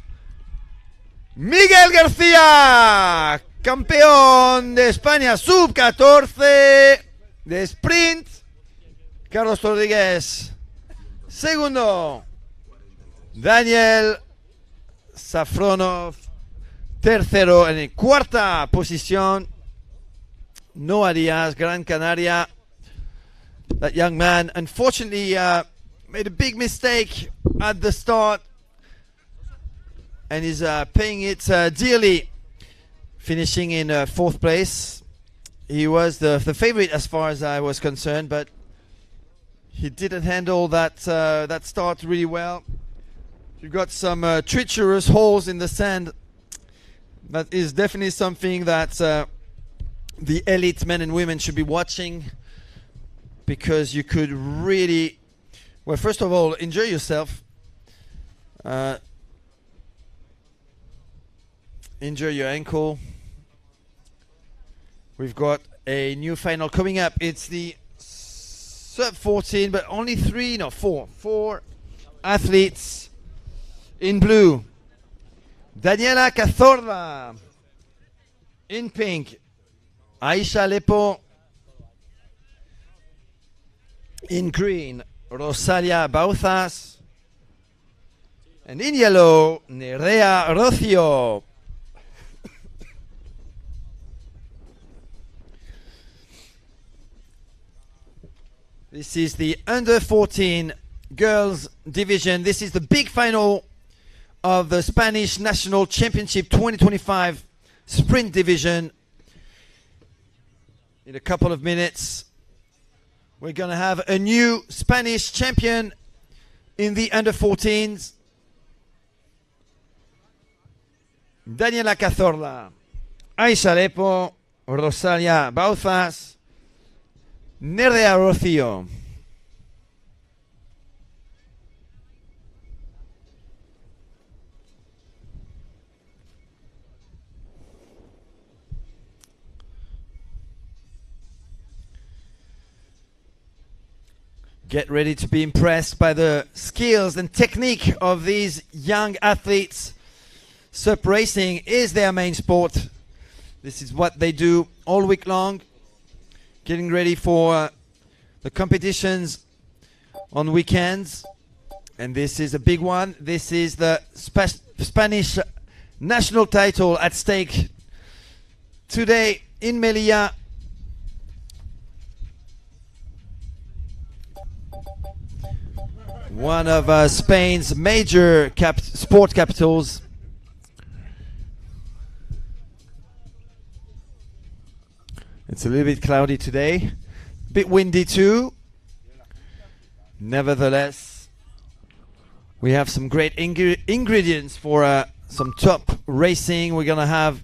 A: Miguel Garcia, campeón de España sub-14 de sprint. Carlos Rodriguez, segundo. Daniel Safronov, tercero. En cuarta posición, Noah Diaz, Gran Canaria. That young man unfortunately made a big mistake at the start and is paying it dearly, finishing in 4th place. He was the favorite as far as I was concerned, but he didn't handle that start really well. You've got some treacherous holes in the sand. That is definitely something that the elite men and women should be watching, because you could really, well, first of all, enjoy yourself. Enjoy your ankle. We've got a new final coming up. It's the sub 14, but only 4 athletes in blue. Daniela Cazorla. In pink, Aisha Lepo. In green, Rosalia Bauzas. And in yellow, Nerea Rocio. This is the under 14 girls division. This is the big final of the Spanish National Championship 2025 sprint division. In a couple of minutes, we're going to have a new Spanish champion in the under 14s. Daniela Cazorla, Aisha Lepo, Rosalia Bauzas, Nerea Rocio. Get ready to be impressed by the skills and technique of these young athletes. SUP racing is their main sport. This is what they do all week long, getting ready for the competitions on weekends. And this is a big one. This is the Spanish national title at stake today in Melilla. One of Spain's major sport capitals. It's a little bit cloudy today, a bit windy too. Nevertheless, we have some great ingredients for some top racing. We're gonna have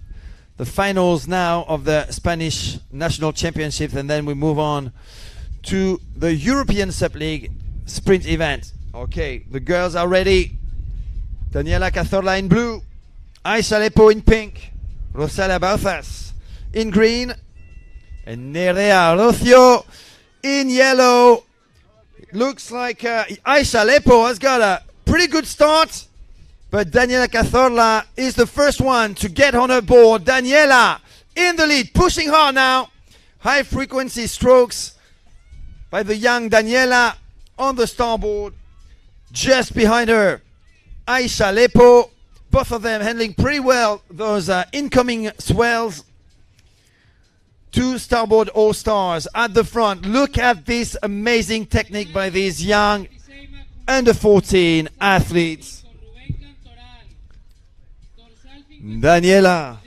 A: the finals now of the Spanish National Championships, and then we move on to the European SUP League sprint event. Okay, the girls are ready. Daniela Cazorla in blue, Aisha Lepo in pink, Rosalia Bauzas in green, and Nerea Rocio in yellow. Looks like Aisha Lepo has got a pretty good start, but Daniela Cazorla is the first one to get on her board. Daniela in the lead, pushing hard now. High frequency strokes by the young Daniela on the starboard. Just behind her, Aisha Lepo. Both of them handling pretty well those incoming swells. Two starboard all-stars at the front. Look at this amazing technique by these young under 14 athletes. Daniela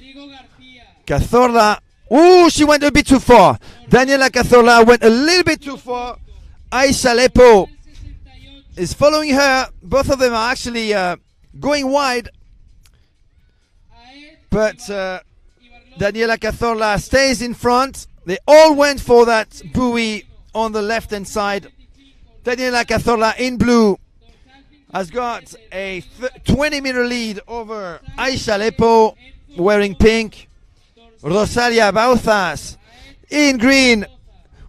A: Cazorla. Ooh, she went a bit too far. Daniela Cazorla went a little bit too far. Aisha Lepo is following her. Both of them are actually going wide. But Daniela Cazorla stays in front. They all went for that buoy on the left-hand side. Daniela Cazorla in blue has got a 20-meter lead over Aisha Lepo wearing pink. Rosalia Bauzas in green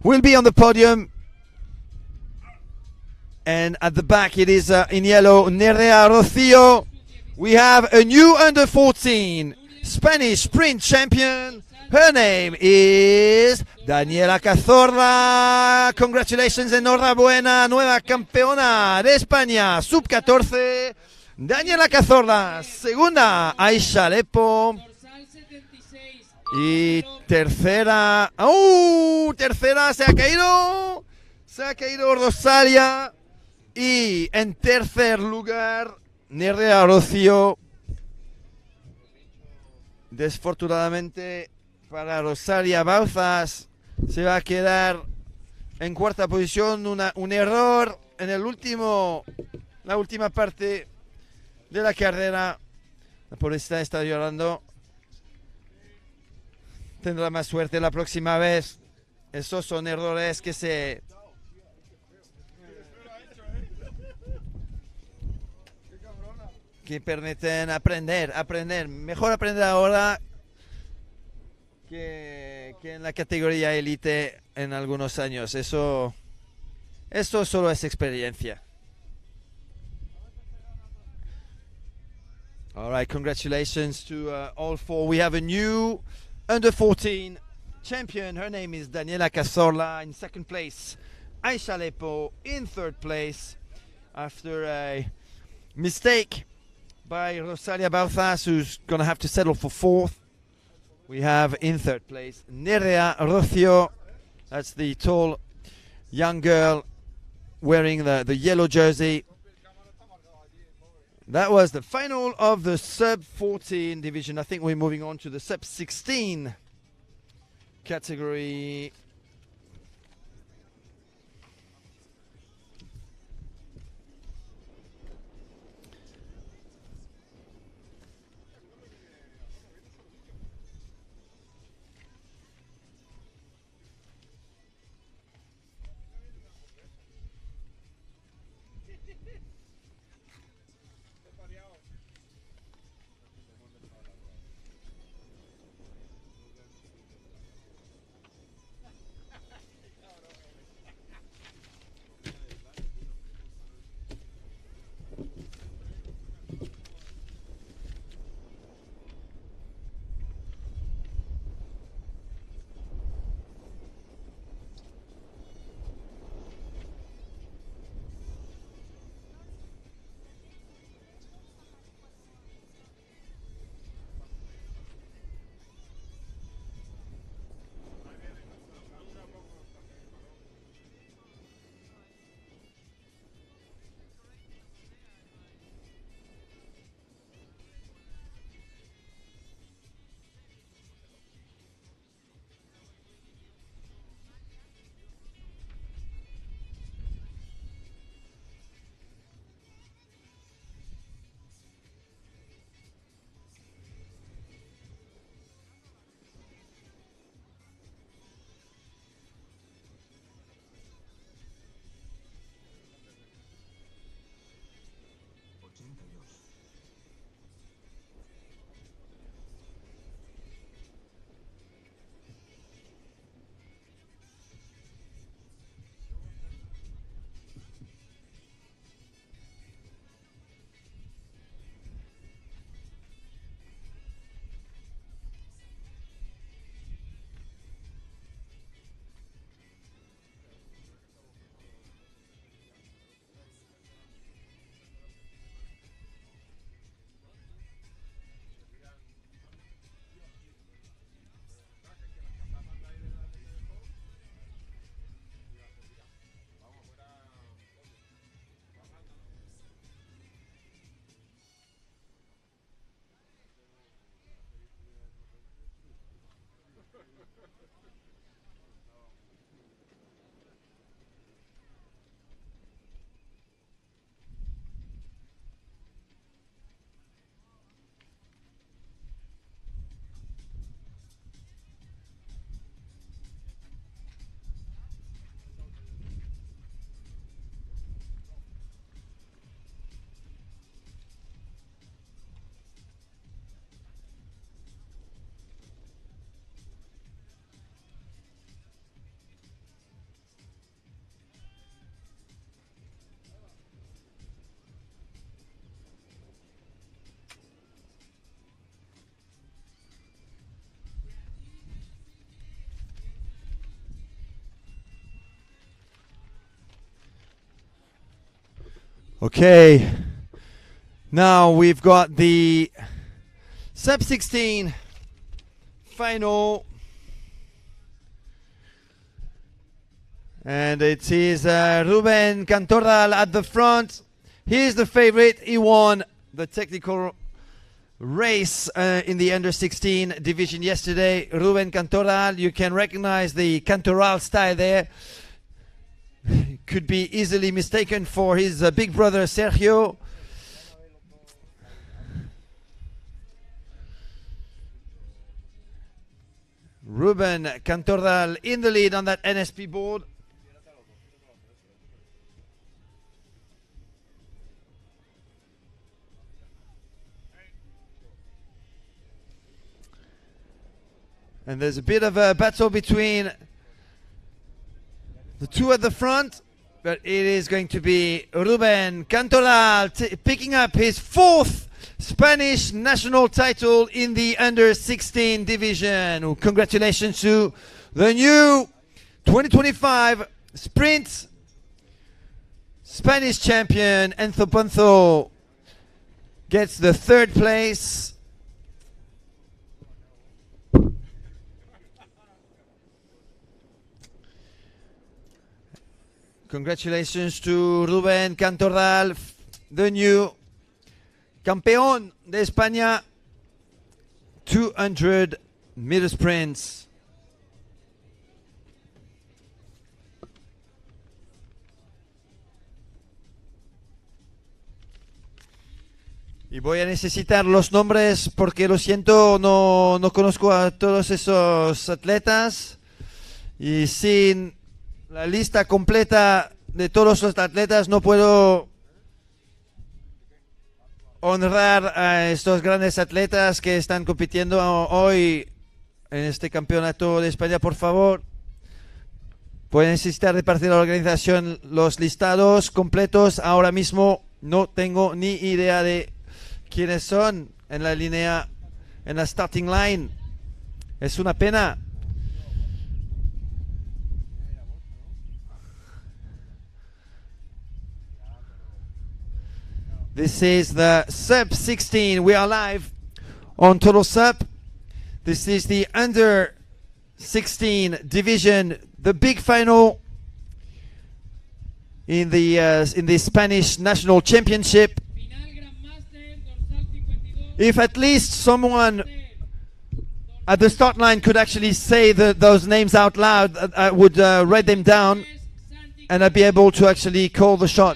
A: will be on the podium. And at the back it is in yellow, Nerea Rocio. We have a new under 14 Spanish sprint champion. Her name is Daniela Cazorla. Congratulations, enhorabuena, nueva campeona de España, sub-14. Daniela Cazorla, segunda, Aisha Lepo. Y tercera, tercera se ha caído. Se ha caído Rosalia. Y en tercer lugar, Nerea Rocio. Desfortunadamente para Rosalia Bauzas se va a quedar en cuarta posición. Un error en la última parte de la carrera. La pobrecita está llorando. Tendrá más suerte la próxima vez. Esos son errores que permiten aprender. Mejor aprender ahora que en la categoría élite en algunos años. Eso solo es experiencia. All right, congratulations to all four. We have a new under 14 champion. Her name is Daniela Cazorla in second place. Aisha Lepo in third place after a mistake by Rosalia Bauzas, who's going to have to settle for fourth. We have in third place Nerea Rocio. That's the tall young girl wearing the yellow jersey. That was the final of the sub-14 division. I think we're moving on to the sub-16 category. Okay. Now we've got the sub-16 final. And it is Ruben Cantoral at the front. He's the favorite. He won the technical race in the under-16 division yesterday. Ruben Cantoral, you can recognize the Cantoral style there. Could be easily mistaken for his big brother Sergio. Ruben Cantoral in the lead on that NSP board. And there's a bit of a battle between the two at the front, but it is going to be Ruben Cantoral picking up his 4th Spanish national title in the under-16 division. Congratulations to the new 2025 sprint Spanish champion. Enzo Ponzo gets the 3rd place. Congratulations to Ruben Cantoral, the new campeón de España 200 meter sprints. Y voy a necesitar los nombres porque lo siento, no conozco a todos esos atletas. Y sin la lista completa de todos los atletas no puedo honrar a estos grandes atletas que están compitiendo hoy en este campeonato de España. Por favor, voy a necesitar de parte de la organización los listados completos. Ahora mismo no tengo ni idea de quiénes son en la línea, en la starting line. Es una pena. This is the sub-16. We are live on Total Sup. This is the under-16 division, the big final in the Spanish National Championship. If at least someone at the start line could actually say those names out loud, I would write them down and I'd be able to actually call the shot.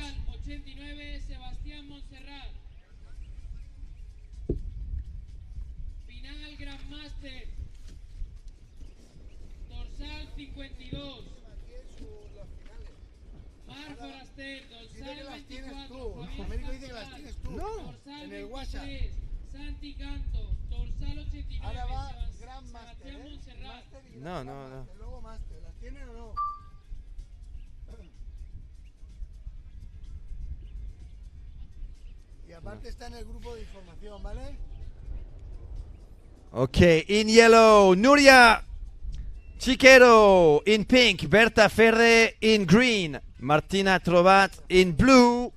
A: No.
K: Y aparte está en el grupo de información, ¿vale?
A: Okay, in yellow, Nuria Chiquero. In pink, Berta Ferre. In green, Martina Trobat. In blue,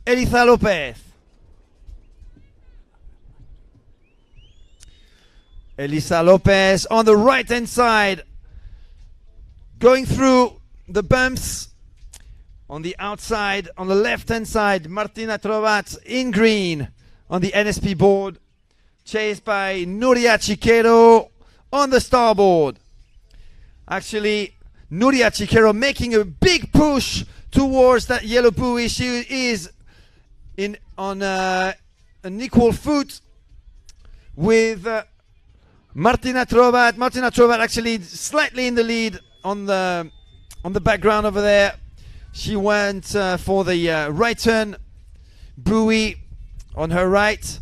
A: Eliza Lopez. Elisa Lopez on the right hand side, going through the bumps. On the outside, on the left hand side, Martina Trobat in green on the NSP board, chased by Nuria Chiquero on the starboard. Actually, Nuria Chiquero making a big push towards that yellow buoy. She is on an equal foot with Martina Trobat. Martina Trobat actually slightly in the lead on the background over there. She went for the right turn buoy on her right.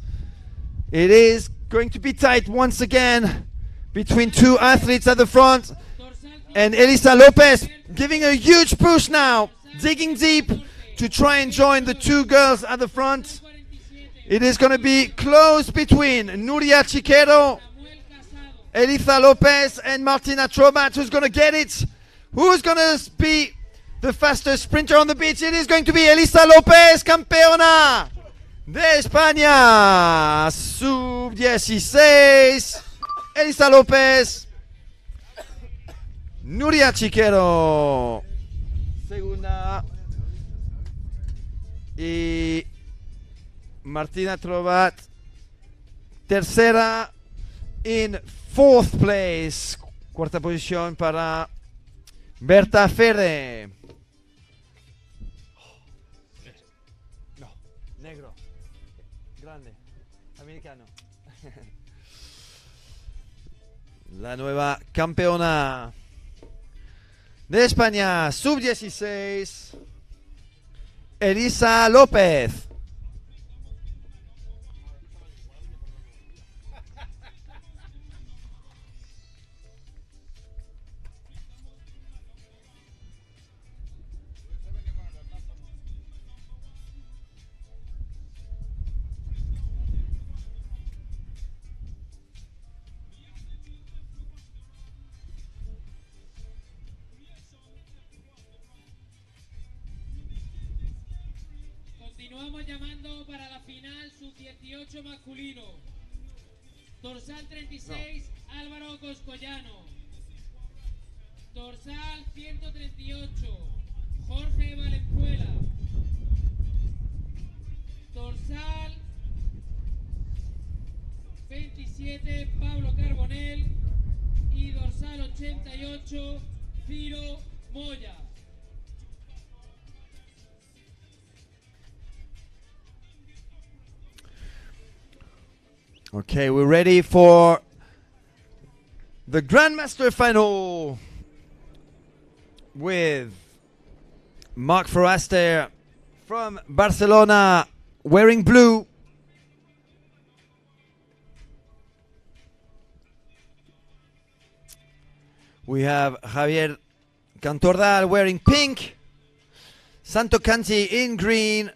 A: It is going to be tight once again between two athletes at the front. And Elisa Lopez giving a huge push now, digging deep to try and join the two girls at the front. It is going to be close between Nuria Chiquero, Elisa Lopez and Martina Trobat. Who's going to get it? Who's going to be the fastest sprinter on the beach. It is going to be Elisa López, campeona de España, sub-16. Elisa López. Nuria Chiquero, segunda. Y Martina Trobat, tercera. In fourth place, cuarta posición para Berta Ferre. No, negro, grande, americano. La nueva campeona de España, sub-16, Elisa López.
B: Continuamos llamando para la final sub-18 masculino. Dorsal 36, Álvaro Coscollano. Dorsal 138, Jorge Valenzuela. Dorsal 27, Pablo Carbonell. Y dorsal 88, Ciro Moya.
A: Okay, we're ready for the Grandmaster final with Marc Foraster from Barcelona wearing blue. We have Javier Cantordal wearing pink, Santo Canti in green,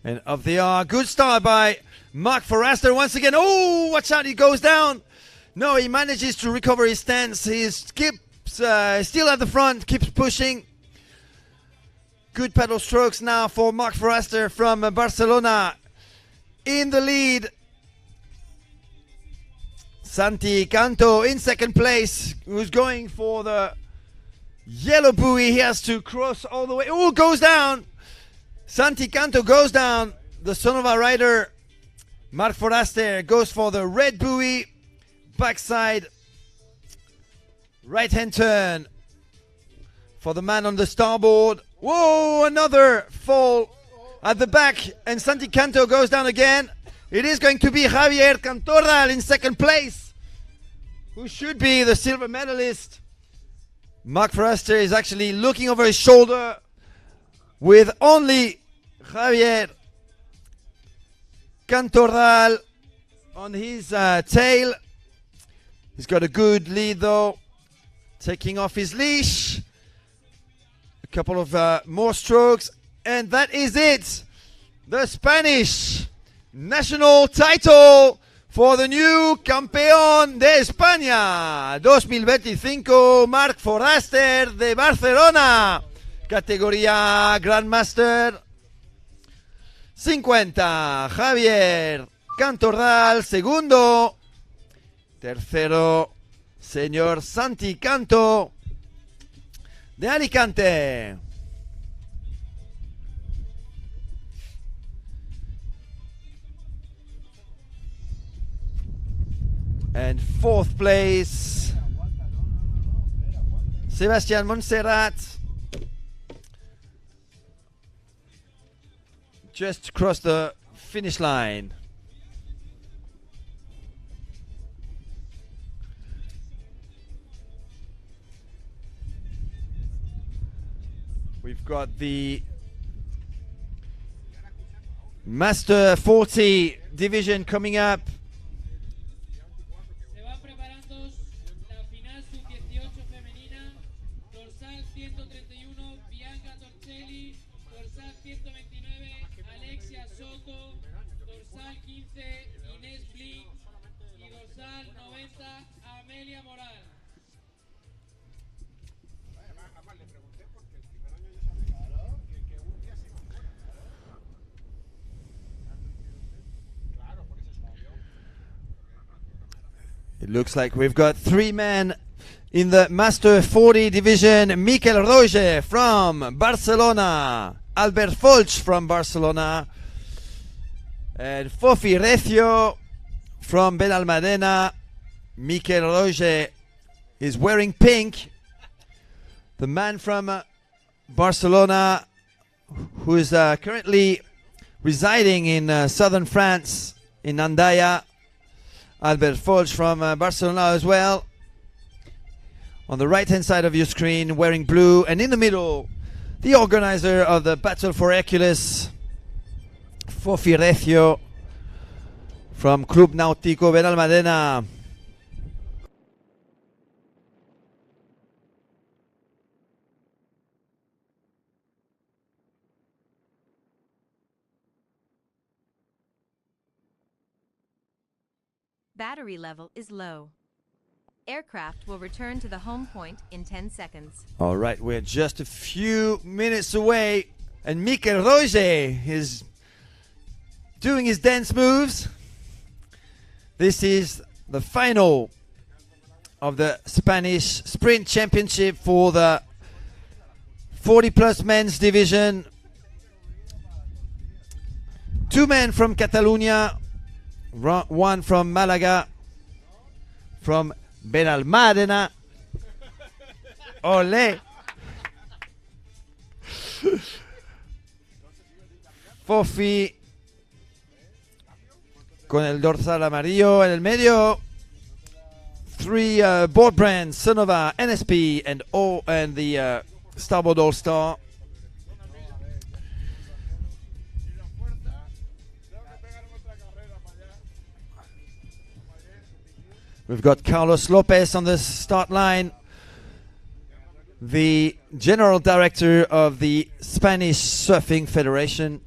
A: and up they are. Good start by Marc Foraster once again. Oh, watch out, he goes down. No, he manages to recover his stance. He keeps still at the front, keeps pushing. Good pedal strokes now for Marc Foraster from Barcelona. In the lead, Santi Canto in second place, who's going for the yellow buoy. He has to cross all the way. Oh, goes down. Santi Canto goes down. The Sonova rider, Marc Foraster, goes for the red buoy. Backside right hand turn for the man on the starboard. Whoa, another fall at the back, and Santi Canto goes down again. It is going to be Javier Cantordal in second place, who should be the silver medalist. Marc Foraster is actually looking over his shoulder with only Javier Cantordal on his tail. He's got a good lead though, taking off his leash. A couple of more strokes, and that is it. The Spanish national title for the new Campeón de España 2025, Marc Foraster de Barcelona. Categoría Grandmaster 50, Javier Cantordal, segundo. Tercero, señor Santi Canto de Alicante. And fourth place, Sebastián Montserrat. Just crossed the finish line. We've got the Master 40 division coming up.
B: Se van preparando la final sub-18 femenina, dorsal
A: It looks like we've got 3 men in the Master 40 division. Miquel Roger from Barcelona, Albert Folch from Barcelona, and Fofi Recio from Benalmádena. Miquel Roger is wearing pink. The man from Barcelona, who is currently residing in southern France, in Andaya. Albert Folch from Barcelona as well. On the right hand side of your screen, wearing blue, and in the middle, the organizer of the Battle for Hercules, Fofi Recio from Club Náutico Benalmádena.
L: Battery level is low. Aircraft will return to the home point in 10 seconds.
A: All right, we're just a few minutes away, and Miquel Roger is doing his dance moves. This is the final of the Spanish Sprint Championship for the 40-plus men's division. 2 men from Catalonia, 1 from Malaga, from Benalmádena. Olé. Fofi con el dorsal amarillo en el medio. 3 board brands, Sonova, NSP, and the Starboard All-Star. We've got Carlos Lopez on the start line, the General Director of the Spanish Surfing Federation.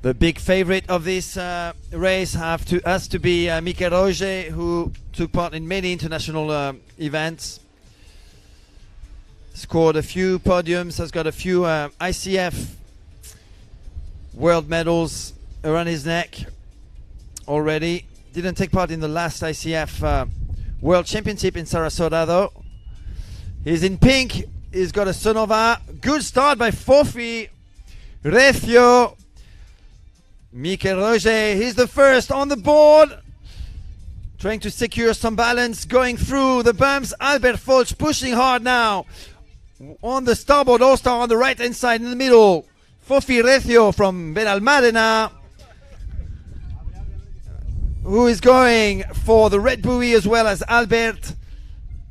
A: The big favorite of this race has to be Miquel Roger, who took part in many international events. Scored a few podiums, has got a few ICF world medals around his neck already. Didn't take part in the last ICF World Championship in Sarasota though. He's in pink. He's got a Sonova. Good start by Fofi Recio. Miquel Roger, he's the first on the board. Trying to secure some balance, going through the bumps. Albert Folch pushing hard now. On the starboard all-star on the right-hand side in the middle. Fofi Recio from Benalmádena, who is going for the red buoy as well as Albert.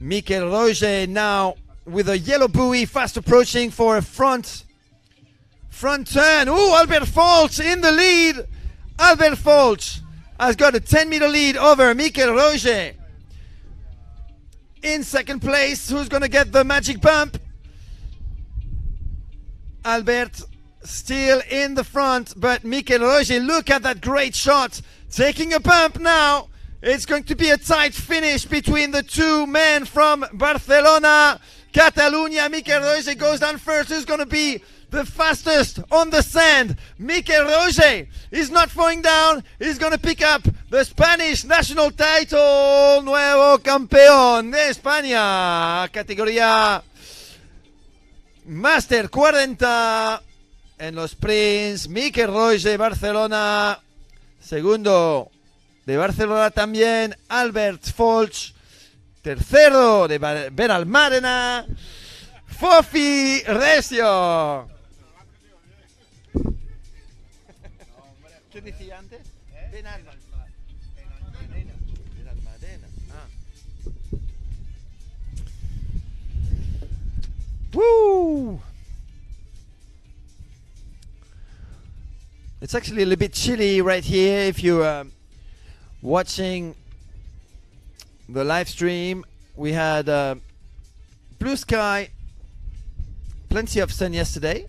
A: Miquel Roger now with a yellow buoy, fast approaching for a front turn. Ooh, Albert Folch in the lead. Albert Folch has got a 10-meter lead over Miquel Roger. In second place, who's going to get the magic bump? Albert still in the front, but Miquel Roger, look at that great shot. Taking a bump now. It's going to be a tight finish between the 2 men from Barcelona, Catalonia. Miquel Roger goes down first. Who's going to be the fastest on the sand? Miquel Roger is not falling down. He's going to pick up the Spanish national title. Nuevo campeón de España. Categoría Master 40 en los sprints. Miquel Roger, Barcelona. Segundo de Barcelona también, Albert Folch. Tercero de Benalmádena, Fofi Recio. ¿Qué decía antes? Benalmádena. Woo! It's actually a little bit chilly right here if you're watching the live stream. We had blue sky, plenty of sun yesterday.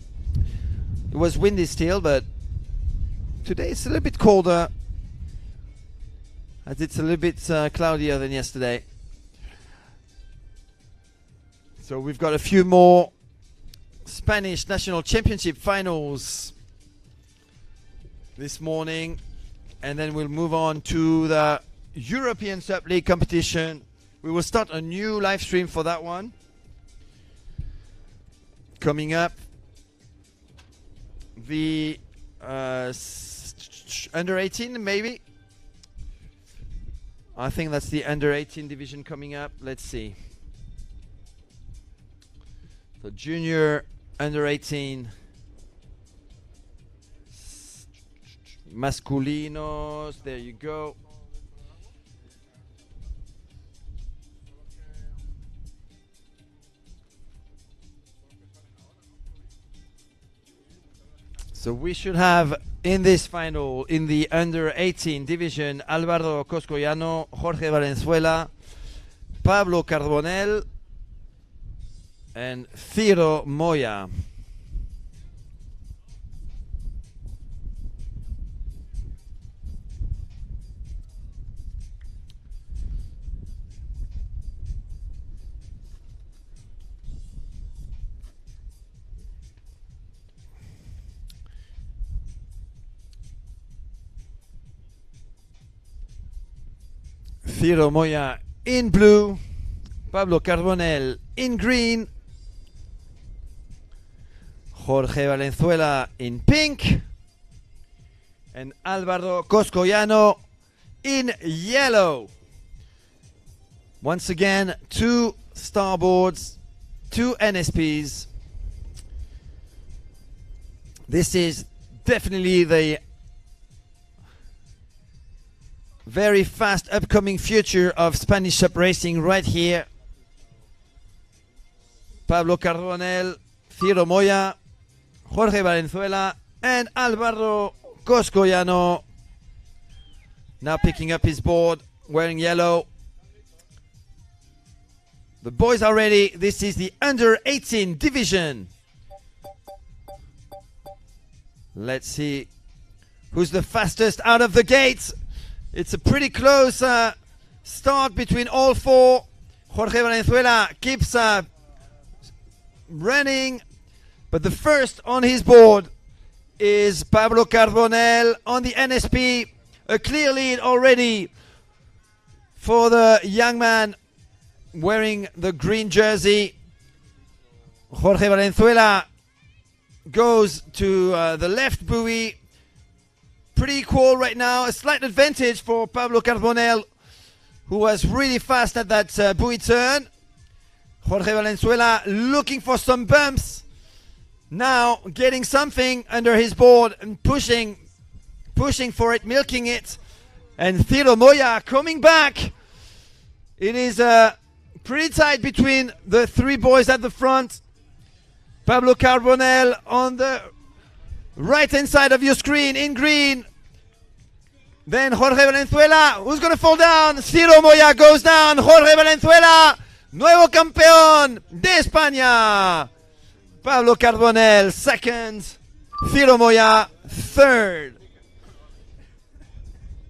A: It was windy still, but Today it's a little bit colder, as it's a little bit cloudier than yesterday. So we've got a few more Spanish National Championship finals this morning, and then we'll move on to the European Sub League competition. We will start a new live stream for that one coming up. The under 18, maybe. I think that's the under 18 division coming up. Let's see. The junior under 18 masculinos. There you go. So we should have in this final, in the under 18 division, Álvaro Coscollano, Jorge Valenzuela, Pablo Carbonell, and Ciro Moya. Ciro Moya in blue, Pablo Carbonell in green, Jorge Valenzuela in pink, and Álvaro Coscollano in yellow. Once again, 2 starboards, 2 NSPs. This is definitely the very fast upcoming future of Spanish sub racing right here. Pablo Carbonell, Ciro Moya, Jorge Valenzuela, and Álvaro Coscollano. Now picking up his board, wearing yellow. The boys are ready. This is the under 18 division. Let's see who's the fastest out of the gates. It's a pretty close start between all 4. Jorge Valenzuela keeps running, but the first on his board is Pablo Carbonell on the NSP. A clear lead already for the young man wearing the green jersey. Jorge Valenzuela goes to the left buoy. Pretty cool right now. A slight advantage for Pablo Carbonell, who was really fast at that buoy turn. Jorge Valenzuela looking for some bumps. Now getting something under his board and pushing for it, milking it. And Ciro Moya coming back. It is pretty tight between the 3 boys at the front. Pablo Carbonell on the right-hand side of your screen in green. Then Jorge Valenzuela, who's going to fall down? Ciro Moya goes down. Jorge Valenzuela, nuevo campeón de España. Pablo Carbonell, second. Ciro Moya, third.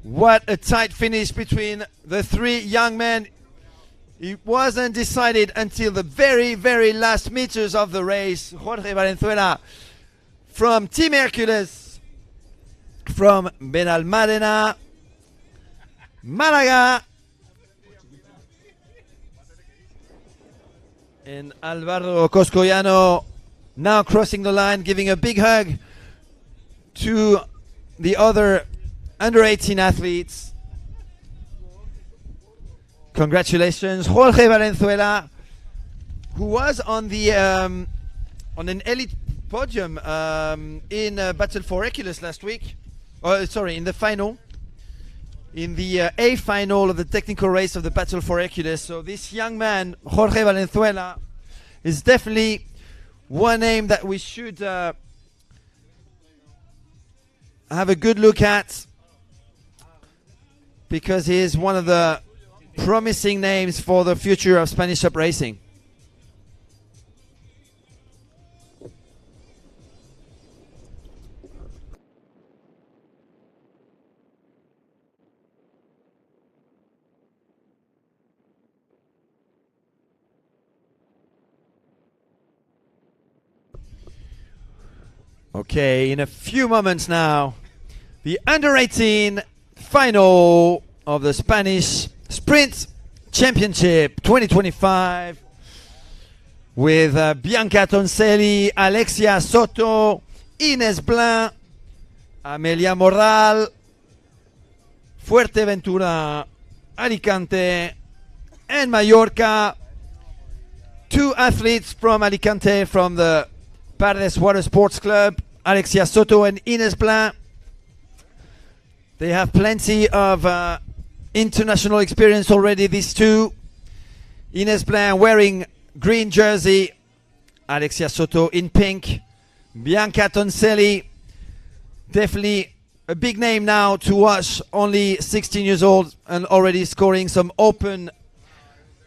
A: What a tight finish between the 3 young men. It wasn't decided until the very, very last meters of the race. Jorge Valenzuela from Team Hercules, from Benalmádena, Málaga, and Álvaro Coscollano now crossing the line, giving a big hug to the other under 18 athletes. Congratulations, Jorge Valenzuela, who was on the on an elite podium in Battle for Hercules last week. Sorry, in the final, in the A final of the technical race of the Battle for Hercules. So this young man, Jorge Valenzuela, is definitely one name that we should have a good look at, because he is one of the promising names for the future of Spanish sub racing. Okay, in a few moments now, the under-18 final of the Spanish Sprint Championship 2025 with Bianca Toncelli, Alexia Soto, Ines Blanc, Amelia Morral, Fuerteventura, Alicante, and Mallorca. Two athletes from Alicante from the Paredes Water Sports Club, Alexia Soto and Ines Blanc. They have plenty of international experience already, these two. Ines Blanc wearing green jersey, Alexia Soto in pink. Bianca Toncelli, definitely a big name now to watch, only 16 years old and already scoring some open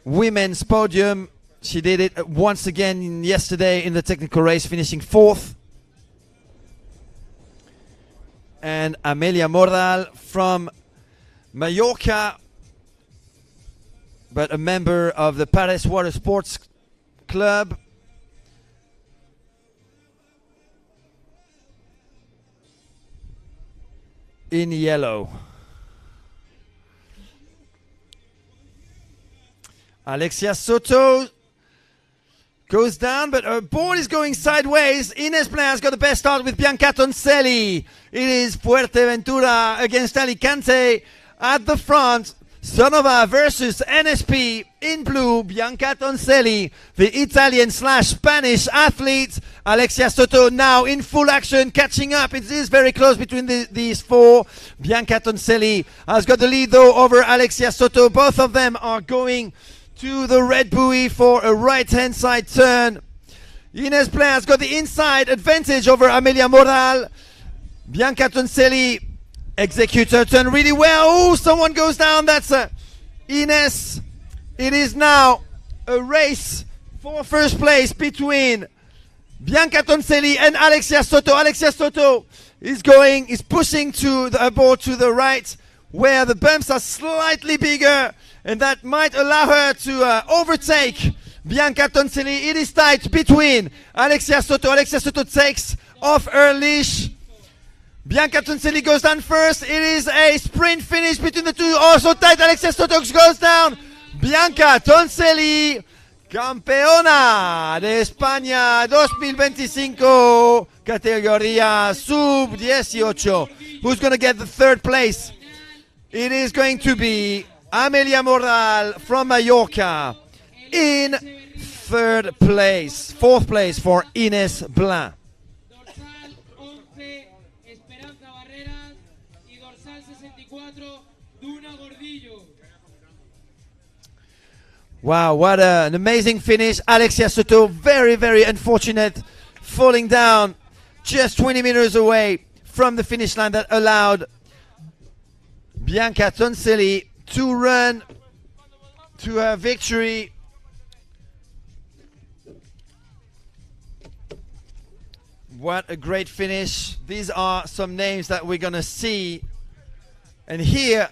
A: women's podium. She did it once again yesterday in the technical race, finishing 4th. And Amelia Morral from Mallorca, but a member of the Paris Water Sports Club. In yellow. Alexia Soto goes down, but her board is going sideways. Ines Blanc has got the best start with Bianca Toncelli. It is Fuerteventura against Alicante at the front. Sonova versus NSP in blue. Bianca Toncelli, the Italian/Spanish athlete. Alexia Soto now in full action, catching up. It is very close between these four. Bianca Toncelli has got the lead though over Alexia Soto. Both of them are going to the red buoy for a right-hand side turn. Ines Blanc has got the inside advantage over Amelia Morral. Bianca Toncelli executes her turn really well. Oh, someone goes down. That's Ines. It is now a race for first place between Bianca Toncelli and Alexia Soto. Alexia Soto is pushing to the board to the right, where the bumps are slightly bigger, and that might allow her to overtake Bianca Toncelli. It is tight between Alexia Soto. Alexia Soto takes off her leash. Bianca Toncelli goes down first. It is a sprint finish between the two. Also tight. Alexia Soto goes down. Bianca Toncelli, campeona de España 2025, categoría sub-18. Who's going to get the third place? It is going to be Amelia Morral from Mallorca in third place. Fourth place for Ines Blanc. Wow, what an amazing finish. Alexia Soto, very, very unfortunate, falling down just 20 meters away from the finish line. That allowed Bianca Toncelli to run to her victory. What a great finish. These are some names that we're going to see and hear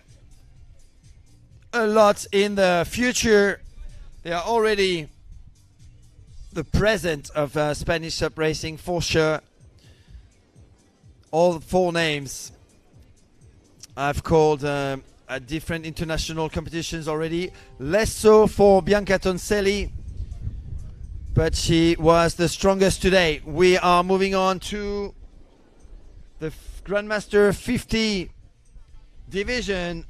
A: a lot in the future. They are already the present of Spanish sub racing for sure. All four names I've called at different international competitions already. Less so for Bianca Toncelli, but she was the strongest today. We are moving on to the Grandmaster 50 division.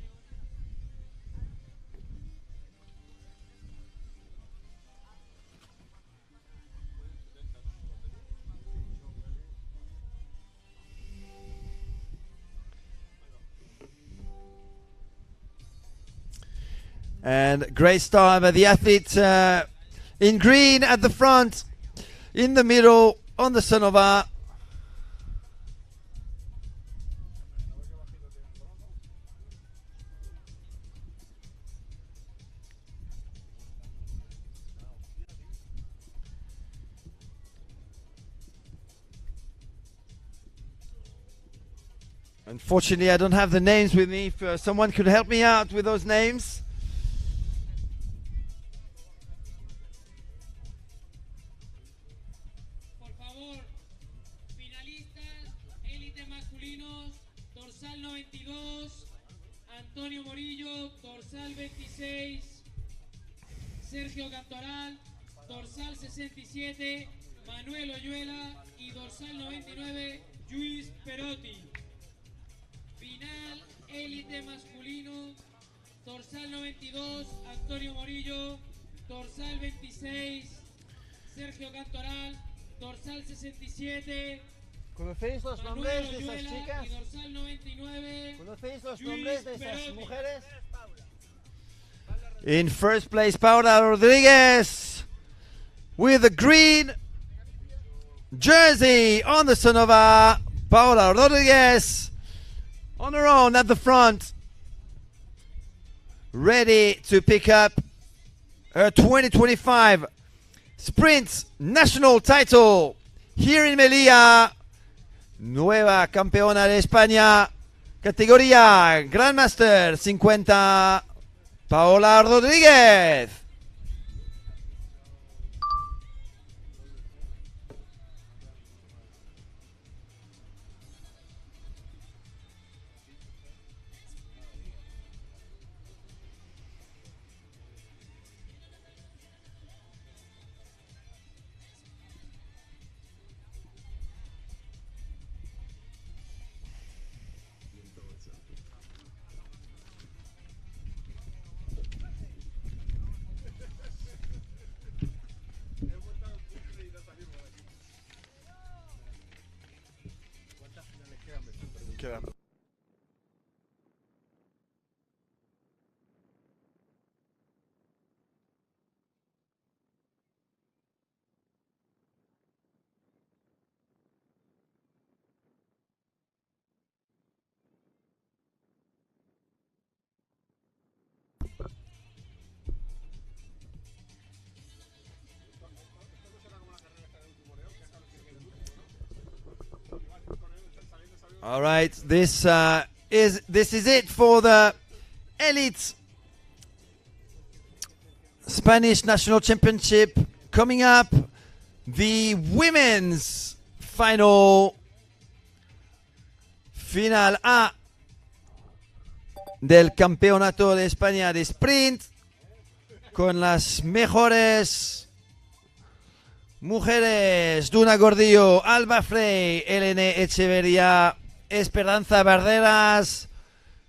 A: And great start by the athlete in green at the front, in the middle on the Sonova. Unfortunately, I don't have the names with me. If someone could help me out with those names.
B: Antonio Morillo, dorsal 26. Sergio Cantoral, dorsal 67. Manuel Oyuela y dorsal 99, Luis Perotti. Final, élite masculino, dorsal 92, Antonio Morillo, dorsal 26, Sergio Cantoral, dorsal 67.
I: ¿Conocéis los
B: Manuel
I: nombres de esas
B: Oyuela
I: chicas?
B: y dorsal 99.
I: ¿Conocéis los
B: Luis
I: nombres de esas
B: Perotti.
I: mujeres?
A: In first place, Paula Rodriguez with the green jersey on the Sonova. Paula Rodriguez on her own at the front, ready to pick up her 2025 sprint national title here in Melilla. Nueva campeona de España, categoría Grandmaster 50, Paola Rodríguez. All right, this is it for the elite Spanish National Championship. Coming up, the women's final A del Campeonato de España de Sprint con las mejores mujeres: Duna Gordillo, Alba Frey, Elena Echeverría, Esperanza Barderas,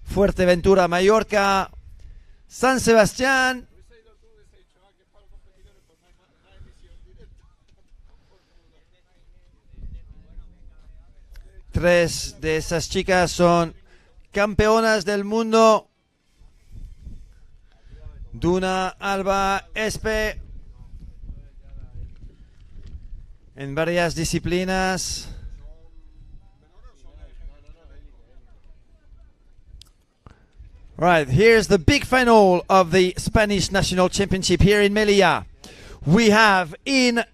A: Fuerteventura, Mallorca, San Sebastián. Tres de esas chicas son campeonas del mundo: Duna, Alba, Espe, en varias disciplinas. Right, here's the big final of the Spanish National Championship here in Melilla. We have in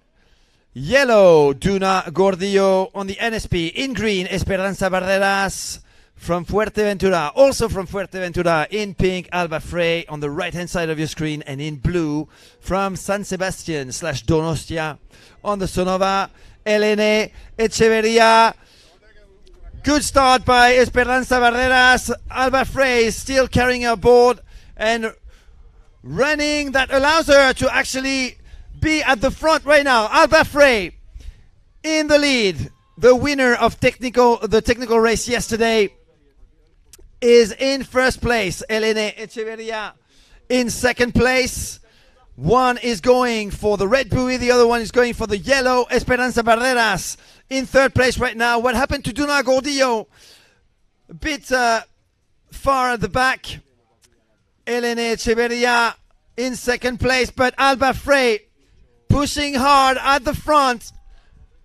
A: yellow Duna Gordillo on the NSP, in green Esperanza Barderas from Fuerteventura, also from Fuerteventura, in pink Alba Frey on the right hand side of your screen, and in blue from San Sebastian / Donostia on the Sonova, Elena Echeverría. Good start by Esperanza Barderas. Alba Frey still carrying her board and running that allows her to actually be at the front right now. Alba Frey in the lead. The winner of the technical race yesterday is in first place. Elena Echeverría in second place. One is going for the red buoy, the other one is going for the yellow. Esperanza Barderas in third place right now. What happened to Duna Gordillo? A bit far at the back. Elena Echeverría in second place, but Alba Frey pushing hard at the front.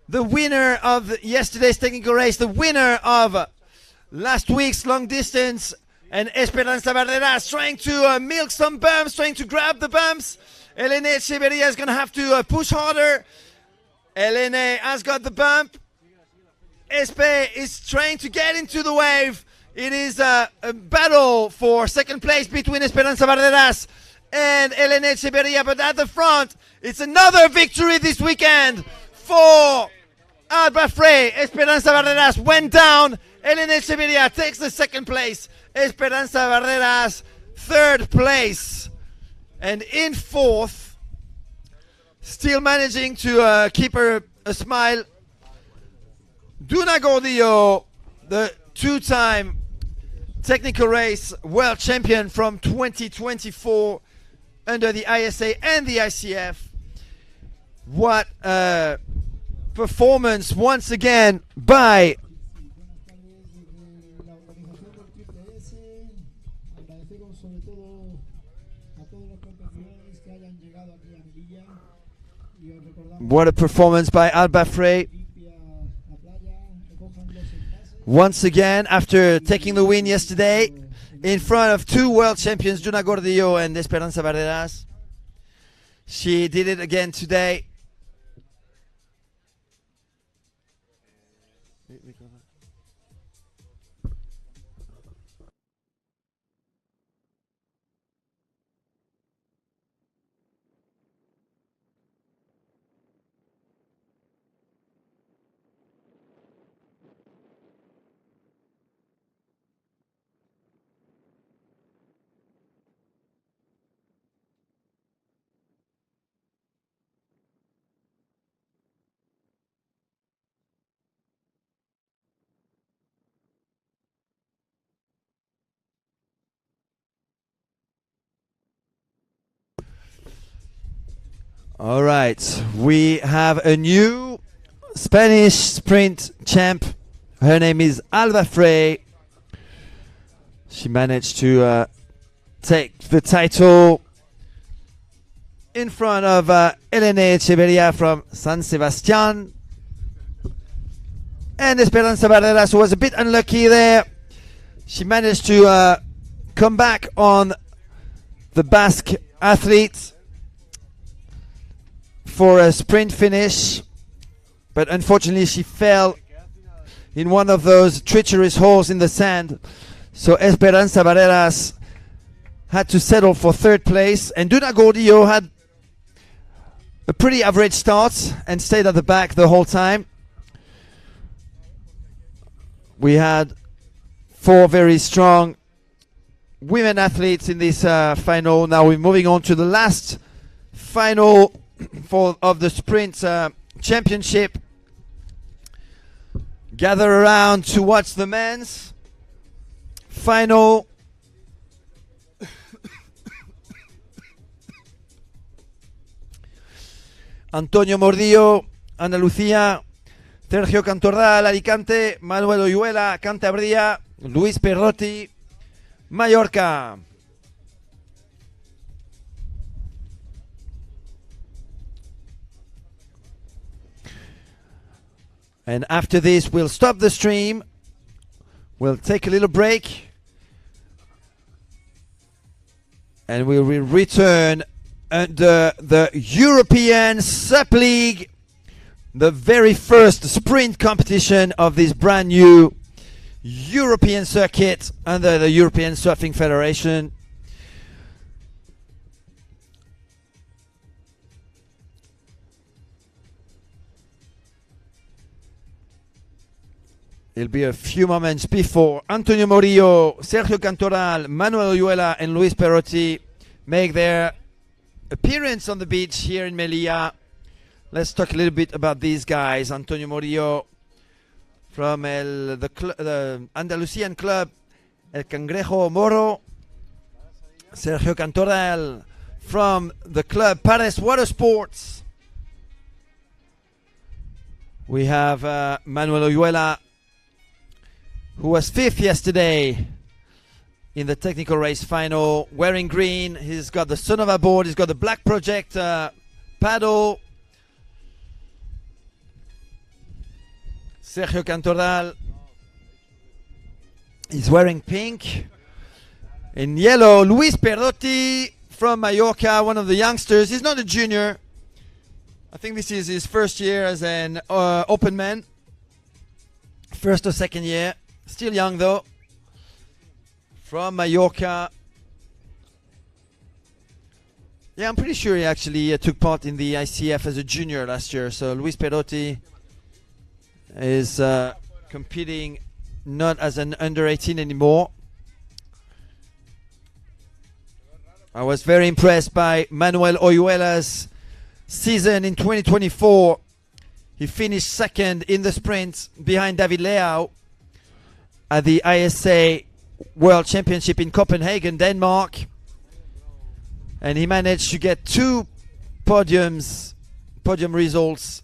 A: The winner of yesterday's technical race, the winner of last week's long distance, and Esperanza Barderas trying to milk some bumps, trying to grab the bumps. Elena Echeverría is going to have to push harder. Elena has got the bump. Espe is trying to get into the wave. It is a battle for second place between Esperanza Barderas and Elena Echeverría, but at the front, it's another victory this weekend for Alba Frey. Esperanza Barderas went down Elena Echeverria takes the second place. Esperanza Barreras, third place. And in fourth, still managing to keep a smile, Duna Gordillo, the two-time technical race world champion from 2024 under the ISA and the ICF. What a performance once again by Alba Frey. Once again, after taking the win yesterday in front of two world champions, Duna Gordillo and Esperanza Barreras, she did it again today. All right, we have a new Spanish sprint champ. Her name is Alba Frey. She managed to take the title in front of Elena Echeverria from San Sebastián. And Esperanza Barreras, who was a bit unlucky there. She managed to come back on the Basque athlete for a sprint finish, but unfortunately she fell in one of those treacherous holes in the sand. So Esperanza Barreras had to settle for third place, and Duna Gordillo had a pretty average start and stayed at the back the whole time. We had four very strong women athletes in this final. Now we're moving on to the last final of the sprint championship. Gather around to watch the men's final. Antonio Mordillo, Andalucía. Sergio Cantordal, Alicante. Manuel Oyuela, Cantabria. Luis Perrotti, Mallorca. And after this, we'll stop the stream. We'll take a little break. And we will return under the European Sup League, the very first sprint competition of this brand new European circuit under the European Surfing Federation. It'll be a few moments before Antonio Morillo, Sergio Cantoral, Manuel Oyuela and Luis Perotti make their appearance on the beach here in Melilla. Let's talk a little bit about these guys. Antonio Morillo from the Andalusian club El Cangrejo Moro. Sergio Cantoral from the club Pares Water Sports. We have Manuel Oyuela, who was fifth yesterday in the technical race final, wearing green. He's got the Sonova board, he's got the Black Project paddle. Sergio Cantoral is wearing pink. In yellow, Luis Perrotti from Mallorca, one of the youngsters. He's not a junior. I think this is his first year as an open man. First or second year. Still young though. From Mallorca. Yeah, I'm pretty sure he actually took part in the ICF as a junior last year. So Luis Perotti is competing not as an under 18 anymore. I was very impressed by Manuel Oyuela's season in 2024. He finished second in the sprint behind David Leao at the ESE World Championship in Copenhagen, Denmark. And he managed to get 2 podium results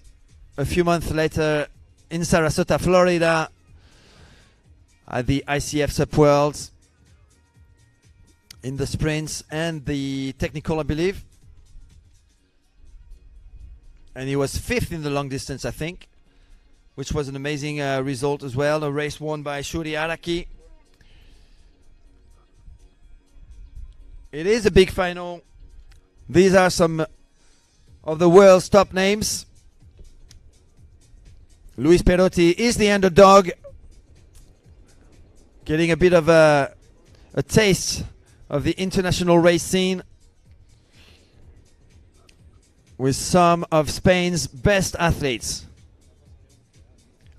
A: a few months later in Sarasota, Florida at the ICF Sup Worlds in the sprints and the technical, I believe. And he was 5th in the long distance, I think, which was an amazing result as well. A race won by Shuri Araki. It is a big final. These are some of the world's top names. Luis Perotti is the underdog, getting a bit of a taste of the international race scene with some of Spain's best athletes.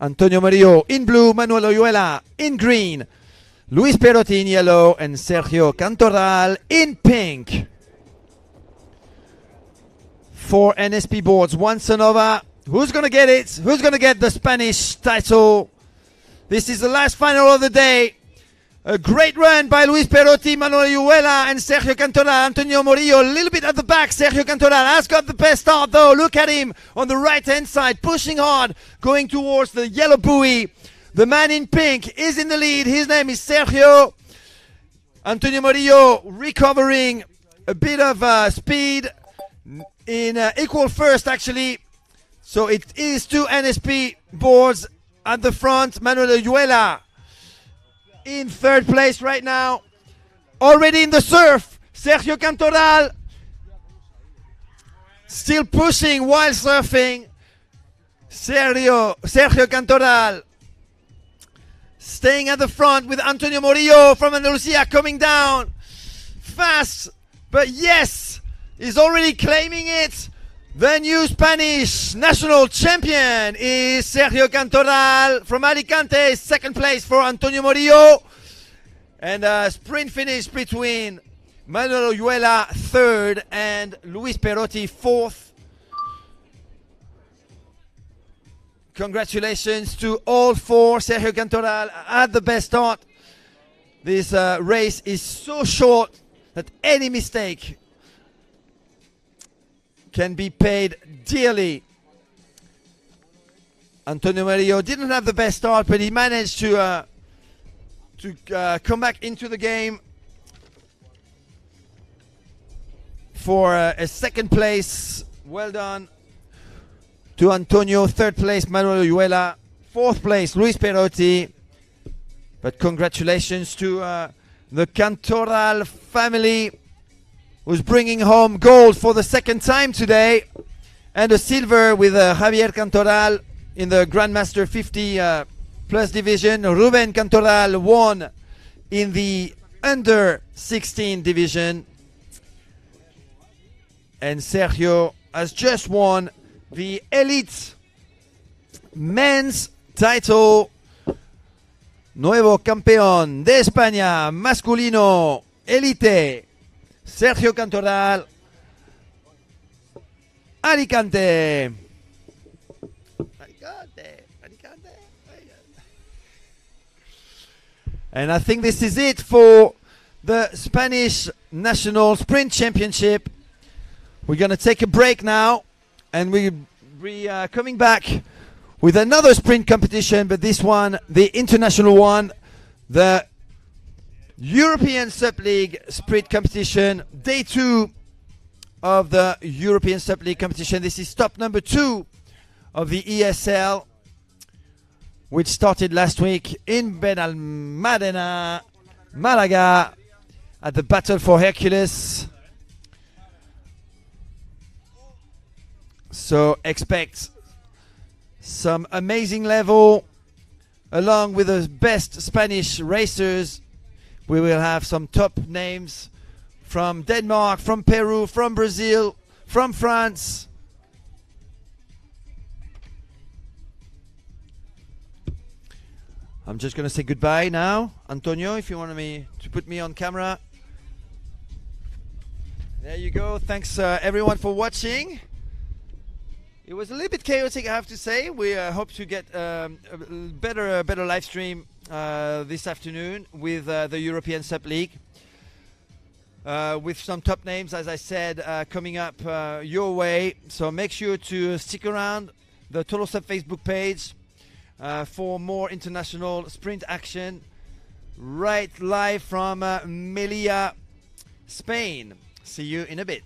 A: Antonio Murillo in blue, Manuel Oyuela in green, Luis Perotti in yellow, and Sergio Cantoral in pink. 4 NSP boards, 1 Sonova. Who's going to get it? Who's going to get the Spanish title? This is the last final of the day. A great run by Luis Perotti, Manuel Oyuela, and Sergio Cantoral. Antonio Murillo a little bit at the back. Sergio Cantoral has got the best start though. Look at him on the right-hand side, pushing hard, going towards the yellow buoy. The man in pink is in the lead. His name is Sergio. Antonio Murillo recovering a bit of speed in equal first, actually. So it is 2 NSP boards at the front. Manuel Oyuela in 3rd place right now. Already in the surf, Sergio Cantoral still pushing while surfing. Sergio Cantoral staying at the front with Antonio Murillo from Andalusia coming down fast, but yes, he's already claiming it. The new Spanish national champion is Sergio Cantoral from Alicante. 2nd place for Antonio Murillo. And a sprint finish between Manuel Oyuela 3rd and Luis Perotti 4th. Congratulations to all 4. Sergio Cantoral had the best start. This race is so short that any mistake can be paid dearly. Antonio Murillo didn't have the best start, but he managed to come back into the game for a 2nd place. Well done to Antonio. 3rd place, Manuel Oyuela. 4th place, Luis Perotti. But congratulations to the Cantoral family, who's bringing home gold for the 2nd time today, and a silver with Javier Cantoral in the Grandmaster 50 plus division. Ruben Cantoral won in the under 16 division, and Sergio has just won the elite men's title. Nuevo campeón de España masculino elite, Sergio Cantoral, Alicante. And I think this is it for the Spanish National Sprint Championship. We're going to take a break now, and we'll be coming back with another sprint competition, but this one, the international one, the European Sup League sprint competition, day 2 of the European Sup League competition. This is stop number 2 of the ESL, which started last week in Benalmádena, Malaga, at the Battle for Hercules. So expect some amazing level along with the best Spanish racers. We will have some top names from Denmark, from Peru, from Brazil, from France. I'm just going to say goodbye now. Antonio, if you want me to put me on camera. There you go. Thanks everyone for watching. It was a little bit chaotic, I have to say. We hope to get a better live stream this afternoon with the European Sub League. With some top names, as I said, coming up your way. So make sure to stick around the Total Sub Facebook page for more international sprint action right live from Melilla, Spain. See you in a bit.